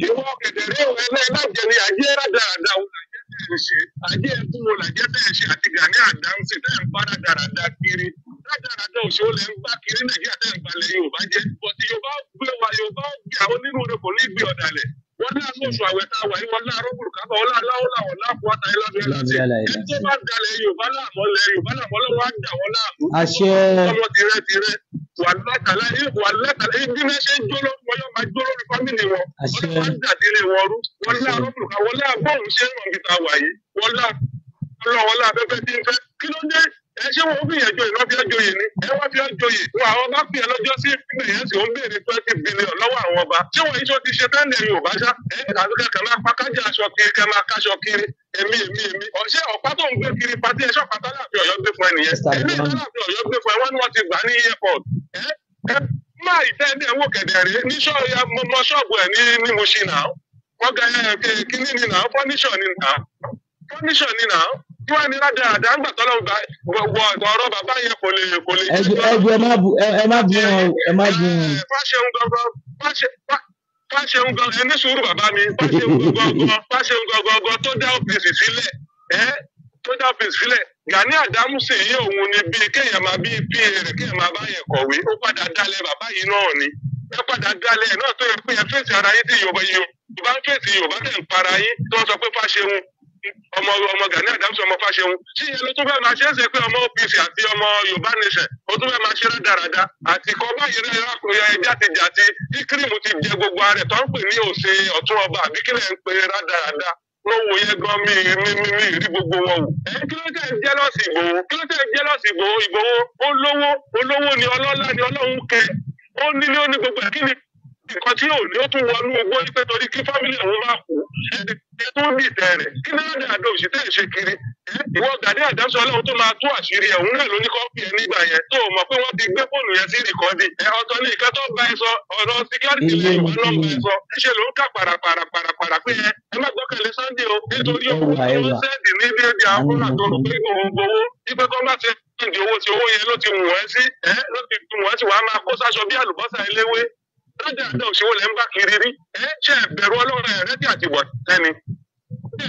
ìwọ kẹ̀kẹ́rẹ́ ẹlẹ́jẹ̀ ni àjẹ́ rádaràda òun làjẹ́ ṣe àjẹ́ ẹkú wo làjẹ́ bẹ́ẹ̀ ṣe àti Gani Adams tẹ́ ń bá rádaràda kiri rádaràda òṣèlú lẹ́ ń bá kiri Nàìjíríà tẹ́ ń balẹ̀ Yorùbá jẹ́ bọ̀tí Yorùbá gbé àwọn onírúurú kò ní gbé ọ̀dàlẹ̀ wọ́n lá lóṣù àwẹ̀ tá a wà yìí wọ́n lá rọ́bùrù kábọ̀ wọ́n lá láwọ́láwọ̀ láàpọ̀ àtàyè lábẹ́ láti ẹni tó bá dalẹ̀ Yorùbá láàmọ́ lọ́wọ́ á dà wọ́n láàmú ọmọ tirẹ̀ wà látàlá ibi náà ṣe ń jó lọ́wọ́ máa jó lórí fámìlì wọn wọ́n máa ń dàdílé wọn rú wọ́n lá rọ́bùrù kábọ̀ wọ́n lá bọ́ọ̀lù ṣe ń rọ̀ níta wà yìí wọ́n lá afẹ́fẹ́ tí ń fẹ́ kí ló dé ṣé wọn fi ẹjọ́ yìí lọ fi ẹjọ́ yìí ni wá fi ẹjọ́ yìí wọn àwọn bá pè é lọ́jọ́ sí ìpínlẹ̀ yẹn sì ó ń béèrè 20 billion lọ́wọ́ àwọn ọba ṣé wọn iṣọ ti ṣe tẹ́lẹ̀ Yorùbá ṣá àdúgbò kẹ máa pakájà aṣọ kiri kẹ máa káṣọ kiri èmi ṣé ọ̀pá tó ń gbé kiri pàtí ẹṣọ pátá láàfin Ọ̀yọ́ gbé fún ẹnìyẹn ẹni láàfin Ọ̀yọ́ gbé fún ẹ wọn ni wọn ti gbà ní airport máa ìtẹ́ ẹni ẹ̀wọ̀n kẹ̀dẹ̀ rèé ní ṣọ́ọ̀bù ẹ̀ ní Mushin náà wọ́n ga kíní ni náà fọ́níṣọ̀ ni náà kí wàá ní rádaràdà ń gbà tọ́lọ́ ọ̀rọ̀ bàbá yẹn kò lè. ẹ má bu wọn. Fáṣẹ̀hún gan ẹni sùúrù bàbá mi Fáṣẹ̀hún gangan tó dá OPC sílẹ̀ Gani Adams yìí òun ni bíi kéèyàn máa bíi pa rẹ̀ kéèyàn máa bá yẹn kọ̀wé ó padà dálẹ̀ bàbá yìí náà ni ẹ padà dálẹ̀ náà tó yẹ pé ẹ fèsì ara yín tí Yorùbá ń fèsì Yorùbá tẹ̀ ń para yín tó ń sọ pé Fáṣẹ̀hún ọmọ Gani Adams ọmọ Fáṣẹ̀hún tí ìyẹn ló tún fẹ́ máa ṣe é ṣe pé ọmọ OPC àti ọmọ Yorùbá nation ó tún fẹ́ máa ṣe rádaràda àti kọ́ báyìí rẹ̀ jàtijàti tí kírìmù ti jẹ gbogbo ara tó ń pè ní òsè ọ̀tún ọba àbí kílẹ̀ ń pè rádaràda lówó yẹn gan mi rí gbogbo wọn wò. Kí ló tẹ̀ jẹ́lọ́sì Ìgbòho olówó ni ọlọ́lá ni Ọlọ́run kẹ ó nílé ó ní gbogbo ẹ̀ kí ni nǹkan tí yóò ní ó tún wọnú ogbó ní pé torí kí fámìlì òun máa kú ẹni tó ń dìtẹ̀ rẹ̀ kí ní àdá àdó òṣìṣẹ́ ìṣe kiri ìwọ Gani Adams Ọlọ́run tó máa tú àṣírí ẹ̀ òun náà ló ní kọ́pì ẹ̀ nígbà yẹn tó mọ̀ pé wọ́n ti gbé fóònù yẹn sí rìkọ́dì ọ̀tọ̀ ní ìkẹ́ tó bá ẹ sọ ọ̀rọ̀ síkírátì lè wà náà bá ẹ sọ ṣe ló ń kà pàràpàrà pé ẹ má gbọ́kànlé Sunday o nítorí owó tó ń sẹ́ẹ̀dì ní déédéé àwọn àtọ̀rọ̀ pé òun gbowó wípé kọ́ bá ti ń di owó tí owó yẹn ló ti wù ẹ́ sí wàá máa kó sáṣọ bí àlùbọ́sà eléwé lọ́jà àdá òṣèwọ́ lẹ́ ń bá kiri rí ṣe bẹ̀rù Ọlọ́run ẹ̀rẹ́dì àtibọ̀tẹ́ ni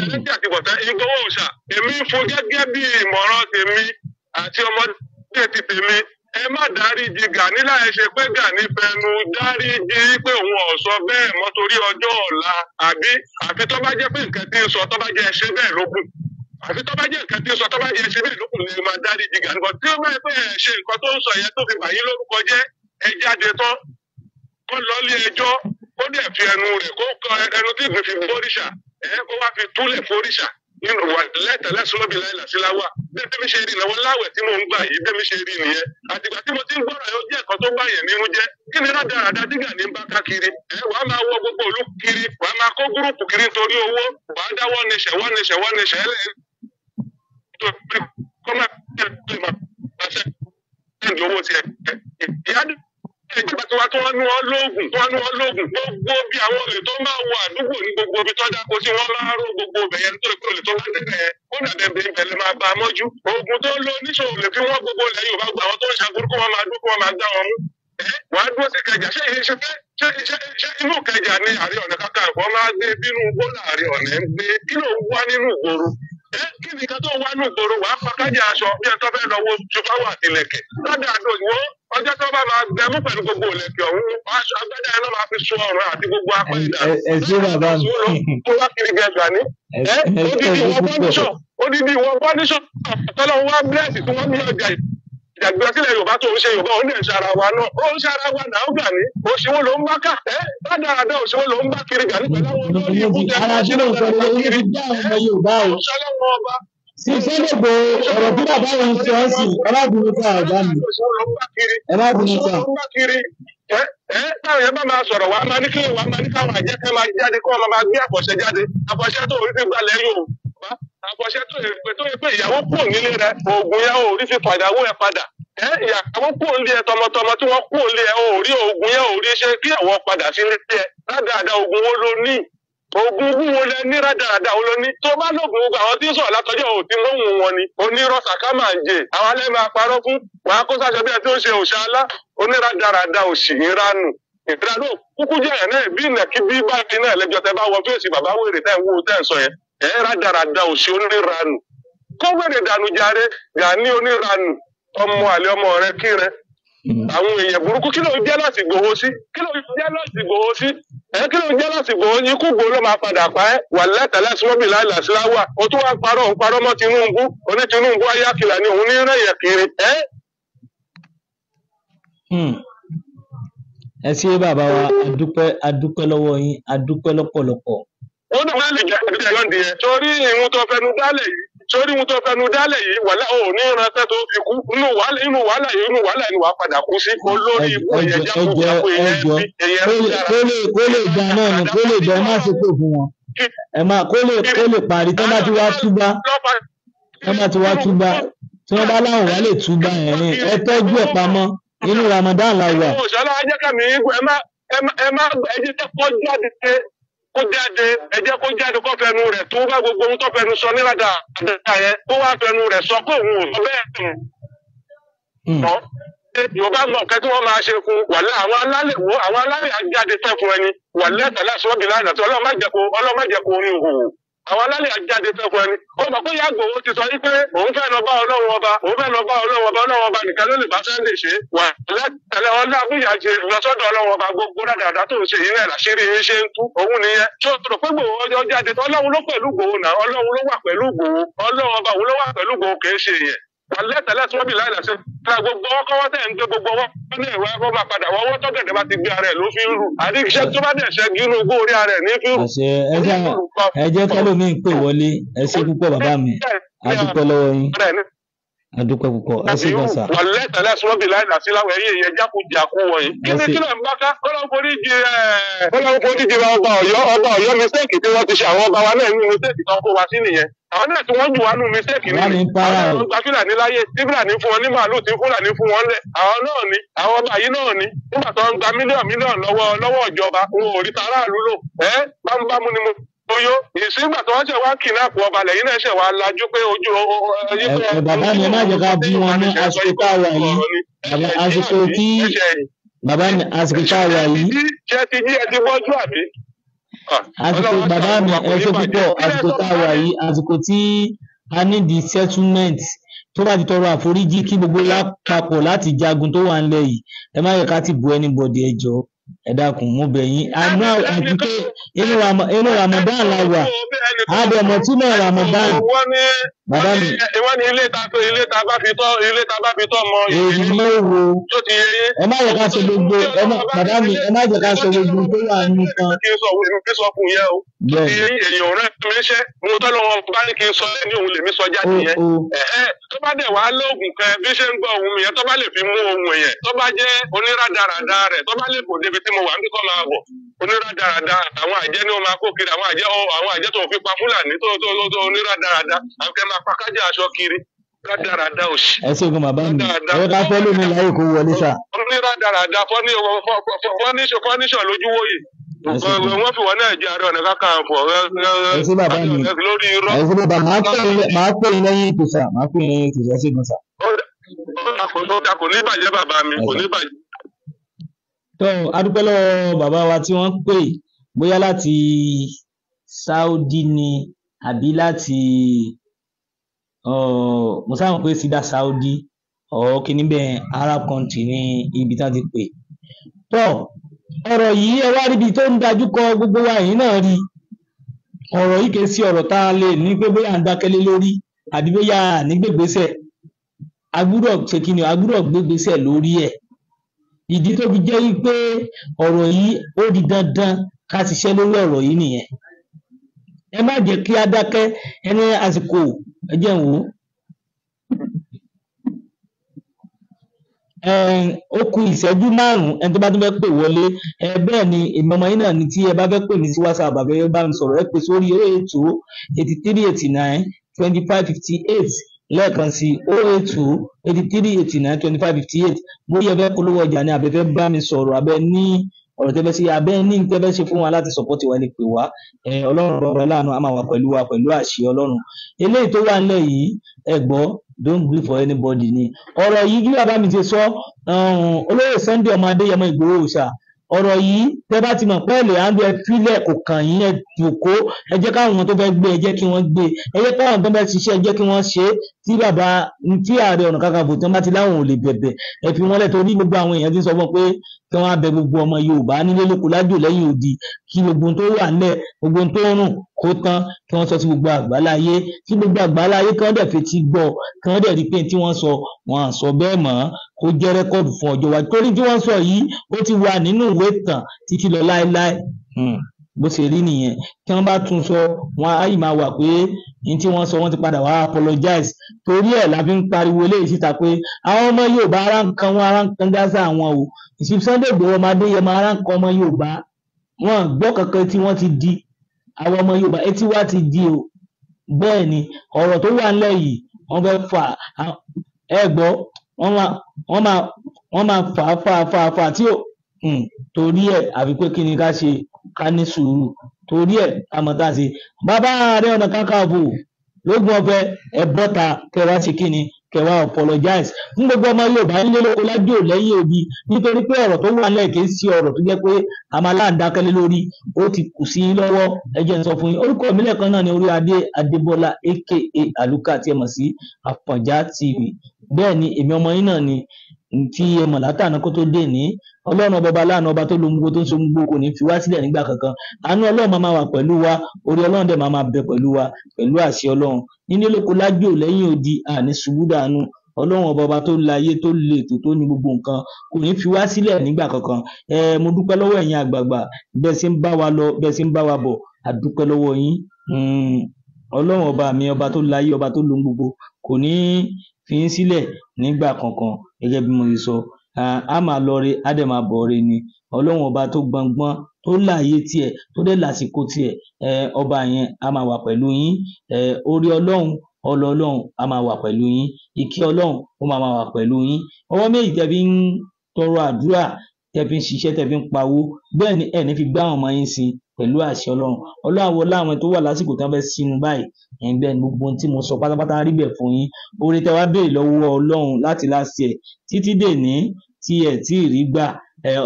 ẹ̀rẹ́dì àtibọ̀tẹ́ Ìgbòho Òòṣà èmi ń fún gẹ́gẹ́ bí ìmọ̀ràn tèmi àti ọmọdé ti tèmi ẹ má dáríjì Gani láì ṣe pé Gani fẹnu dáríjì pé òun ọ̀sọ́ bẹ́ẹ̀ mọ́ torí ọjọ́ ọ̀la àfi tó bá jẹ́ pé nǹkan tí ń sọ tó bá jẹ́ ẹṣẹ́ bẹ́ẹ̀ lókun àfi tó bá jẹ́ nǹkan tí ń sọ tó bá jẹ́ ẹṣẹ́ bẹ́ẹ̀ lókun ni máa dáríjì Gani bọ̀ tí ó bá yẹ pé ẹ ṣe nǹkan tó ń sọ yẹn tó fi bàyí lórúkọ jẹ́ ẹ jáde tán kó lọ ilé ẹjọ́ ó dẹ̀ fi ẹnu rẹ̀ kó kọ ẹnu tí ìgbìn fi bóríṣà kó wá fi túlẹ̀ fóríṣà nínú wà lẹ́tẹ̀lẹ́ súnmọ́bí láìlà sí láwà bẹ́ẹ̀ mi ṣe rí ìnáwó láwẹ̀ tí mò ń gbà yìí bẹ́ẹ̀ mi ṣe rí nìyẹn àtìgbà tí mo ti ń gbọ́rọ̀ yóò jẹ́ ẹ̀kọ́ tó bá yẹn nínú jẹ́ kí ni rádaràda tí Gani ń bá káàkiri wà á máa wọ gbogbo òlú kiri wà á máa kó gúrùpù kiri nítorí owó wà á dá one nation ìjọba tí wọ́n ní wọ́n lóògùn gbogbo bí àwọn olè tó máa wọ àdúgbò ní gbogbo ibi tó dáko sí wọ́n máa ró gbogbo bẹ̀yẹ nítorí pé olè tó wà níbẹ̀ ó dàbẹ̀ bẹ̀rẹ̀ máa bá a mọ́jú oògùn tó lọ oníṣòwò lè fi wọ́n gbogbo ilẹ̀ Yorùbá gba àwọn tó ń ṣàkóso wọn máa dúró wọn máa gbá wọn mú wàá dúró sí Ìkẹjà ṣé inú Ìkẹjà ni Ààrẹ Ọ̀nà Kakanfò máa gbé bínú bọ́lá Ààrẹ Ọ̀nà ń gbé kí ló wá nínú ìgboro kí ni ká tó wá nínú ìgboro wàá fa kájà aṣọ bí ẹ tó fẹ́ lọ wo ṣùfáwà àtìlẹ̀kẹ̀ lọ́dà àdójúwọ́ ọjọ́ tó bá máa gbẹmú pẹ̀lú gbogbo ìlẹ̀kẹ̀ ọ̀hún aṣọ agbádá ẹ̀ náà máa fi sun ọ̀rọ̀ àti gbogbo apá ìdá ẹ̀sìn bàbá mi kó wá kiri gẹ̀ẹ́gà ní odidi ìwọ̀n fọ́níṣọ̀ tọ́lọ́wọ́ wá bílẹ̀sì tí wọ́n ní ọjà ìjàgbé sílẹ̀ Yorùbá tó ń ṣe Yorùbá òun ní ìṣara wa náà ó ń ṣara wa náà Gani òṣìwò ló ń bá ká ládàradà òṣìwò ló ń bá kiri Gani pẹ̀lú àwọn olórí ìbújẹ sísẹ́lẹ̀gbò ọ̀rọ̀ tí bàbá wọn ń sọ sí ọlọ́bìnrin ká ọ̀gá mi ẹ má bínú ká. táwọn yẹn bá máa sọ̀rọ̀ wá máa ní kí wàá máa ní káwọn àjẹkẹ́ máa jáde kó wọn máa gbé àfọ̀ṣẹ jáde àfọ̀ṣẹ tó orí fi gbalẹ̀ Yorùbá àfọ̀ṣẹ tó yẹ pé ìyàwó kúrò nílé rẹ oògùn yẹn ò rí fi padàwó ẹ padà ìyàwó kúrò nílé ẹ tọmọtọmọ tí wọ́n kúrò nílé ẹ ò rí oògùn yẹn ò rí ṣe kí àwọn padà sí ilé ẹ ládàáda oògùn wo ló ní oògùn wo lẹ ní rádaràda wo ló ní tó bá lóògùn gbogbo àwọn tí ń sọ̀rọ̀ látọjọ́ òtí lóhùn wọn ni onírọ̀sà ká máa jẹ àwọn alẹ́ máa parọ́ fún wàá kó sáṣọ bí ẹ tí ó ṣe òṣàlá onírádaràda òṣì ìranù ìranù kúkú jẹ́ ẹ̀ náà bí ìnàkí bí báyìí náà lẹ́jọ́ tẹ bá wọ fèsì bàbá wèrè tẹ́ ń wú tẹ́ ń sọ yẹn rádaràda òṣì oníranù kó wèrè dànù jàre Gani oníranù ọmọ àlè ọmọ rẹ kíre àwọn èèyàn burúkú kí ló ń jẹ́ láti Ìgbòho sí kí ló ń jẹ́ láti Ìgbòho yín kú Ìgbòho ló máa padà pa ẹ́ wà lẹ́tẹ̀lẹ́ súnmọ́bì láìlà síláwà ó tún wá parọ́ òun parọ́ mọ́ Tinubu oní Tinubu ayákìlá ni òun ní rẹ̀yẹ̀ kiri. ẹ ṣé bàbá wa adúpẹ́ lọ́wọ́ yín adúpẹ́ lọ́pọ̀lọpọ̀. ó ní wọ́n lè jẹ́ ẹgbẹ́ lọ́ndì yẹn torí ìhun tó fẹnu dálẹ̀ yìí wàhálà ò ní ìránṣẹ́ tó fi kú inú wàhálà yìí wàá padà kú sí olórí ikú ẹ̀yẹ jákòó kó lè dá náà ni kó lè dá má ṣe pé fún wọn kó lè parí tó bá ti wá túbá tí wọ́n bá láwọn wá lè túbá ẹ̀rín ẹ tọ́jú ẹ̀ pamọ́ inú Ramadan la wà. òṣèlú ajẹ́kẹ̀mí ẹ má ẹjẹ́ tẹ́kọ̀ jáde kó jáde ẹ jẹ́ kó jáde kó fẹnu rẹ̀ tó bá gbogbo ohun tó fẹnu sọ nílàdà àdàdà yẹn kó wá fẹnu rẹ̀ sọ pé òun ò sọ bẹ́ẹ̀ Yorùbá mọ̀ nǹkan tí wọ́n máa ṣe fún wàlẹ́ àwọn alálẹ̀ ajáde fẹ́ fún ẹni wàlẹ́ tẹ̀lé sọ́bì lánàá tí Ọlọ́run má jẹ́ kó orin òhòhò àwọn alálẹ̀ ajáde fẹ́ fún ẹni ó mọ̀ pé Ìyágbòho ti sọ wípé òun fẹ́ lọ bá Ọlọ́run ọba nìkan ló lè bá fẹ́ lè ṣe wàlẹ́ tẹ̀lé ọlọ́àbíyà ṣe lọ́sọ́dọ̀ Ọlọ́run ọba gbogbo dáadáa tó ń ṣe yìí náà láṣírí yín ṣe ń tú òun nìyẹn tí ó rò pé Ìgbòho ọjọ́ jáde Ọlọ́run ló pẹ̀lú Ìgbòho náà Ọlọ́run ló wà pẹ̀lú Ìgbòho Ọlọ́run ọba òun ló wà pẹ̀lú Ìgbòho kì í ṣe yẹn tẹ̀lé tí wọ́n bì láìlẹ̀ sí ká gbogbo ọkọ̀wọ́ tẹ̀ ń gbé gbogbo ọwọ́ ní ìwé ẹ̀kọ́ máa padà wọ́wọ́ tọ́gẹ̀dẹ̀ bá ti gbé ara ẹ̀ ló fi ń rù àdìgbìṣẹ́ tó bá dẹ̀ ṣẹ́ gínú ogún orí ara ẹ̀ ní fi ń rù. ẹ jẹ́ kẹ́lómi ń pè wọlé ẹ ṣé púpọ̀ bàbá mi adúpẹ́ lọ́wọ́ yín adúpẹ́ púpọ̀ ẹ ṣé gan sa. wàlẹ́ tẹ̀lé tí wọ́n bì láìlẹ̀ sí láwọn ẹ̀yìn ìyẹn jákujàku wọ̀nyí. kí ni kí ló ń bá ká Ọlọ́run forí jì ọba Ọ̀yọ́ mistake tí wọ́n ti ṣe àwọn ọba wa náà nínú mistake tó ń kó wa sí nìyẹn àwọn náà tí wọ́n jù wá nù mistake ní àwọn gba Fúlàní láyé tí Fúlàní fún wọn ní màálù tí Fúlàní fún wọn lẹ̀ àwọn náà ni àwọn ọba yìí náà ni nígbà tó ń gba mílíọ̀nù lọ́wọ́ ìjọba wọn ò rí tàráàlú lò bámúbámú ni mo yó ìsìngbà tó wọ́n ṣe wá kìnnàpù ọba lẹ́yìn náà ṣe wá lajú pé ojú bàbá mi má jẹ́ ká bí wọn ní àsìkò táwa yìí àsìkò tí bàbá mi àsìkò táwa yìí ṣe ti jí ẹ ti bọ́jú àbí. àsìkò bàbá mi ẹ ṣé púpọ̀ àsìkò táwa yìí àsìkò tí a ní di settlement tó bá ti tọrọ àforíjì kí gbogbo lápapọ̀ láti jagun tó wà ńlẹ̀ yìí ẹ má yẹ ká ti bu anybody ẹ jọ̀ọ́ ẹ dákun mo bẹ̀ yín àná àti pé inú Ramadan la wà àbẹ̀mọ̀ tí mo Ramadan bàbá mi. wọ́n ní ilé ta bá fi tọ́ mọ èyí ló wo ẹ má yẹ ká ṣe gbogbo bàbá mi ẹ má jẹ ká ṣe gbogbo tó wà nínú kan. kí n sọ fún yẹn o èèyàn rẹ mi ṣe mo tọ́ lọ́wọ́ bá ní kí n sọ lẹ́ni òun lèmi sọ jáde yẹn tó bá dẹ̀ wá lóògùn kan bí ṣe ń gbọ́ ohun yẹn tó bá lè fi mú ohun yẹn tó bá jẹ́ onírádàràdà rẹ̀ tó bá lè bò débi tí mo wà níbi kọ́ máa wọ̀ onírádàràdà àwọn àjẹ́ ni ó máa kó kiri àwọn àjẹ́ tó fi pa Fúlàní tó onírádàràdà àwọn kẹ́ máa pa kájà aṣọ kiri rádàràdà òsì. ẹ ṣé gan bàbá mi ẹ ká fẹ́ lómi láyé kó wọlé sá. onírádàràdà fọ́níṣọ̀ lójú wòye wọ́n fi wọ́n náà jẹ́ Ààrẹ Ọ̀nà Kakanfò ẹ ṣé bàbá mi lórí irọ́. ẹ ṣé bàbá máa pè yín lẹ́yìn ètò sá máa pè yín lẹ́yìn ètò sá ẹ ṣé gan sá. kò ní bàjẹ́ bàbá mi kò ní bàjẹ́. tó adúpẹ́ lọ́wọ́ bàbá wa tí wọ́n pè bóyá láti Saudi ni àbí láti mo sáà mọ̀ pé sídà Saudi kí níbẹ̀ Arab country ní ibi tí wọ́n ti pè. tó ọ̀rọ̀ yìí ẹ wá ríbi tó ń dájú kọ gbogbo wa yìí náà rí ọ̀rọ̀ yìí kìí sí ọ̀rọ̀ tá a lè ní pé bóyá à ń dákẹ́lé lórí àbí bóyá ní gbégbésẹ̀ agbúdọ̀ ṣe kí ni agbúdọ̀ gbégbésẹ̀ lórí ẹ̀. ìdí tó fi jẹ́ wípé ọ̀rọ̀ yìí ó di dandan ká ṣiṣẹ́ lórí ọ̀rọ̀ yìí nìyẹn. ẹ má jẹ́ kí á dákẹ́ ẹni àsìkò ẹ jẹ́ n wò ó kù ìṣẹ́jú 5 ẹni tó bá tún fẹ́ pè wọlé bẹ́ẹ̀ ni ìmọ̀mọ́ yín náà ni tí ẹ bá fẹ́ pè mí sí WhatsApp àbẹ̀yẹ bá mi sọ̀rọ̀ ẹ pè sórí 082 83 89 25 58 lẹ́ẹ̀kan sí 082 83 89 25 58 bóyá ẹ fẹ́ polówó ọjà ni àbẹ̀fẹ́ bá mi sọ̀rọ̀ abẹ́ ní ọ̀rọ̀ tẹ́fẹ́ sí abẹ́ ní tẹ́fẹ́ ṣe fún wa láti sọ̀pọ̀tì wa lè pè wá ọlọ́run bàbá láàánú a máa wà pẹ̀lú wa pẹ̀lú àṣẹ ọlọ́run. eléyìí tó wà nílẹ̀ yìí ẹ gbọ́ don't gree for anybody ni ọ̀rọ̀ yìí bí bàbá mi ṣe sọ olóyè Sunday ọmọ Adéyẹmọ Ìgbòho Òòṣà ọ̀rọ̀ yìí tẹ́ bá ti mọ̀ pẹ́ẹ́lẹ̀ àndó ẹ fílẹ̀ kò kàn yín ẹ jòkó ẹ jẹ́ káwọn tó fẹ́ gbé ẹ jẹ́ kí wọ́n gbé ẹ jẹ́ káwọn tó fẹ́ ṣiṣẹ́ ẹ jẹ́ kí wọ́n ṣe tí Ààrẹ Ọ̀nà Kakanfò tí wọ́n bá ti láwọn ò lè bẹ̀bẹ̀ ẹ fi wọ́n lẹ̀ torí gbogbo àwọn èèyàn ti sọ fún pé kí wọ́n á bẹ gbogbo ọmọ Yorùbá nílé lóko lájò lẹ́yìn odi kí gbogbo tó wà nílẹ̀ gbogbo tó rùn kó tán kí wọ́n sọ sí gbogbo àgbáláyé kí gbogbo àgbáláyé kí wọ́n dẹ̀ fetí gbọ́ kí wọ́n dẹ̀ rí pé tí wọ́n sọ wọn à sọ bẹ́ẹ̀ mọ́ kó jẹ́ rẹ́kọ̀dù fún ọjọ́ wa torí tí wọ́n sọ yìí ó ti wà nínú ìwé ìtàn títí lọ láéláé bó ṣe rí nìyẹn tí wọ́n bá tún sọ wọn á yìí máa wà pé ní tí wọ́n sọ wọ́n ti padà wá apologize torí ẹ̀ la fi ń pariwo eléyìí síta pé àwọn ọmọ Yorùbá ara ń kan Gaza àwọn o ìsìn Sunday Igboho ọmọ Adéyẹmọ ara ń kan ọmọ Yorùbá wọn gbọ́ kankan tí wọ́n ti di àwọn ọmọ Yorùbá etí wa ti di o bẹ́ẹ̀ ni ọ̀rọ̀ tó wà nílẹ̀ yìí wọ́n fẹ́ fà ẹ gbọ́ wọ́n máa fà tí ó torí ẹ̀ àfi pé kí ni ká ṣe ká ní sùúrù torí ẹ̀ amọ̀tàsí bàbá Ààrẹ Ọ̀nà Kakanfò lógún ọ̀fẹ́ ẹ bọ́ta kẹwàá ṣe kíni kẹwàá apologize fún gbogbo ọmọ Yorùbá nílé lóko lájò lẹ́yìn òbí nítorí pé ọ̀rọ̀ tó wà lẹ́ẹ̀kì sí ọ̀rọ̀ tó jẹ́ pé a máa láǹdákẹ́lé lórí ó ti kù sí lọ́wọ́ ẹ jẹ́ n sọ fún yín orúkọ mi lẹ́ẹ̀kan náà ni Oríadé Adébọ́lá aka Àlùkà tí ẹ mọ̀ sí Àfọ̀njá TV bẹ́ẹ̀ ni èmi ọmọ yín náà ni tí ẹ mọ̀ látàná kó tó dé ní Ọlọ́run ọba láàánú ọba tó lóhun gbogbo tó ń so gbogbo kò ní fi wá sílẹ̀ nígbà kankan àánú Ọlọ́run máa wà pẹ̀lú wa orí Ọlọ́run dẹ̀ máa bẹ pẹ̀lú wa pẹ̀lú àṣẹ Ọlọ́run nílé lóko lájò lẹ́yìn odi àní ṣubú dànù Ọlọ́run ọba tó láyé tó lè tó ní gbogbo nǹkan kò ní fi wá sílẹ̀ nígbà kankan mo dúpẹ́ lọ́wọ́ ẹ̀yin àgbààgbà bẹ́ẹ̀ sì ń bá wa lọ bẹ́ẹ̀ sì ń bá wa bọ̀ a dúpẹ́ lọ́wọ́ yín Ọlọ́run ọba mi ọba tó láyé ọba tó lóhun gbogbo kò ní fi yín sílẹ̀ nígbà kankan gẹ́gẹ́ bí mo ṣe sọ a máa lọ re á dẹ̀ máa bọ̀ re ni Ọlọ́run ọba tó gbọngbọ́n tó láàyè tiẹ̀ tó dẹ̀ lásìkò tiẹ̀ ọba yẹn a máa wà pẹ̀lú yín orí Ọlọ́run a máa wà pẹ̀lú yín ìkẹ́ Ọlọ́run ó máa wà pẹ̀lú yín ọwọ́ méjì tẹ́ fi ń tọrọ àdúrà tẹ́ fi ń ṣiṣẹ́ tẹ́ fi ń pawó bẹ́ẹ̀ ni ẹ̀ ní fi gbá àwọn ọmọ yín sí pẹ̀lú àṣẹ Ọlọ́run àwọ̀ láwọn tó wà lásìkò tí wọ́n fẹ́ sínú báyìí bẹ́ẹ̀ ni gbogbo ohun tí mo sọ pátápátá rí bẹ̀ fún yín oore tẹ́ wá béèrè lọ́wọ́ Ọlọ́run láti last year títí dèní tí ẹ̀ tí ì rí gbà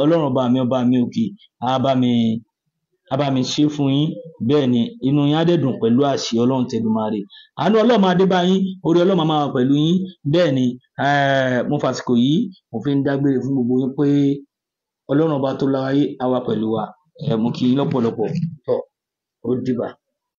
Ọlọ́run ọba mi òkè á bá mi ṣe fún yín bẹ́ẹ̀ ni inú yín á dẹ̀ dùn pẹ̀lú àṣẹ Ọlọ́run tẹ̀dùmarè àánú Ọlọ́run máa dé bá yín orí Ọlọ́run máa wà pẹ̀lú yín bẹ́ẹ̀ ni mo fàsìkò yìí mo fi ń dágbére fún gbogbo yín pé Ọlọ́run ọba tó láyé á wà pẹ̀lú wa mo kí yín lọ́pọ̀lọpọ̀ tó ó dìbà.